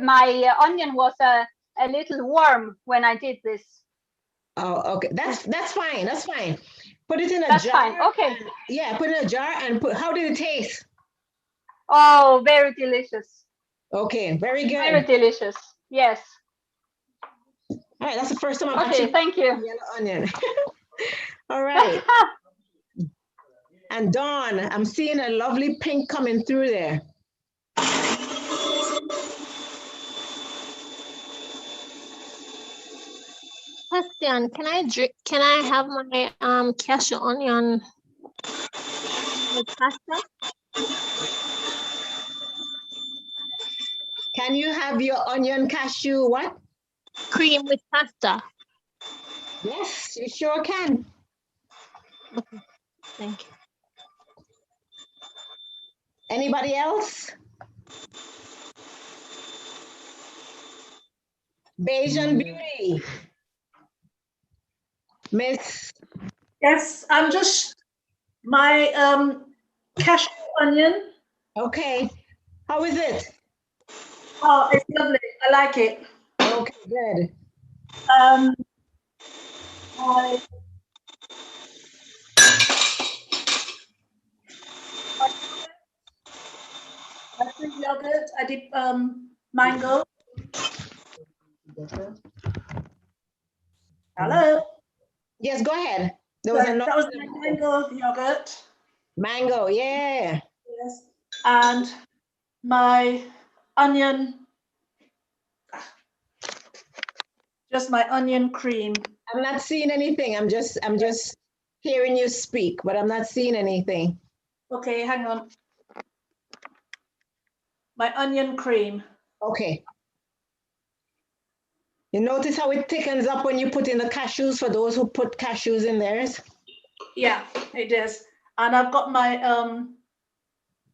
my onion was a little warm when I did this. Oh, okay. That's fine. That's fine. Put it in a That's jar. fine. Okay. Yeah, put it in a jar and put. How did it taste? Oh, very delicious. Okay, very good. Very delicious. Yes. All right, that's the first time I'm Okay, actually thank you. yellow onion. All right. And Dawn, I'm seeing a lovely pink coming through there. Question, can I have my cashew onion with pasta? Can you have your onion cashew what? Cream with pasta. Yes, you sure can. Okay, thank you. Anybody else? Bajan Beauty. Miss. Yes, I'm just my cashew onion. Okay. How is it? Oh, it's lovely. I like it. Okay, good. I did yogurt. I did mango. Hello. Yes, go ahead. There was Sorry, another. that was my mango yogurt. Mango, yeah. Yes, and my onion. Just my onion cream. I'm not seeing anything. I'm just hearing you speak, but I'm not seeing anything. Okay, hang on. My onion cream. Okay. You notice how it thickens up when you put in the cashews for those who put cashews in theirs? Yeah, it is. And I've got my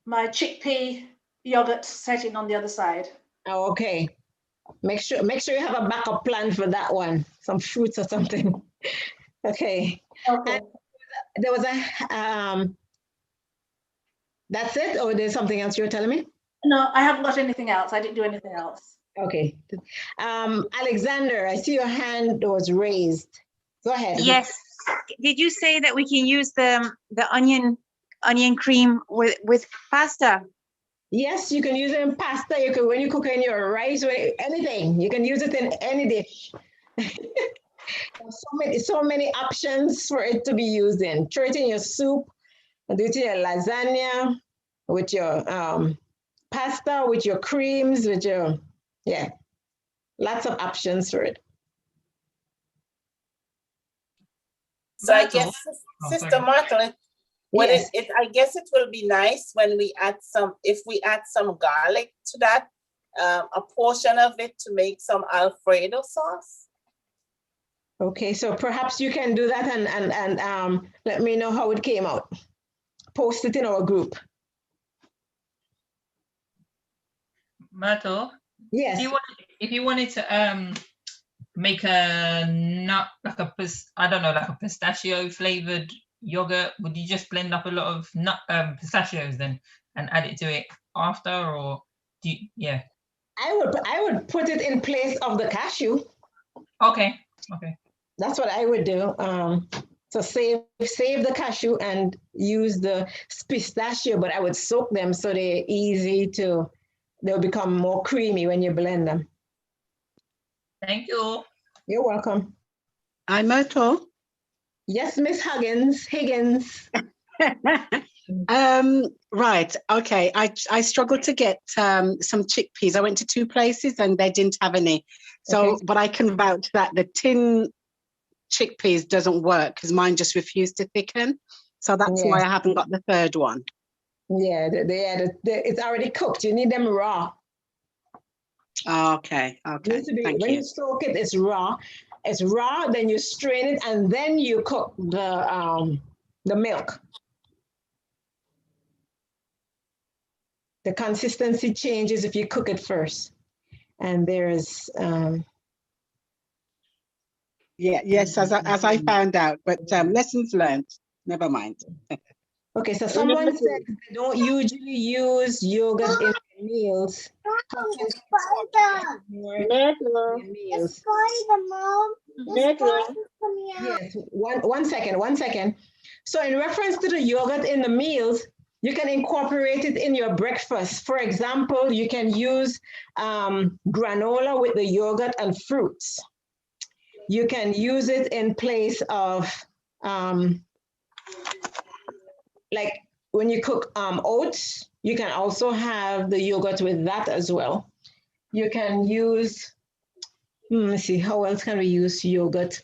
my chickpea yogurt setting on the other side. Oh, okay. Make sure you have a backup plan for that one. Some fruits or something. Okay. Okay. And there was a that's it, or there's something else you're telling me? No, I haven't got anything else. I didn't do anything else. Okay. Alexander, I see your hand was raised. Go ahead. Yes. Did you say that we can use the onion cream with pasta? Yes, you can use it in pasta. You can when you cook in your rice or anything. You can use it in any dish. so many options for it to be used in. Throw it in your soup, do it in your lasagna, with your pasta, with your creams, with your lots of options for it. So I guess, Sister Martha, yes. I guess it will be nice when we add if we add some garlic to that, a portion of it to make some Alfredo sauce. Okay, so perhaps you can do that and let me know how it came out. Post it in our group. Myrtle? Yes. If you wanted to make a nut, like a pistachio flavored yogurt, would you just blend up a lot of pistachios then and add it to it after, or do you, yeah? I would put it in place of the cashew. Okay. That's what I would do. So save the cashew and use the pistachio, but I would soak them so they'll become more creamy when you blend them. Thank you. You're welcome. I'm Myrtle. Yes, Miss Higgins. Right. Okay. I struggled to get some chickpeas. I went to 2 places and they didn't have any. So, Okay. but I can vouch that the tin chickpeas doesn't work because mine just refused to thicken. So that's why Yeah. I haven't got the 3rd one. Yeah, it's already cooked. You need them raw. Okay. It Okay. needs to be, Thank when you. you soak it, it's raw. It's raw, then you strain it, and then you cook the milk. The consistency changes if you cook it first. And there's Yeah. Yes. As I found out, but lessons learned. Never mind. okay, so someone said they don't usually use yogurt in their meals. How can they incorporate more in their meals? Yes, one second. So in reference to the yogurt in the meals, you can incorporate it in your breakfast. For example, you can use granola with the yogurt and fruits. You can use it in place of like when you cook oats, you can also have the yogurt with that as well. You can use, let's see, how else can we use yogurt?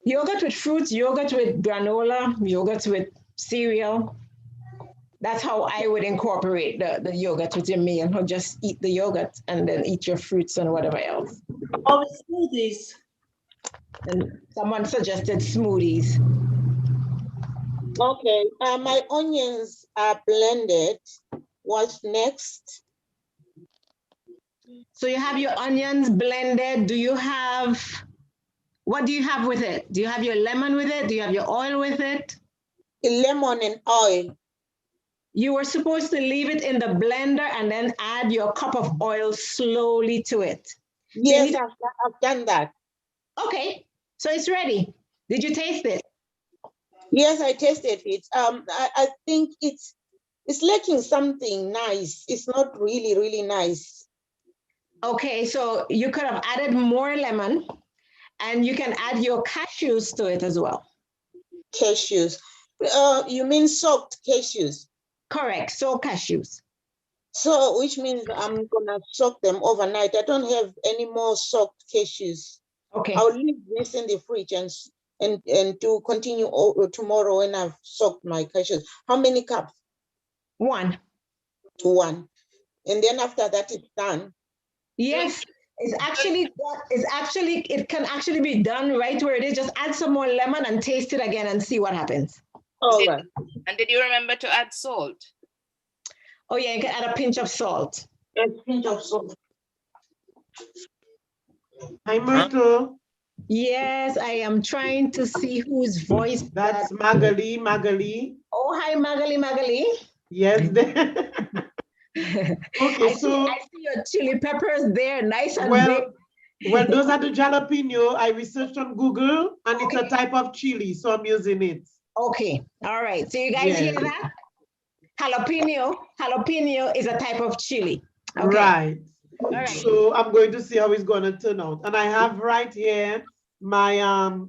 Yogurt with fruits, yogurt with granola, yogurt with cereal. That's how I would incorporate the yogurt with your meal, or just eat the yogurt and then eat your fruits and whatever else. Oh, smoothies. And someone suggested smoothies. Okay, my onions are blended. What's next? So you have your onions blended. Do you have, what do you have with it? Do you have your lemon with it? Do you have your oil with it? Lemon and oil. You were supposed to leave it in the blender and then add your cup of oil slowly to it. Yes, so I've done that. Okay, so it's ready. Did you taste it? Yes, I tasted it. I think it's lacking something nice. It's not really nice. Okay, so you could have added more lemon, and you can add your cashews to it as well. Cashews. You mean soaked cashews? Correct, soaked cashews. So, which means I'm gonna soak them overnight. I don't have any more soaked cashews. Okay. I'll leave this in the fridge and to continue tomorrow when I've soaked my cashews. How many cups? 1. 1. And then after that it's done. Yes, it can actually be done right where it is. Just add some more lemon and taste it again and see what happens. All right. And did you remember to add salt? Oh yeah, you can add a pinch of salt. A pinch of salt. Hi, Myrtle. Yes, I am trying to see whose voice. That's Magali. Oh, hi, Magali. Yes. Okay, I see your chili peppers there, nice and big. Well, those are the jalapeno. I researched on Google, and it's a type of chili, so I'm using it. Okay, all right. So you guys hear that? Jalapeno is a type of chili. Okay. Right. All right. So I'm going to see how it's going to turn out. And I have right here my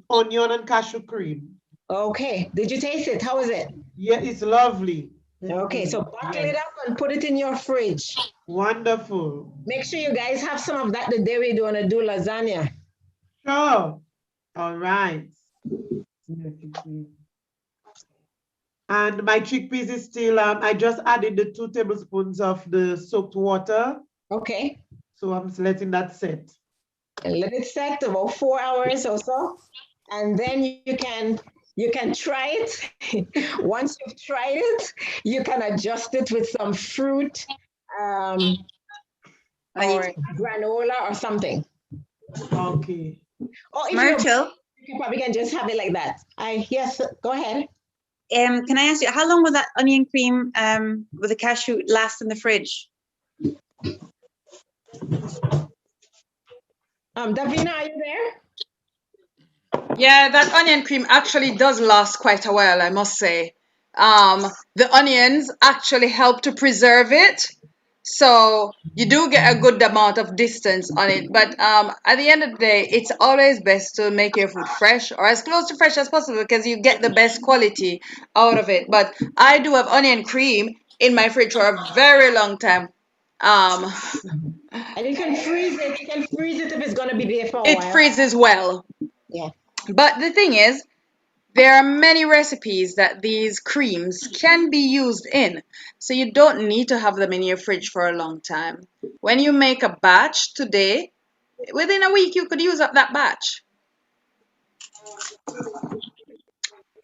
onion and cashew cream. Okay. Did you taste it? How is it? Yeah, it's lovely. Okay, so bottle it up and put it in your fridge. Wonderful. Make sure you guys have some of that the day we're going to do lasagna. Sure. All right. And my chickpeas is still, I just added the 2 tablespoons of the soaked water. Okay. So I'm letting that set. And let it set about 4 hours or so. And then you can try it. Once you've tried it, you can adjust it with some fruit or granola or something. Okay. Or if Myrtle? you probably can just have it like that. Yes, go ahead. Can I ask you, how long will that onion cream with the cashew last in the fridge? Davina, are you there? Yeah, that onion cream actually does last quite a while, I must say. The onions actually help to preserve it. So you do get a good amount of distance on it. But at the end of the day, it's always best to make your food fresh or as close to fresh as possible because you get the best quality out of it. But I do have onion cream in my fridge for a very long time. Um, And you can freeze it. You can freeze it if it's going to be there for a it while. freezes well. Yeah. But the thing is, there are many recipes that these creams can be used in, so you don't need to have them in your fridge for a long time. When you make a batch today, within a week you could use up that batch.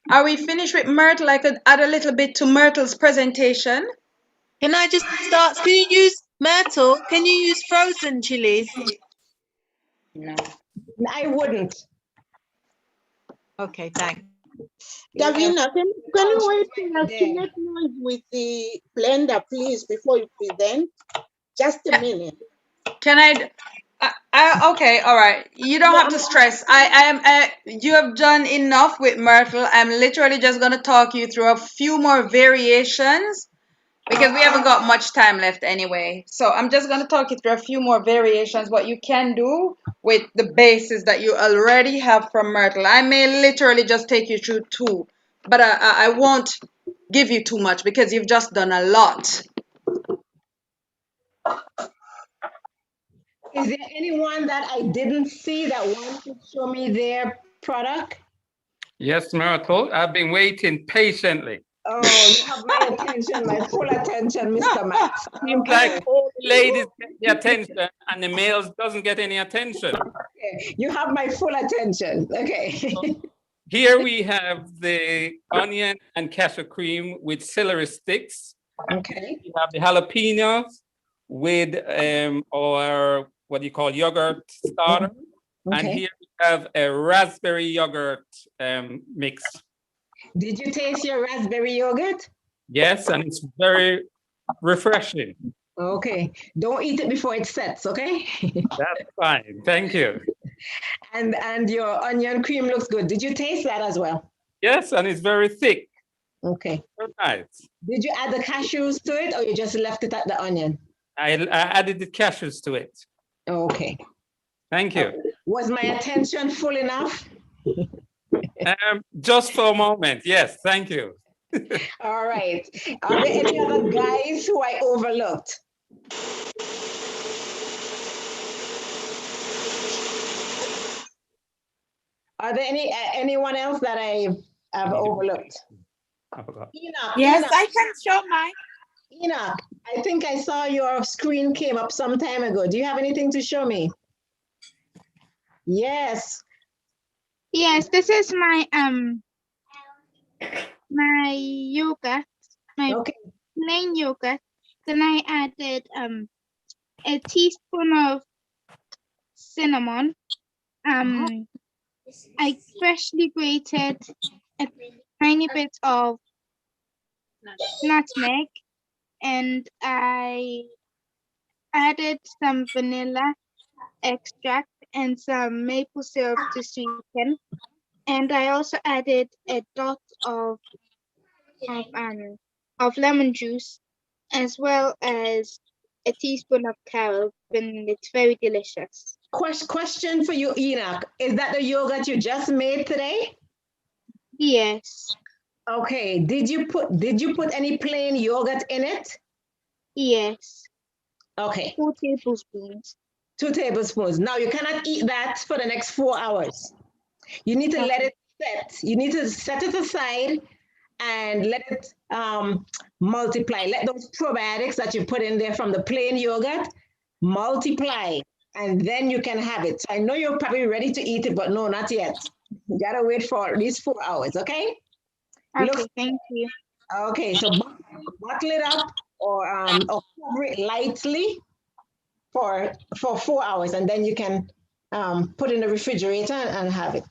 Are we finished with Myrtle? I could add a little bit to Myrtle's presentation. Can I just start? Can you use Myrtle? Can you use frozen chilies? No. I wouldn't. Okay, thanks. Davina, can you wait till to make noise with the blender, please, before you present? Just a minute. Can I okay, all right. You don't have to stress. You have done enough with Myrtle. I'm literally just gonna talk you through a few more variations because we haven't got much time left anyway. So I'm just gonna talk you through a few more variations what you can do with the bases that you already have from Myrtle. I may literally just take you through two, but I won't give you too much because you've just done a lot. Is there anyone that I didn't see that wants to show me their product? Yes, Myrtle, I've been waiting patiently. Oh, you have my attention, my full attention, Mr. Max. Seems like all the ladies get the attention and the males doesn't get any attention. Okay. You have my full attention. Okay. Here we have the onion and cashew cream with celery sticks. Okay. We have the jalapenos with our what do you call yogurt starter. Okay. And here we have a raspberry yogurt mix. Did you taste your raspberry yogurt? Yes, and it's very refreshing. Okay. Don't eat it before it sets, okay? That's fine. Thank you. And your onion cream looks good. Did you taste that as well? Yes, and it's very thick. Okay. Very nice. Did you add the cashews to it or you just left it at the onion? I added the cashews to it. Okay. Thank you. Was my attention full enough? Just for a moment. Yes, thank you. All right. Are there any other guys who I overlooked? Are there anyone else that I've overlooked? Enoch, Yes, Enoch. I can show mine. Enoch, I think I saw your screen came up some time ago. Do you have anything to show me? Yes. Yes, this is my my yogurt, my plain yogurt. Then I added a teaspoon of cinnamon. I freshly grated a tiny bit of nutmeg, and I added some vanilla extract and some maple syrup to sweeten. And I also added a dot of lemon juice, as well as a teaspoon of carob, and it's very delicious. Question for you, Enoch. Is that the yogurt you just made today? Yes. Okay. Did you put any plain yogurt in it? Yes. Okay. 2 tablespoons. 2 tablespoons. Now you cannot eat that for the next 4 hours. You need to let it set. You need to set it aside and let it multiply. Let those probiotics that you put in there from the plain yogurt multiply, and then you can have it. So I know you're probably ready to eat it, but no, not yet. You gotta wait for at least 4 hours, okay? Okay, thank you. Okay, so bottle it up or cover it lightly for 4 hours, and then you can put in the refrigerator and have it.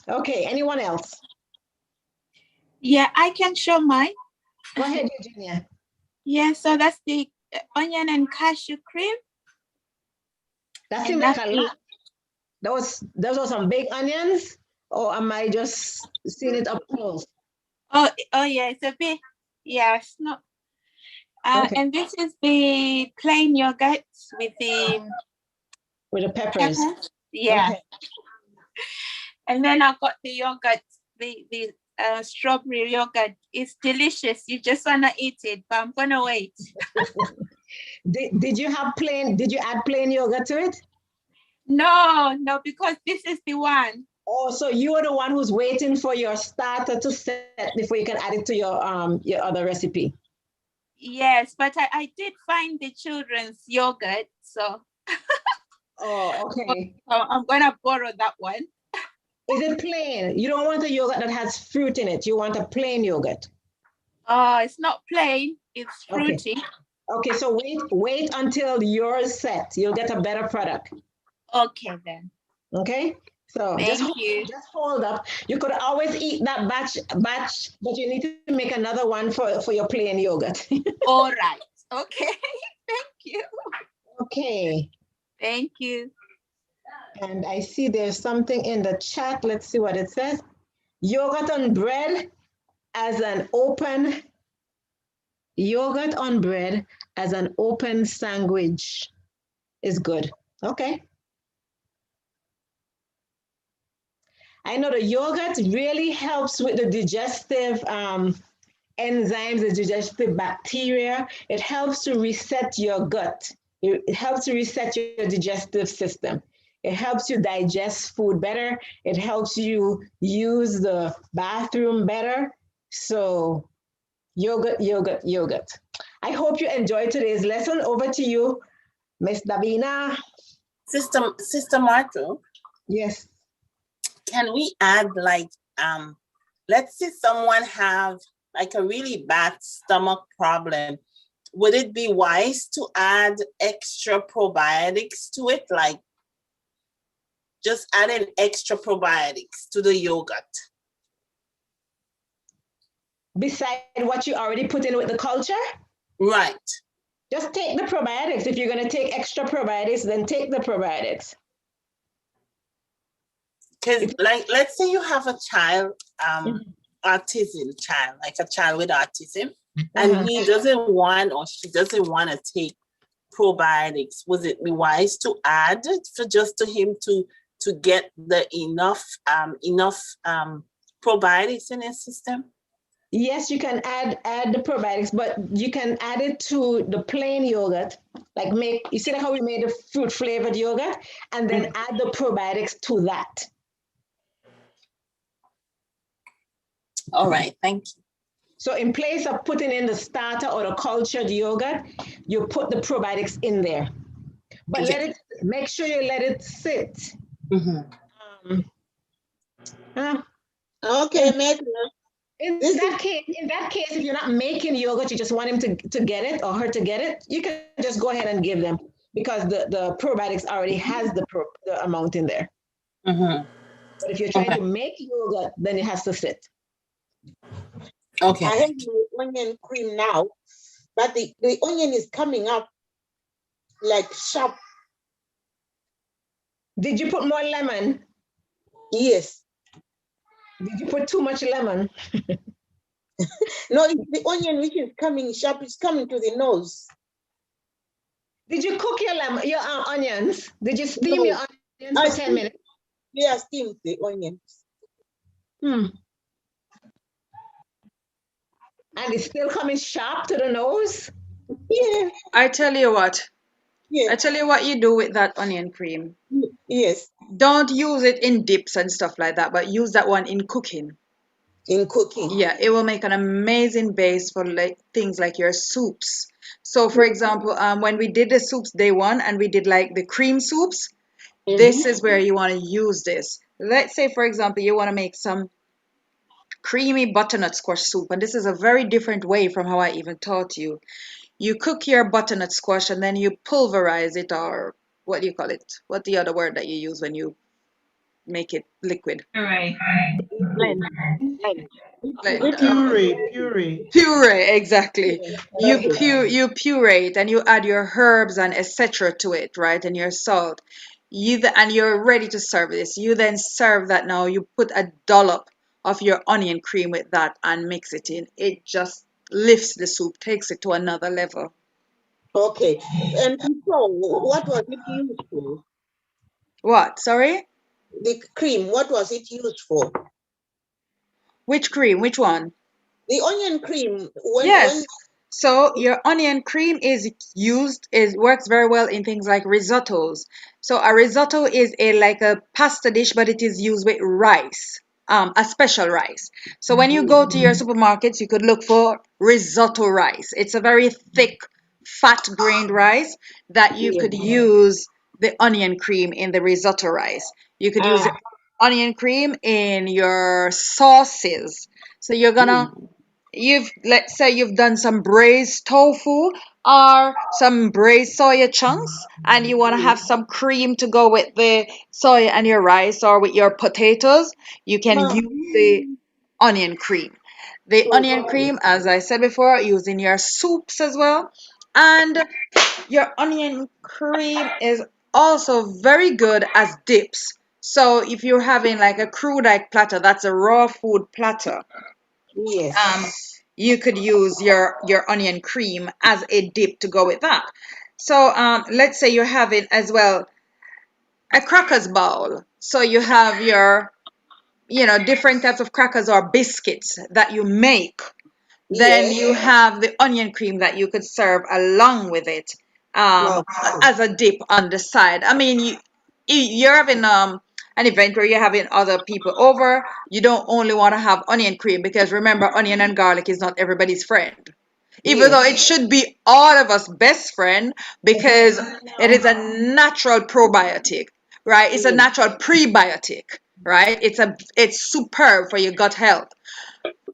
Okay, anyone else? Yeah, I can show mine. Go ahead, Eugenia. Yeah, so that's the onion and cashew cream. That seems like a lot. Those are some big onions, or am I just seeing it up close? Oh yeah, it's a bit. Yeah, it's not. Okay. And this is the plain yogurt with the peppers. Yeah. Okay. And then I got the yogurt, the strawberry yogurt. It's delicious. You just wanna eat it, but I'm gonna wait. Did you add plain yogurt to it? No, because this is the one. Oh, so you are the one who's waiting for your starter to set before you can add it to your other recipe. Yes, but I did find the children's yogurt, so. Oh, okay. So I'm gonna borrow that one. Is it plain? You don't want a yogurt that has fruit in it. You want a plain yogurt. It's not plain. It's fruity. Okay, so wait until yours set. You'll get a better product. Okay then. Okay. So just hold up. You could always eat that batch, but you need to make another one for your plain yogurt. All right. Okay. Thank you. Okay. Thank you. And I see there's something in the chat. Let's see what it says. Yogurt on bread as an open sandwich is good. Okay. I know the yogurt really helps with the digestive enzymes, the digestive bacteria. It helps to reset your gut. It helps to reset your digestive system. It helps you digest food better. It helps you use the bathroom better. So yogurt. I hope you enjoyed today's lesson. Over to you, Miss Davina. Sister Martha. Yes. Can we add let's say someone have like a really bad stomach problem. Would it be wise to add extra probiotics to it? Like just adding extra probiotics to the yogurt? Beside what you already put in with the culture? Right. Just take the probiotics. If you're going to take extra probiotics, then take the probiotics. Because let's say you have a child, autism child, like a child with autism, and he doesn't want or she doesn't want to take probiotics. Would it be wise to add for just to him to get the enough probiotics in his system? Yes, you can add the probiotics, but you can add it to the plain yogurt. Like you see how we made the fruit flavored yogurt, and then add the probiotics to that. All right, thank you. So in place of putting in the starter or the cultured yogurt, you put the probiotics in there. But make sure you let it sit. Okay, Meg. In that case, if you're not making yogurt, you just want him to get it or her to get it, you can just go ahead and give them because the probiotics already has the amount in there. But if you're trying to make yogurt, then it has to sit. Okay. I have my onion cream now, but the onion is coming up like sharp. Did you put more lemon? Yes. Did you put too much lemon? No, it's the onion which is coming sharp. It's coming to the nose. Did you cook your onions? Did you steam your onions for 10 minutes? Yeah, steamed the onions. And it's still coming sharp to the nose? Yeah. I tell you what. Yeah. I tell you what you do with that onion cream. Yes. Don't use it in dips and stuff like that, but use that one in cooking. In cooking. Yeah, it will make an amazing base for things like your soups. So for example, when we did the soups day one and we did like the cream soups, this is where you want to use this. Let's say, for example, you want to make some creamy butternut squash soup, and this is a very different way from how I even taught you. You cook your butternut squash and then you pulverize it, or what do you call it? What's the other word that you use when you make it liquid? Puree. Blend. Puree, exactly. You puree it and you add your herbs and etc. to it, right? And your salt. And you're ready to serve this. You then serve that now. You put a dollop of your onion cream with that and mix it in. It just lifts the soup, takes it to another level. Okay. And before, what was it used for? What? Sorry? The cream, what was it used for? Which cream? Which one? The onion cream. Yes. So your onion cream works very well in things like risottos. So a risotto is like a pasta dish, but it is used with rice, a special rice. So when you go to your supermarkets, you could look for risotto rice. It's a very thick, fat grained rice that you could use the onion cream in the risotto rice. You could use the onion cream in your sauces. So let's say you've done some braised tofu or some braised soya chunks and you want to have some cream to go with the soya and your rice or with your potatoes, you can use the onion cream. The onion cream, as I said before, used in your soups as well. And your onion cream is also very good as dips. So if you're having like a crude-like platter, that's a raw food platter, Yes. you could use your onion cream as a dip to go with that. So let's say you're having as well a crackers bowl. So you have your, different types of crackers or biscuits that you make. Then you have the onion cream that you could serve along with it as a dip on the side. I mean, you're having an event where you're having other people over. You don't only want to have onion cream because remember, onion and garlic is not everybody's friend. Even though it should be all of us best friend because it is a natural probiotic, right? It's a natural prebiotic, right? It's superb for your gut health.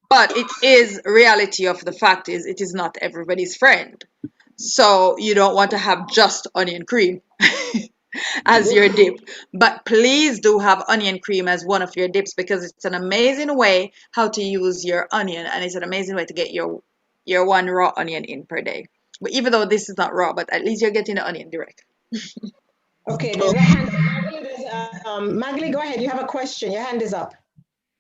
But it is reality of the fact is it is not everybody's friend. So you don't want to have just onion cream as your dip. But please do have onion cream as one of your dips because it's an amazing way how to use your onion and it's an amazing way to get your one raw onion in per day. But even though this is not raw, but at least you're getting the onion direct. Okay, there's a hand. Magli, go ahead. You have a question. Your hand is up.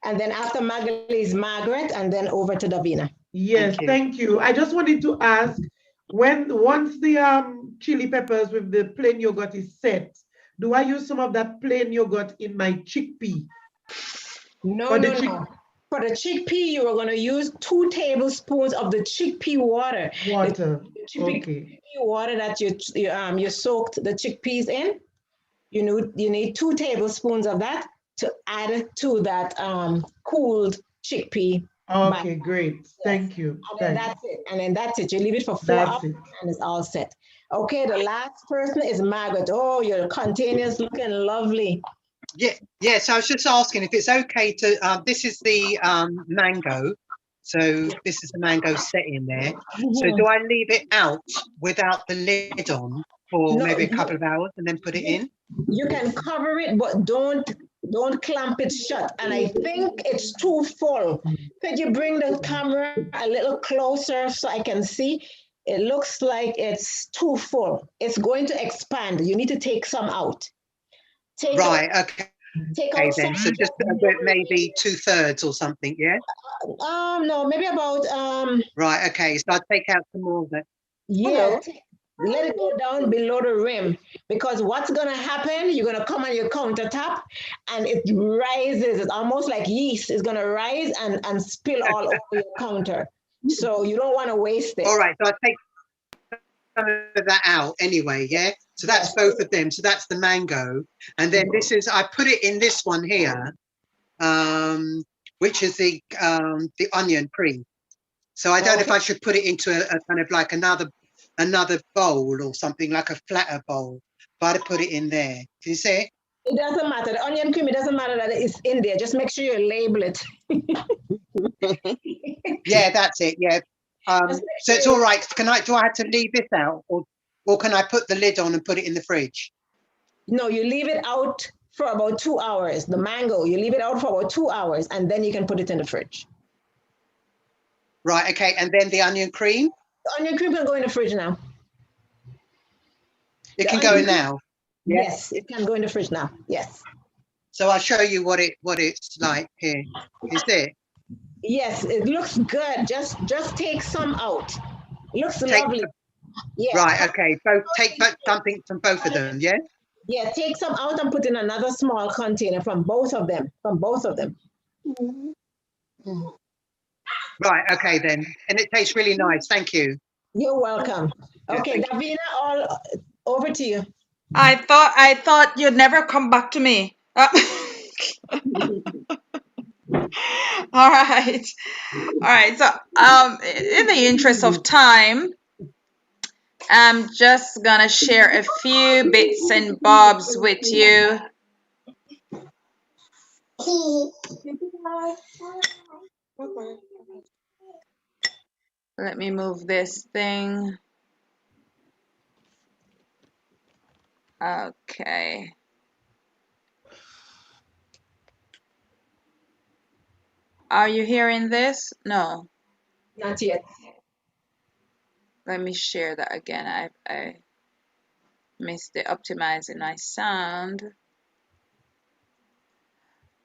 And then after Magli is Margaret, and then over to Davina. Yes, thank you. I just wanted to ask, once the chili peppers with the plain yogurt is set, do I use some of that plain yogurt in my chickpea? No. For the chickpea, you are going to use 2 tablespoons of the chickpea water. Water. The chickpea water that you soaked the chickpeas in. You need 2 tablespoons of that to add to that cooled chickpea. Okay, great. Thank you. And then that's it. You leave it for 4 hours and it's all set. Okay, the last person is Margaret. Oh, your container's looking lovely. Yeah. So I was just asking if it's okay to, this is the mango. So this is the mango set in there. So do I leave it out without the lid on for maybe a couple of hours and then put it in? You can cover it, but don't clamp it shut. And I think it's too full. Could you bring the camera a little closer so I can see? It looks like it's too full. It's going to expand. You need to take some out. Okay. Okay then. So just maybe 2/3 or something, yeah? No, maybe about Right, okay. So I'll take out some more of it. Yeah. Let it go down below the rim because what's going to happen, you're going to come on your countertop and it rises. It's almost like yeast. It's going to rise and spill all over your counter. So you don't want to waste it. All right. So I'll take some of that out anyway, yeah? So that's both of them. So that's the mango. And then this is, I put it in this one here, which is the onion cream. So I don't know if I should put it into a kind of like another bowl or something, like a flatter bowl, but I put it in there. Can you see it? It doesn't matter. The onion cream, it doesn't matter that it's in there. Just make sure you label it. Yeah, that's it. Yeah. So it's all right. Do I have to leave this out or can I put the lid on and put it in the fridge? No, you leave it out for about 2 hours. The mango, you leave it out for about 2 hours and then you can put it in the fridge. Right. Okay. And then the onion cream? The onion cream can go in the fridge now. It can go in now? Yes, it can go in the fridge now. Yes. So I'll show you what it's like here. Is it? Yes, it looks good. Just take some out. Looks Take lovely. Yeah. right. Okay. Take something from both of them. Yeah. Yeah, take some out and put in another small container from both of them. From both of them. Right. Okay then. And it tastes really nice. Thank you. You're welcome. Yeah, Okay, thank you. Davina, all over to you. I thought you'd never come back to me. All right. All right. So, in the interest of time, I'm just gonna share a few bits and bobs with you. Let me move this thing. Okay. Are you hearing this? No. Not yet. Let me share that again. I missed the optimizing my sound.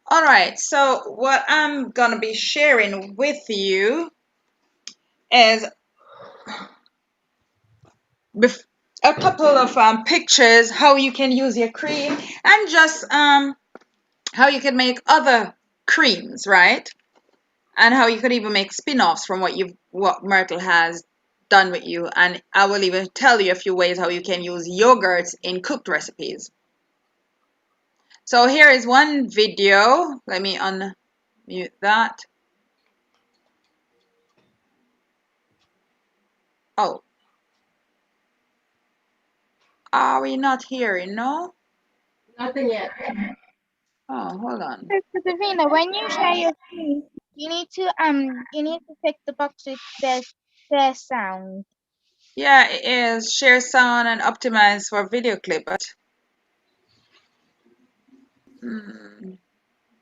All right, so what I'm gonna be sharing with you is a couple of pictures how you can use your cream and just how you can make other creams, right? And how you could even make spin-offs from what Myrtle has done with you. And I will even tell you a few ways how you can use yogurts in cooked recipes. So here is one video. Let me unmute that. Oh, are we not hearing? No? Nothing yet. Oh, hold on. So, Davina, when you share your screen, you need to pick the box with the sound. Yeah, it is share sound and optimize for video clip, but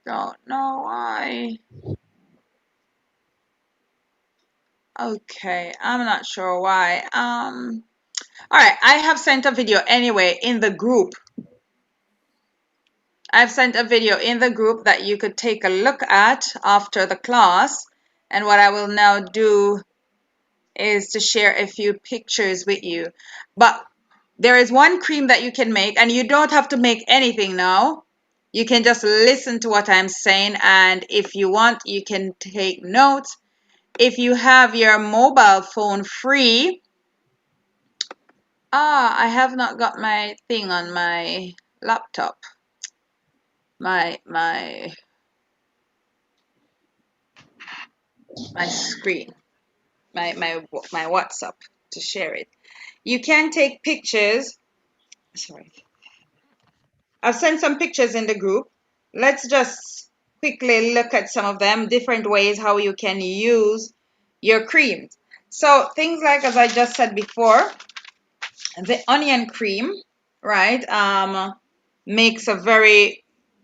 don't know why. Okay, I'm not sure why. All right, I have sent a video anyway in the group. I've sent a video in the group that you could take a look at after the class. And what I will now do is to share a few pictures with you. But there is one cream that you can make, and you don't have to make anything now. You can just listen to what I'm saying, and if you want, you can take notes. If you have your mobile phone free, I have not got my thing on my laptop. My screen, my WhatsApp to share it. You can take pictures. Sorry. I've sent some pictures in the group. Let's just quickly look at some of them, different ways how you can use your creams. So things like, as I just said before, the onion cream, right,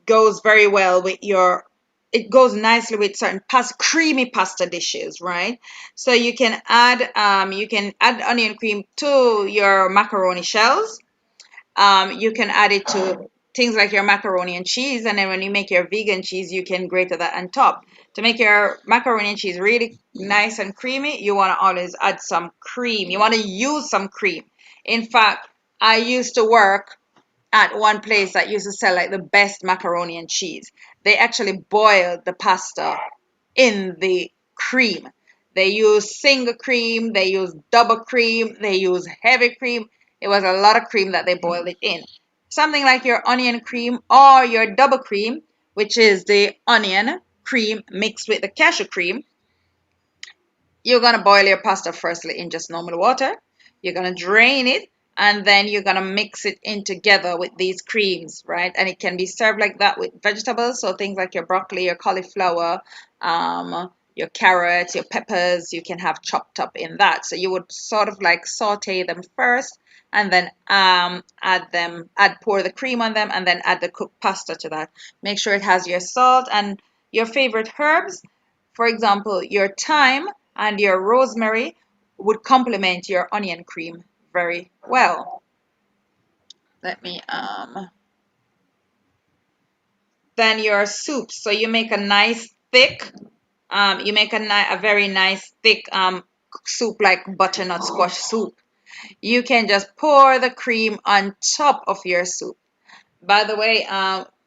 goes very well with it goes nicely with certain creamy pasta dishes, right? So you can add onion cream to your macaroni shells. You can add it to things like your macaroni and cheese, and then when you make your vegan cheese, you can grate that on top. To make your macaroni and cheese really nice and creamy, you want to always add some cream. You want to use some cream. In fact, I used to work at one place that used to sell like the best macaroni and cheese. They actually boiled the pasta in the cream. They use single cream, they use double cream, they use heavy cream. It was a lot of cream that they boiled it in. Something like your onion cream or your double cream, which is the onion cream mixed with the cashew cream. You're going to boil your pasta firstly in just normal water. You're going to drain it, and then you're going to mix it in together with these creams, right? And it can be served like that with vegetables. So things like your broccoli, your cauliflower, your carrots, your peppers, you can have chopped up in that. So you would sort of like saute them first, and then pour the cream on them, and then add the cooked pasta to that. Make sure it has your salt and your favorite herbs. For example, your thyme and your rosemary would complement your onion cream very well. Let me then your soup. So you make a nice thick You make a very nice thick soup like butternut squash soup. You can just pour the cream on top of your soup. By the way,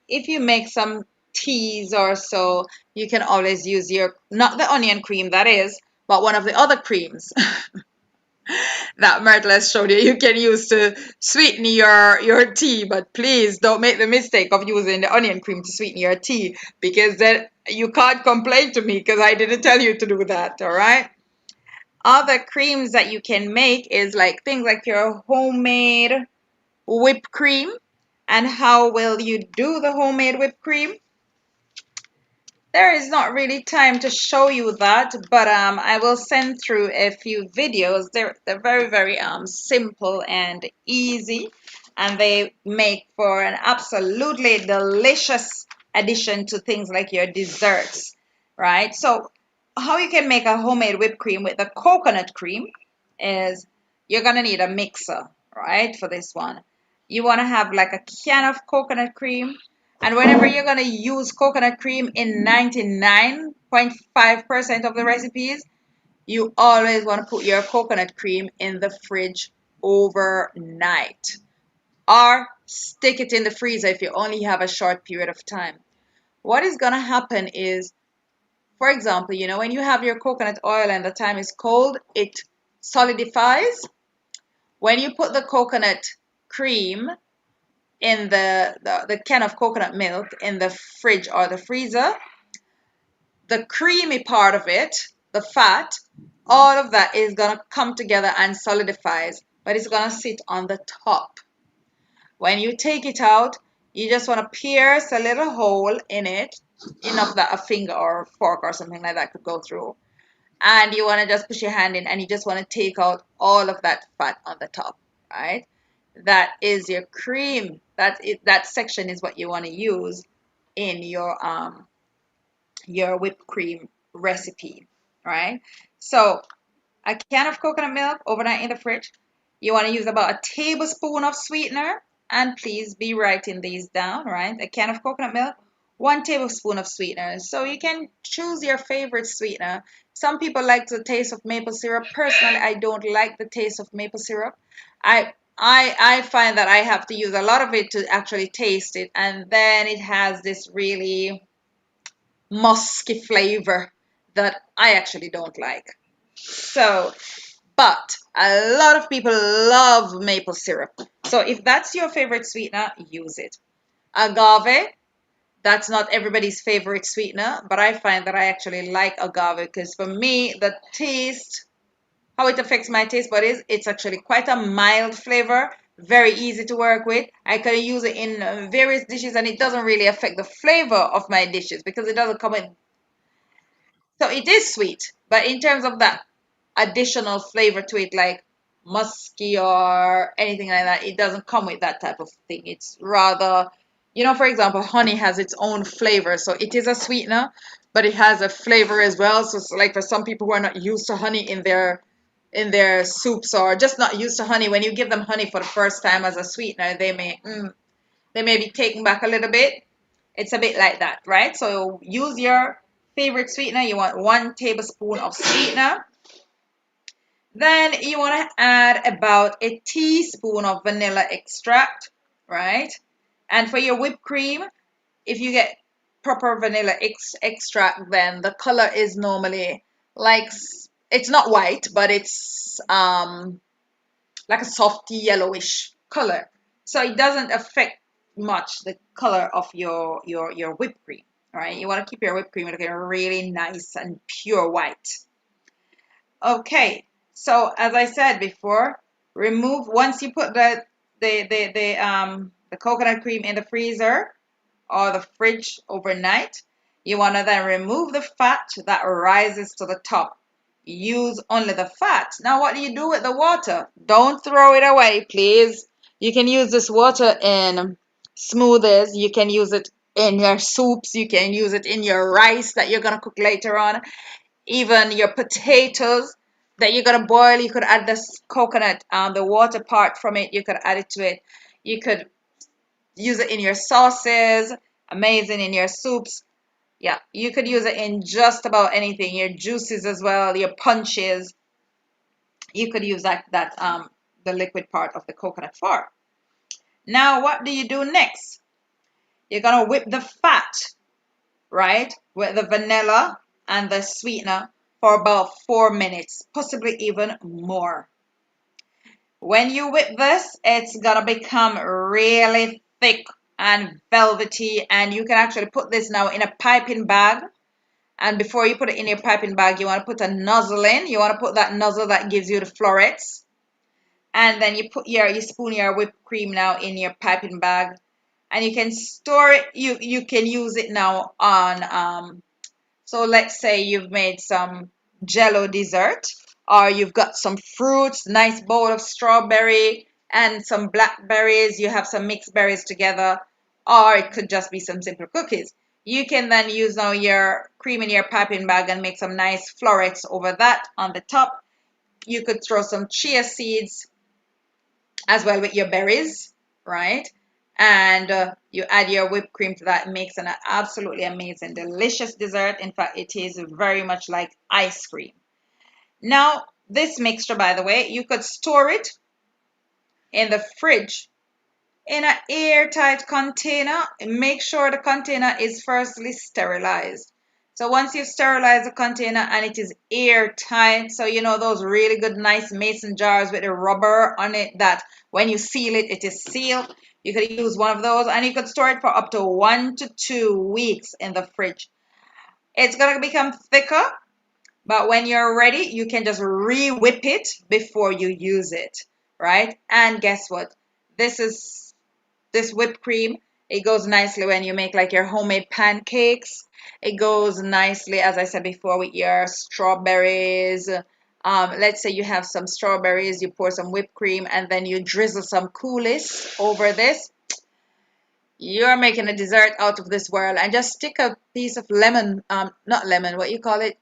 if you make some teas or so, you can always use not the onion cream, that is, but one of the other creams that Myrtle has showed you. You can use to sweeten your tea, but please don't make the mistake of using the onion cream to sweeten your tea, because then you can't complain to me because I didn't tell you to do that, all right? Other creams that you can make is like things like your homemade whipped cream. And how will you do the homemade whipped cream? There is not really time to show you that, but I will send through a few videos. They're very, very simple and easy, and they make for an absolutely delicious addition to things like your desserts, right? So how you can make a homemade whipped cream with the coconut cream is you're gonna need a mixer, right, for this one. You want to have like a can of coconut cream, and whenever you're going to use coconut cream in 99.5% of the recipes, you always want to put your coconut cream in the fridge overnight, or stick it in the freezer if you only have a short period of time. What is going to happen is, for example, when you have your coconut oil and the time is cold, it solidifies. When you put the coconut cream in the can of coconut milk in the fridge or the freezer, the creamy part of it, the fat, all of that is going to come together and solidifies, but it's going to sit on the top. When you take it out, you just want to pierce a little hole in it, enough that a finger or a fork or something like that could go through. And you want to just push your hand in, and you just want to take out all of that fat on the top, right? That is your cream. That section is what you want to use in your whipped cream recipe, right? So a can of coconut milk overnight in the fridge. You want to use about a tablespoon of sweetener, and please be writing these down, right? A can of coconut milk, 1 tablespoon of sweetener. So you can choose your favorite sweetener. Some people like the taste of maple syrup. Personally, I don't like the taste of maple syrup. I find that I have to use a lot of it to actually taste it, and then it has this really musky flavor that I actually don't like. So, but a lot of people love maple syrup. So if that's your favorite sweetener, use it. Agave, that's not everybody's favorite sweetener, but I find that I actually like agave because for me, the taste, how it affects my taste buds, it's actually quite a mild flavor, very easy to work with. I can use it in various dishes, and it doesn't really affect the flavor of my dishes because it doesn't come in. So it is sweet, but in terms of that additional flavor to it, like musky or anything like that, it doesn't come with that type of thing. It's rather, for example, honey has its own flavor, so it is a sweetener, but it has a flavor as well. So it's like for some people who are not used to honey in their soups, or just not used to honey, when you give them honey for the first time as a sweetener, they may be taken back a little bit. It's a bit like that, right? So use your favorite sweetener. You want 1 tablespoon of sweetener. Then you want to add about a teaspoon of vanilla extract, right? And for your whipped cream, if you get proper vanilla extract, then the color is normally like, it's not white, but it's like a soft yellowish color. So it doesn't affect much the color of your whipped cream, right? You want to keep your whipped cream looking really nice and pure white. Okay, so as I said before, once you put the coconut cream in the freezer or the fridge overnight, you want to then remove the fat that rises to the top. Use only the fat. Now, what do you do with the water? Don't throw it away, please. You can use this water in smoothies. You can use it in your soups. You can use it in your rice that you're going to cook later on. Even your potatoes that you're going to boil, you could add this coconut, the water part from it, you could add it to it. You could use it in your sauces, amazing, in your soups. Yeah, you could use it in just about anything. Your juices as well, your punches. You could use the liquid part of the coconut for. Now, what do you do next? You're gonna whip the fat, right, with the vanilla and the sweetener for about 4 minutes, possibly even more. When you whip this, it's gonna become really thick and velvety, and you can actually put this now in a piping bag. And before you put it in your piping bag, you want to put a nozzle in. You want to put that nozzle that gives you the florets. And then you spoon your whipped cream now in your piping bag, and you can store it. You can use it now on so let's say you've made some jello dessert, or you've got some fruits, nice bowl of strawberry and some blackberries. You have some mixed berries together, or it could just be some simple cookies. You can then use now your cream in your piping bag and make some nice florets over that on the top. You could throw some chia seeds as well with your berries, right? And you add your whipped cream to that. It makes an absolutely amazing, delicious dessert. In fact, it is very much like ice cream. Now, this mixture, by the way, you could store it in the fridge in an airtight container. Make sure the container is firstly sterilized. So once you sterilize the container and it is airtight, so you know those really good nice mason jars with the rubber on it that when you seal it, it is sealed. You could use one of those, and you could store it for up to 1 to 2 weeks in the fridge. It's going to become thicker, but when you're ready, you can just re-whip it before you use it, right? And guess what? This whipped cream, it goes nicely when you make like your homemade pancakes. It goes nicely, as I said before, with your strawberries. Let's say you have some strawberries, you pour some whipped cream, and then you drizzle some coulis over this. You're making a dessert out of this world. And just stick a piece of lemon, not lemon, what you call it,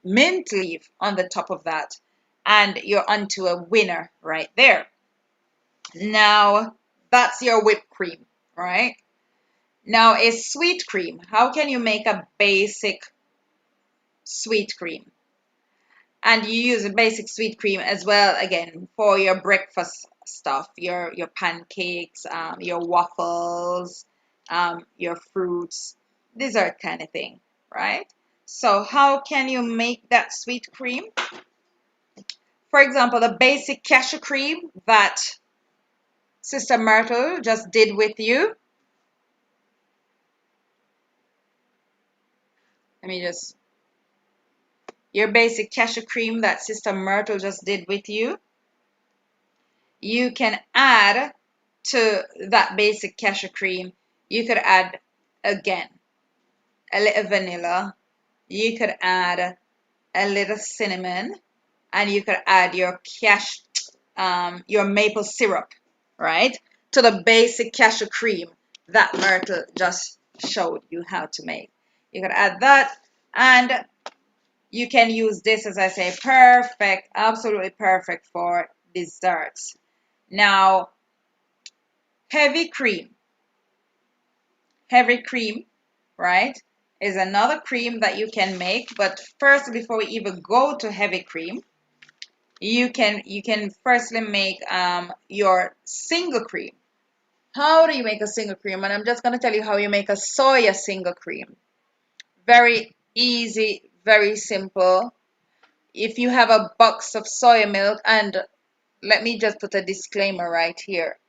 mint leaf on the top of that, and you're onto a winner right there. Now, that's your whipped cream, right? Now, a sweet cream. How can you make a basic sweet cream? And you use a basic sweet cream as well, again, for your breakfast stuff, your pancakes, your waffles, your fruits, dessert kind of thing, right? So how can you make that sweet cream? For example, the basic cashew cream that Sister Myrtle just did with you. Your basic cashew cream that Sister Myrtle just did with you. You can add to that basic cashew cream, you could add, again, a little vanilla. You could add a little cinnamon, and you could add your maple syrup, right, to the basic cashew cream that Myrtle just showed you how to make. You could add that, and you can use this, as I say, perfect, absolutely perfect for desserts. Now, heavy cream, right, is another cream that you can make. But first, before we even go to heavy cream, you can firstly make your single cream. How do you make a single cream? And I'm just going to tell you how you make a soya single cream. Very easy, very simple. If you have a box of soya milk, and let me just put a disclaimer right here.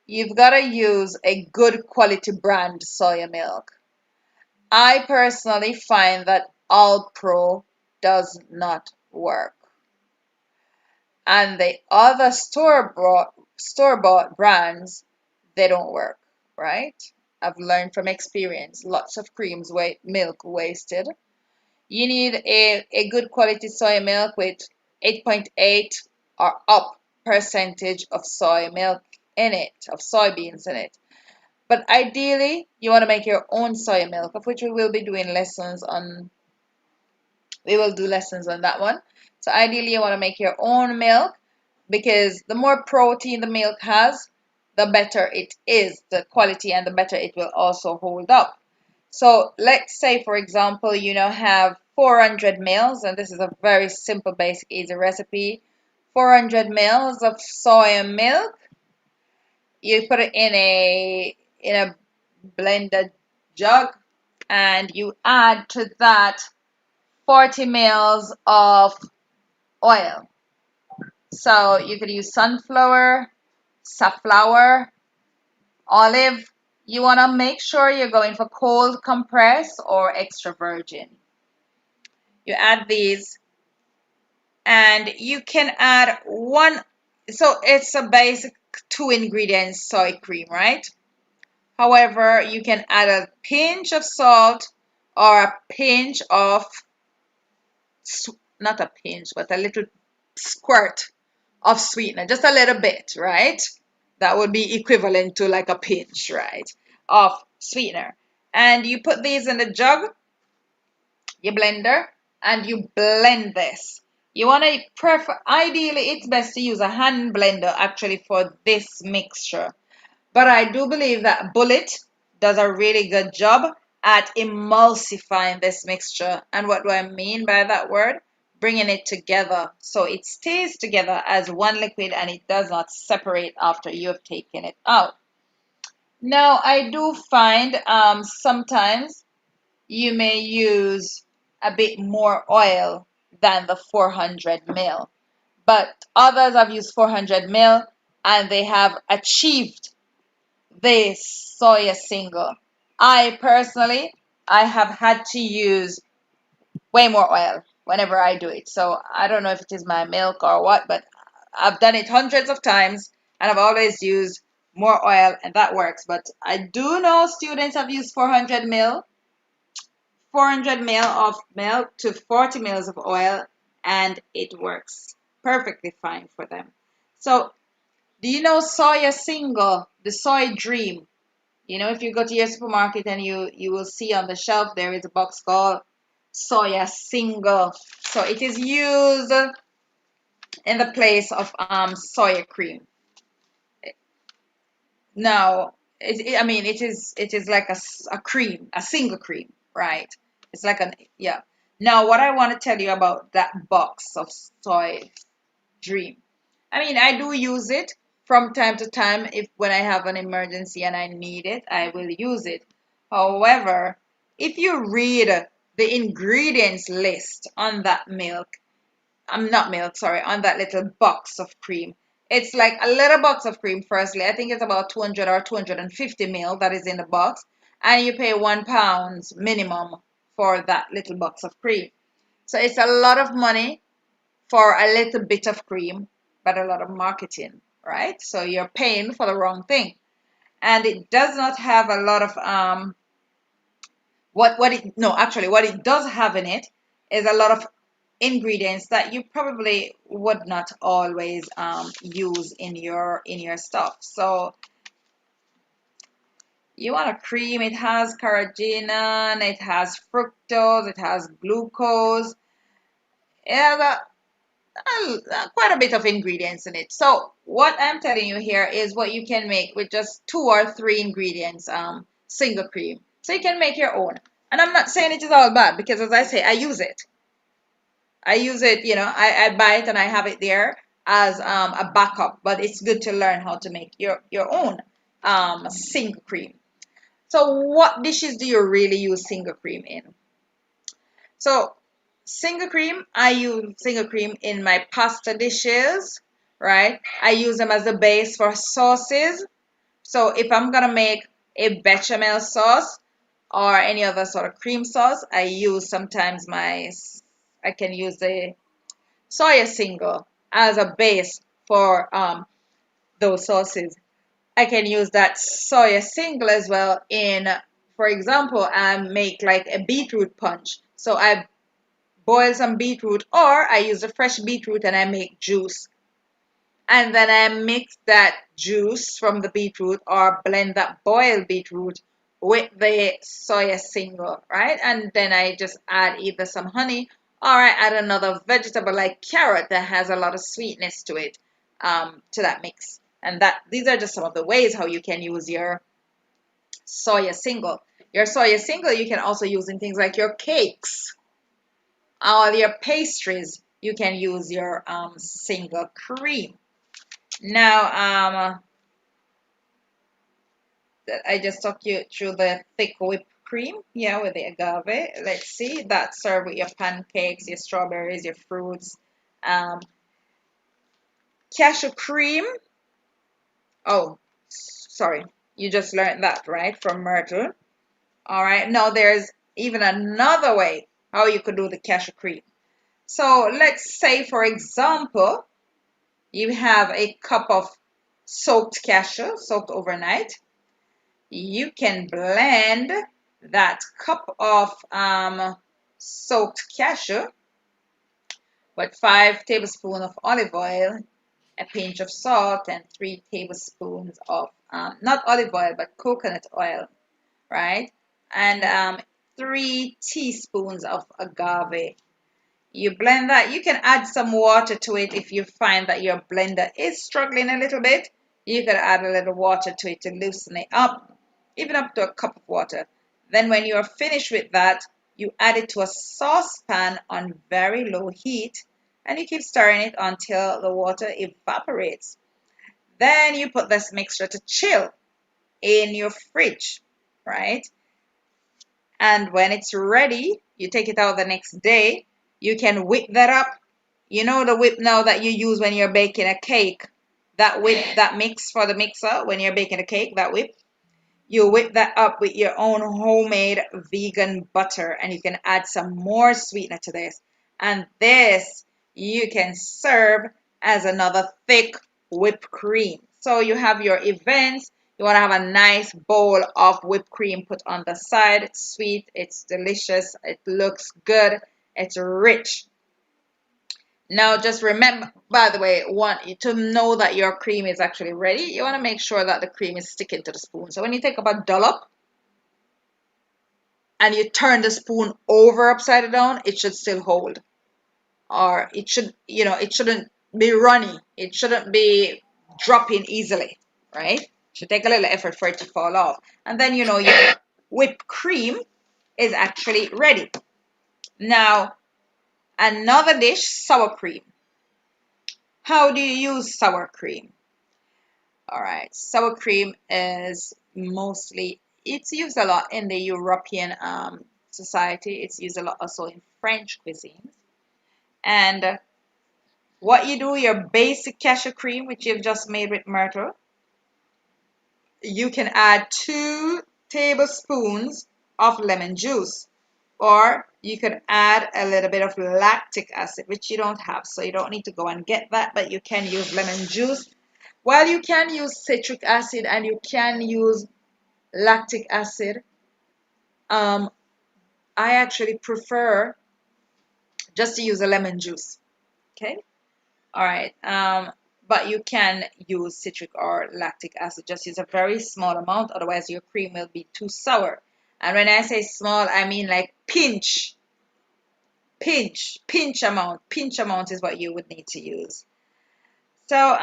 You've got to use a good quality brand soya milk. I personally find that All Pro does not work. And the other store-bought brands, they don't work, right? I've learned from experience. Lots of milk wasted. You need a good quality soy milk with 8.8 or up percentage of soy milk in it, of soybeans in it. But ideally, you want to make your own soy milk, of which we will be doing lessons on. We will do lessons on that one. So ideally, you want to make your own milk, because the more protein the milk has, the better it is, the quality, and the better it will also hold up. So let's say, for example, you now have 400 mils, and this is a very simple, basic, easy recipe. 400 mils of soy milk. You put it in a blended jug, and you add to that 40 mils of oil. So you could use sunflower, safflower, olive. You want to make sure you're going for cold compress or extra virgin. You add these, and you can add one. So it's a basic 2 ingredients soy cream, right? However, you can add a pinch of salt or a pinch of, not a pinch, but a little squirt of sweetener, just a little bit, right? That would be equivalent to like a pinch, right, of sweetener. And you put these in the jug, your blender, and you blend this. You want to ideally, it's best to use a hand blender actually for this mixture. But I do believe that Bullet does a really good job at emulsifying this mixture. And what do I mean by that word? Bringing it together so it stays together as one liquid and it does not separate after you have taken it out. Now, I do find sometimes you may use a bit more oil than the 400 ml, but others have used 400 ml and they have achieved this soya single. I personally, I have had to use way more oil whenever I do it. So I don't know if it is my milk or what, but I've done it hundreds of times and I've always used more oil and that works. But I do know students have used 400 ml of milk to 40 mils of oil and it works perfectly fine for them. So do you know soya single, the soy dream? You know, if you go to your supermarket and you will see on the shelf there is a box called soya single. So it is used in the place of soya cream. Now, I mean, it is like a cream, a single cream, right? It's like yeah. Now, what I want to tell you about that box of soy dream. I mean, I do use it from time to time. If when I have an emergency and I need it, I will use it. However, if you read the ingredients list on that milk, not milk, sorry, on that little box of cream, it's like a little box of cream. Firstly, I think it's about 200 or 250 ml that is in the box, and you pay £1 minimum for that little box of cream. So it's a lot of money for a little bit of cream, but a lot of marketing, right? So you're paying for the wrong thing. And it does not have a lot of what it does have in it is a lot of ingredients that you probably would not always use in your stuff. So you want a cream, it has carrageenan, it has fructose, it has glucose, it has quite a bit of ingredients in it. So what I'm telling you here is what you can make with just 2 or 3 ingredients, single cream. So you can make your own. And I'm not saying it is all bad because, as I say, I use it. You know, I buy it and I have it there as a backup, but it's good to learn how to make your own single cream. So what dishes do you really use single cream in? So single cream, I use single cream in my pasta dishes, right? I use them as a base for sauces. So if I'm gonna make a bechamel sauce or any other sort of cream sauce, I use sometimes I can use the soya single as a base for those sauces. I can use that soya single as well in, for example, I make like a beetroot punch. So I boil some beetroot, or I use the fresh beetroot and I make juice. And then I mix that juice from the beetroot or blend that boiled beetroot with the soya single, right? And then I just add either some honey or I add another vegetable like carrot that has a lot of sweetness to it, to that mix. And these are just some of the ways how you can use your soya single. Your soya single you can also use in things like your cakes, all your pastries. You can use your single cream. Now, I just took you through the thick whipped cream, yeah, with the agave. Let's see, that's served with your pancakes, your strawberries, your fruits. Cashew cream. Oh, sorry, you just learned that, right, from Myrtle. All right, now there's even another way how you could do the cashew cream. So let's say, for example, you have a cup of soaked cashew, soaked overnight. You can blend that cup of soaked cashew with 5 tablespoons of olive oil, a pinch of salt, and 3 tablespoons of, not olive oil, but coconut oil, right? And 3 teaspoons of agave. You blend that. You can add some water to it if you find that your blender is struggling a little bit. You could add a little water to it to loosen it up, even up to a cup of water. Then when you're finished with that, you add it to a saucepan on very low heat, and you keep stirring it until the water evaporates. Then you put this mixture to chill in your fridge, right? And when it's ready, you take it out the next day. You can whip that up. You know the whip now that you use when you're baking a cake. That whip, that mix for the mixer when you're baking a cake, that whip. You whip that up with your own homemade vegan butter, and you can add some more sweetener to this. And this you can serve as another thick whipped cream. So you have your events. You want to have a nice bowl of whipped cream put on the side. It's sweet, it's delicious, it looks good, it's rich. Now, just remember, by the way, to know that your cream is actually ready, you want to make sure that the cream is sticking to the spoon. So when you take up a dollop and you turn the spoon over upside down, it should still hold. Or it should, it shouldn't be runny. It shouldn't be dropping easily, right? It should take a little effort for it to fall off. And then, your whipped cream is actually ready. Now, another dish, sour cream. How do you use sour cream? All right, sour cream is it's used a lot in the European society. It's used a lot also in French cuisine. And what you do, your basic cashew cream, which you've just made with Myrtle, you can add 2 tablespoons of lemon juice. Or you could add a little bit of lactic acid, which you don't have, so you don't need to go and get that, but you can use lemon juice. While you can use citric acid and you can use lactic acid, I actually prefer just to use a lemon juice. Okay, all right. But you can use citric or lactic acid. Just use a very small amount, otherwise your cream will be too sour. And when I say small, I mean like pinch amount. Pinch amount is what you would need to use. So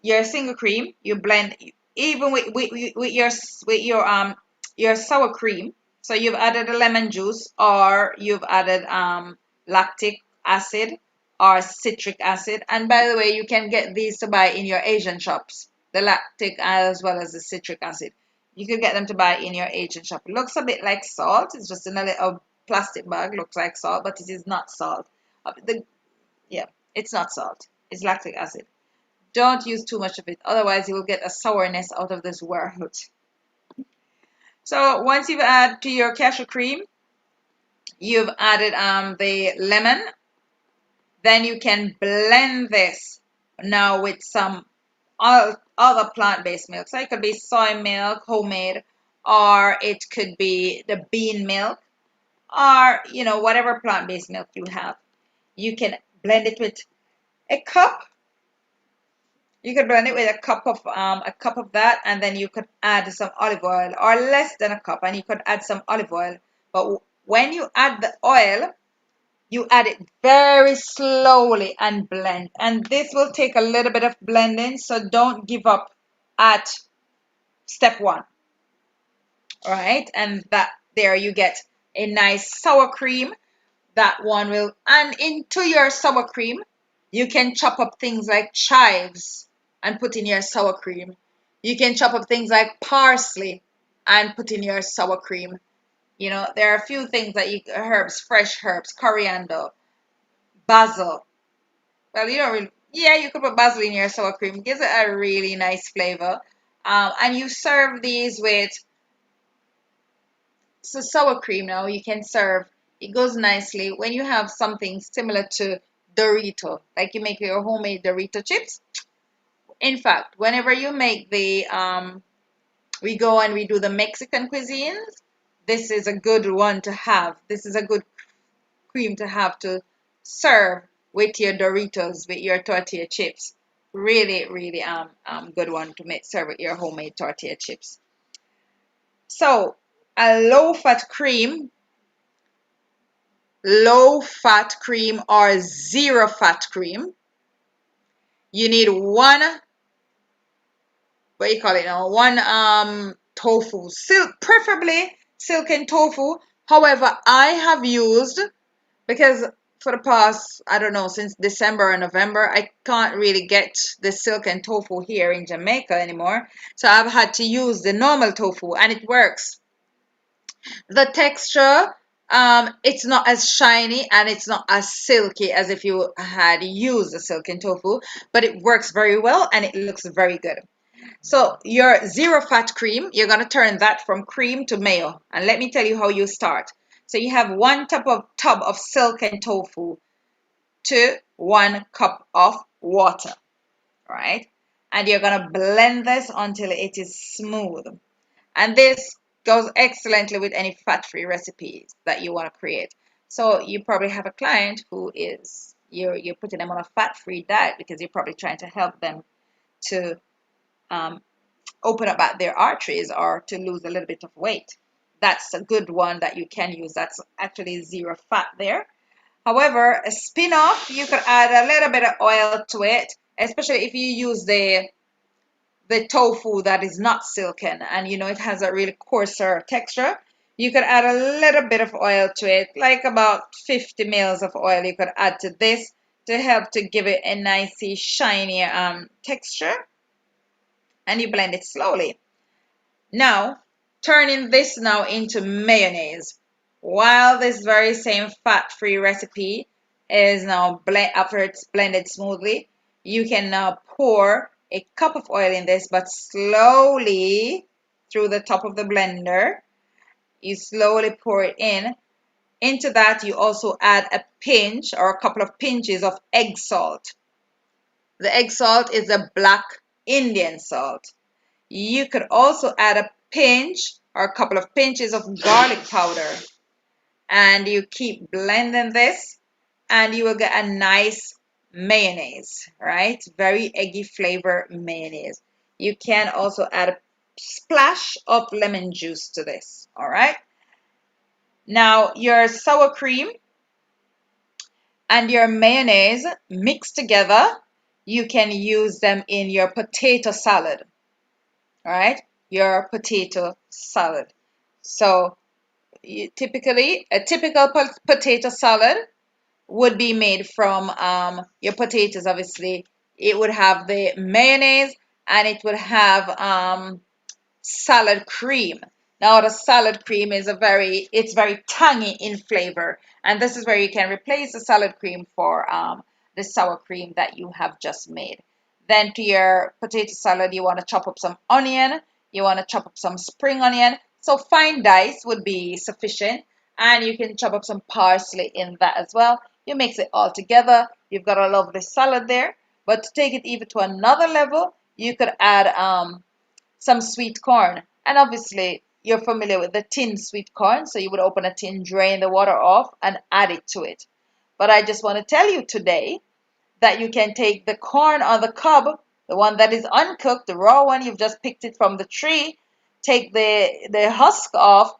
your single cream, you blend even with your sour cream. So you've added a lemon juice, or you've added lactic acid or citric acid. And by the way, you can get these to buy in your Asian shops, the lactic as well as the citric acid. You can get them to buy in your Asian shop. It looks a bit like salt. It's just in a little plastic bag. Looks like salt, but it is not salt. It's not salt. It's lactic acid. Don't use too much of it, otherwise you will get a sourness out of this world. So once you've added to your cashew cream, you've added the lemon, then you can blend this now with some other plant-based milk. So it could be soy milk, homemade, or it could be the bean milk, or whatever plant-based milk you have. You can blend it with a cup. You could blend it with a cup of that, and then you could add some olive oil, or less than a cup, and you could add some olive oil. But when you add the oil, you add it very slowly and blend. And this will take a little bit of blending, so don't give up at step 1. All right, and that there you get a nice sour cream. That one will, and into your sour cream, you can chop up things like chives and put in your sour cream. You can chop up things like parsley and put in your sour cream. You know, there are a few things that you, herbs, fresh herbs, coriander, basil. Well, you don't really, yeah, you could put basil in your sour cream. It gives it a really nice flavor. And you serve these with, so sour cream now, you can serve, it goes nicely when you have something similar to Dorito, like you make your homemade Dorito chips. In fact, whenever you make the, we go and we do the Mexican cuisines, this is a good one to have. This is a good cream to have to serve with your Doritos, with your tortilla chips. Really, really good one to make, serve with your homemade tortilla chips. So a low-fat cream or zero-fat cream, you need one, what do you call it now? One tofu, preferably silken tofu. However, I have used, because for the past, I don't know, since December or November, I can't really get the silken tofu here in Jamaica anymore. So I've had to use the normal tofu, and it works. The texture, it's not as shiny and it's not as silky as if you had used the silken tofu, but it works very well and it looks very good. So your zero fat cream, you're going to turn that from cream to mayo. And let me tell you how you start. So you have 1 tub of silken tofu to 1 cup of water, right? And you're going to blend this until it is smooth. And this goes excellently with any fat-free recipes that you want to create. So you probably have a client who is, you're putting them on a fat-free diet because you're probably trying to help them to open up at their arteries or to lose a little bit of weight. That's a good one that you can use. That's actually zero fat there. However, a spin-off, you could add a little bit of oil to it, especially if you use the tofu that is not silken and you know it has a really coarser texture. You could add a little bit of oil to it, like about 50 mils of oil you could add to this to help to give it a nicey shiny texture, and you blend it slowly. Now turning this now into mayonnaise, while this very same fat-free recipe is now after it's blended smoothly, you can now pour a cup of oil in this, but slowly through the top of the blender. You slowly pour it in. Into that, you also add a pinch or a couple of pinches of egg salt. The egg salt is a black Indian salt. You could also add a pinch or a couple of pinches of garlic powder. And you keep blending this, and you will get a nice mayonnaise, right? Very eggy flavor mayonnaise. You can also add a splash of lemon juice to this, all right? Now your sour cream and your mayonnaise mixed together, you can use them in your potato salad, all right? Your potato salad. So typically, a typical potato salad would be made from your potatoes, obviously. It would have the mayonnaise and it would have salad cream. Now the salad cream is it's very tangy in flavor, and this is where you can replace the salad cream for the sour cream that you have just made. Then to your potato salad, you want to chop up some onion, you want to chop up some spring onion, so fine dice would be sufficient, and you can chop up some parsley in that as well. You mix it all together, you've got a lovely salad there. But to take it even to another level, you could add some sweet corn. And obviously, you're familiar with the tin sweet corn, so you would open a tin, drain the water off, and add it to it. But I just want to tell you today that you can take the corn on the cob, the one that is uncooked, the raw one, you've just picked it from the tree, take the husk off,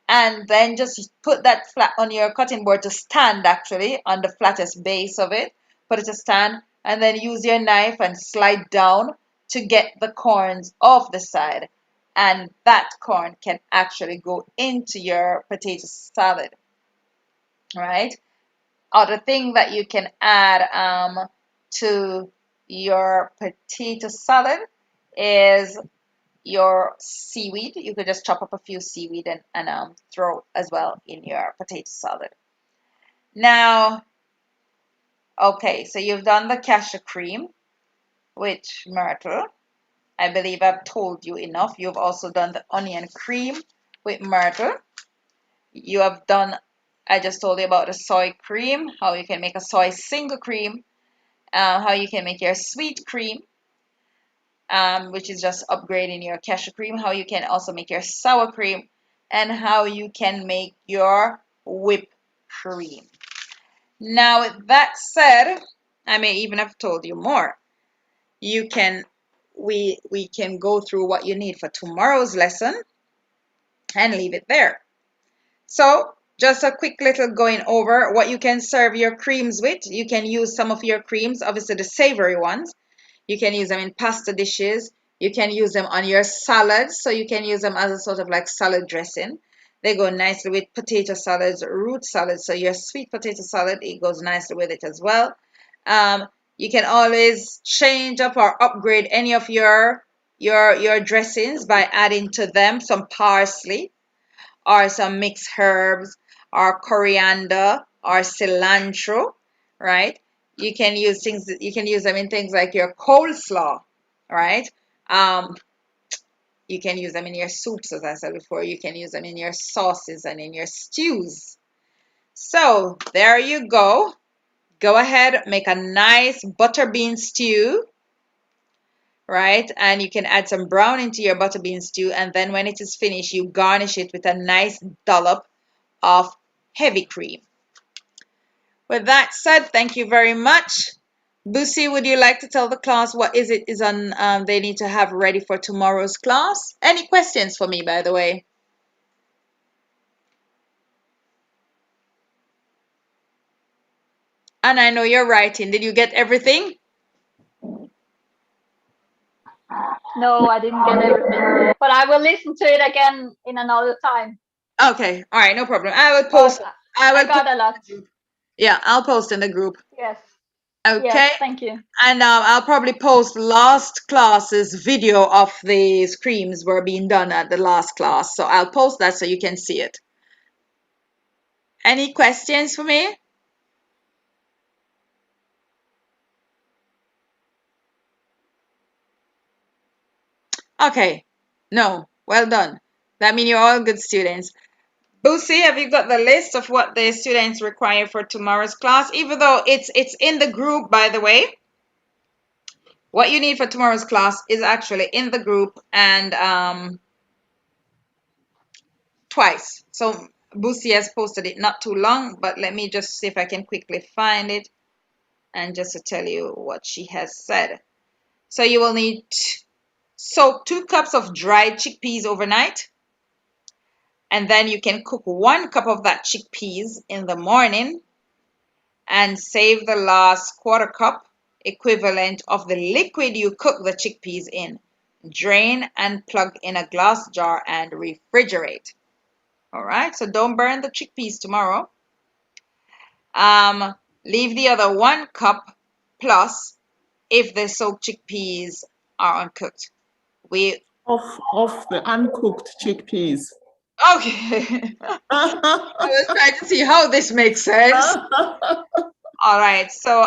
and then just put that flat on your cutting board to stand, actually, on the flattest base of it. Put it to stand, and then use your knife and slide down to get the corns off the side. and that corn can actually go into your potato salad, right? Other thing that you can add to your potato salad is your seaweed. You could just chop up a few seaweed and throw as well in your potato salad. Now, okay, so you've done the cashew cream with myrtle. I believe I've told you enough. You've also done the onion cream with myrtle. You have done, I just told you about the soy cream, how you can make a soy single cream, how you can make your sweet cream, which is just upgrading your cashew cream, how you can also make your sour cream, and how you can make your whipped cream. Now, with that said, I may even have told you more. We can go through what you need for tomorrow's lesson and leave it there. So, just a quick little going over what you can serve your creams with. You can use some of your creams, obviously the savory ones. You can use them in pasta dishes. You can use them on your salads. So you can use them as a sort of like salad dressing. They go nicely with potato salads, root salads. So your sweet potato salad, it goes nicely with it as well. You can always change up or upgrade any of your dressings by adding to them some parsley or some mixed herbs or coriander or cilantro, right? You can use them in things like your coleslaw, right? You can use them in your soups, as I said before. You can use them in your sauces and in your stews. So there you go. Go ahead, make a nice butter bean stew, right? And you can add some brown into your butter bean stew, and then when it is finished, you garnish it with a nice dollop of heavy cream. With that said, thank you very much. Busi, would you like to tell the class what they need to have ready for tomorrow's class? Any questions for me, by the way? And I know you're writing. Did you get everything? No, I didn't get everything, but I will listen to it again in another time. Okay, all right, no problem. I will post. I got a lot. Yeah, I'll post in the group. Yes. Okay. Yes, thank you. And I'll probably post last class's video of the creams were being done at the last class. So I'll post that so you can see it. Any questions for me? Okay. No. Well done. That means you're all good students. Boosie, have you got the list of what the students require for tomorrow's class? Even though it's in the group, by the way. What you need for tomorrow's class is actually in the group and twice. So Boosie has posted it not too long, but let me just see if I can quickly find it and just to tell you what she has said. So you will need soak 2 cups of dried chickpeas overnight, and then you can cook 1 cup of that chickpeas in the morning and save the last 1/4 cup equivalent of the liquid you cook the chickpeas in. Drain and plug in a glass jar and refrigerate. All right, so don't burn the chickpeas tomorrow. Leave the other 1 cup plus if the soaked chickpeas are uncooked. Of the uncooked chickpeas. Okay. I was trying to see how this makes sense. All right, so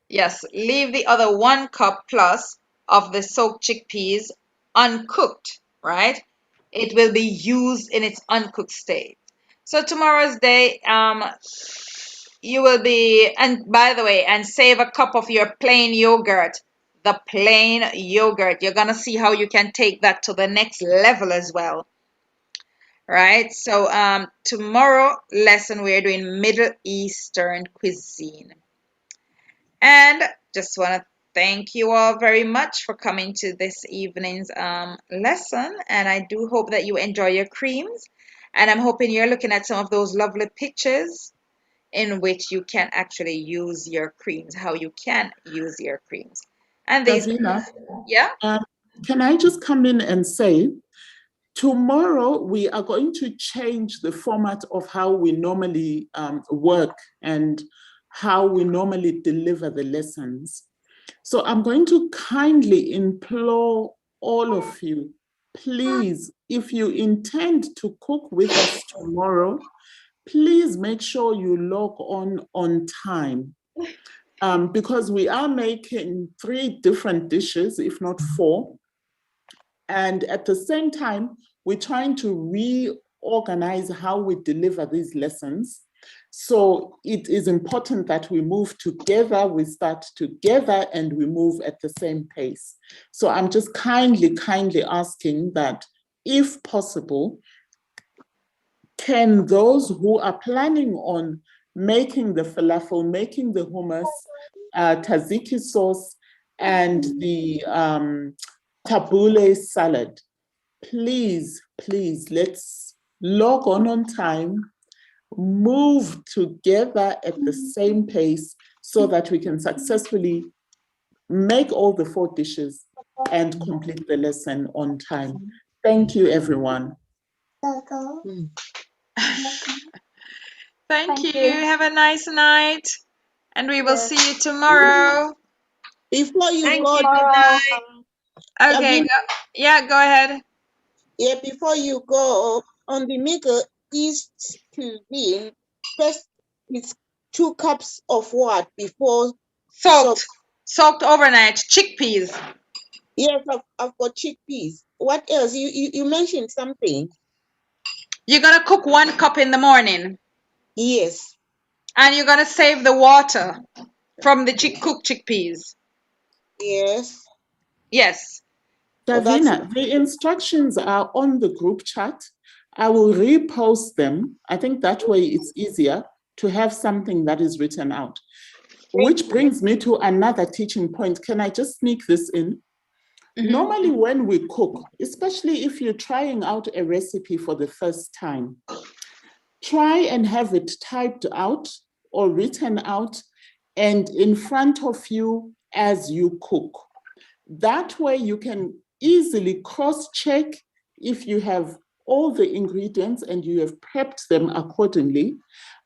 yes, leave the other 1 cup plus of the soaked chickpeas uncooked, right? It will be used in its uncooked state. So tomorrow's day, you will be, and by the way, and save a cup of your plain yogurt. The plain yogurt. You're gonna see how you can take that to the next level as well. Right? So tomorrow lesson we're doing Middle Eastern cuisine. And just want to thank you all very much for coming to this evening's lesson. And I do hope that you enjoy your creams. And I'm hoping you're looking at some of those lovely pictures in which you can actually use your creams, how you can use your creams. And these, Davina, yeah. can I just come in and say, tomorrow we are going to change the format of how we normally work and how we normally deliver the lessons. So I'm going to kindly implore all of you, please, if you intend to cook with us tomorrow, please make sure you log on time. Because we are making 3 different dishes, if not 4. And at the same time, we're trying to reorganize how we deliver these lessons. So it is important that we move together, we start together, and we move at the same pace. So I'm just kindly asking that, if possible, can those who are planning on making the falafel, making the hummus, tzatziki sauce, and the tabbouleh salad, please, let's log on time, move together at the same pace so that we can successfully make all the 4 dishes and complete the lesson on time. Thank you, everyone. Thank you. Have a nice night. And we will see you tomorrow. Before you Thank go, you. Good night. Okay, go ahead. Yeah, before you go, on the Middle East cuisine, first it's 2 cups of what before soaked overnight chickpeas. Yes, I've got chickpeas. What else? You mentioned something. You're gonna cook 1 cup in the morning. Yes. And you're gonna save the water from the cooked chickpeas. Yes. Yes. Davina, the instructions are on the group chat. I will repost them. I think that way it's easier to have something that is written out. Which brings me to another teaching point. Can I just sneak this in? Normally when we cook, especially if you're trying out a recipe for the first time, try and have it typed out or written out and in front of you as you cook. That way you can easily cross-check if you have all the ingredients and you have prepped them accordingly.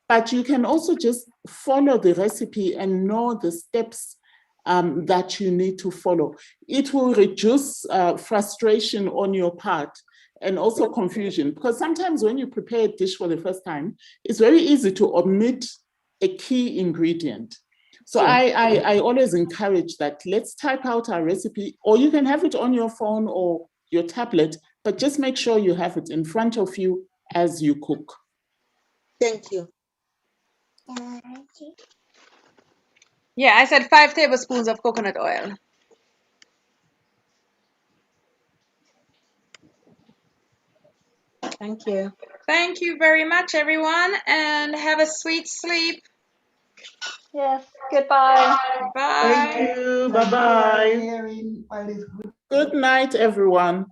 But you can also just follow the recipe and know the steps that you need to follow. It will reduce frustration on your part and also confusion, because sometimes when you prepare a dish for the first time, it's very easy to omit a key ingredient. So I always encourage that. Let's type out our recipe, or you can have it on your phone or your tablet, but just make sure you have it in front of you as you cook. Thank you. Yeah, I said 5 tablespoons of coconut oil. Thank you. Thank you very much, everyone, and have a sweet sleep. Yes, goodbye. Bye. Thank you. Bye-bye. Good night, everyone.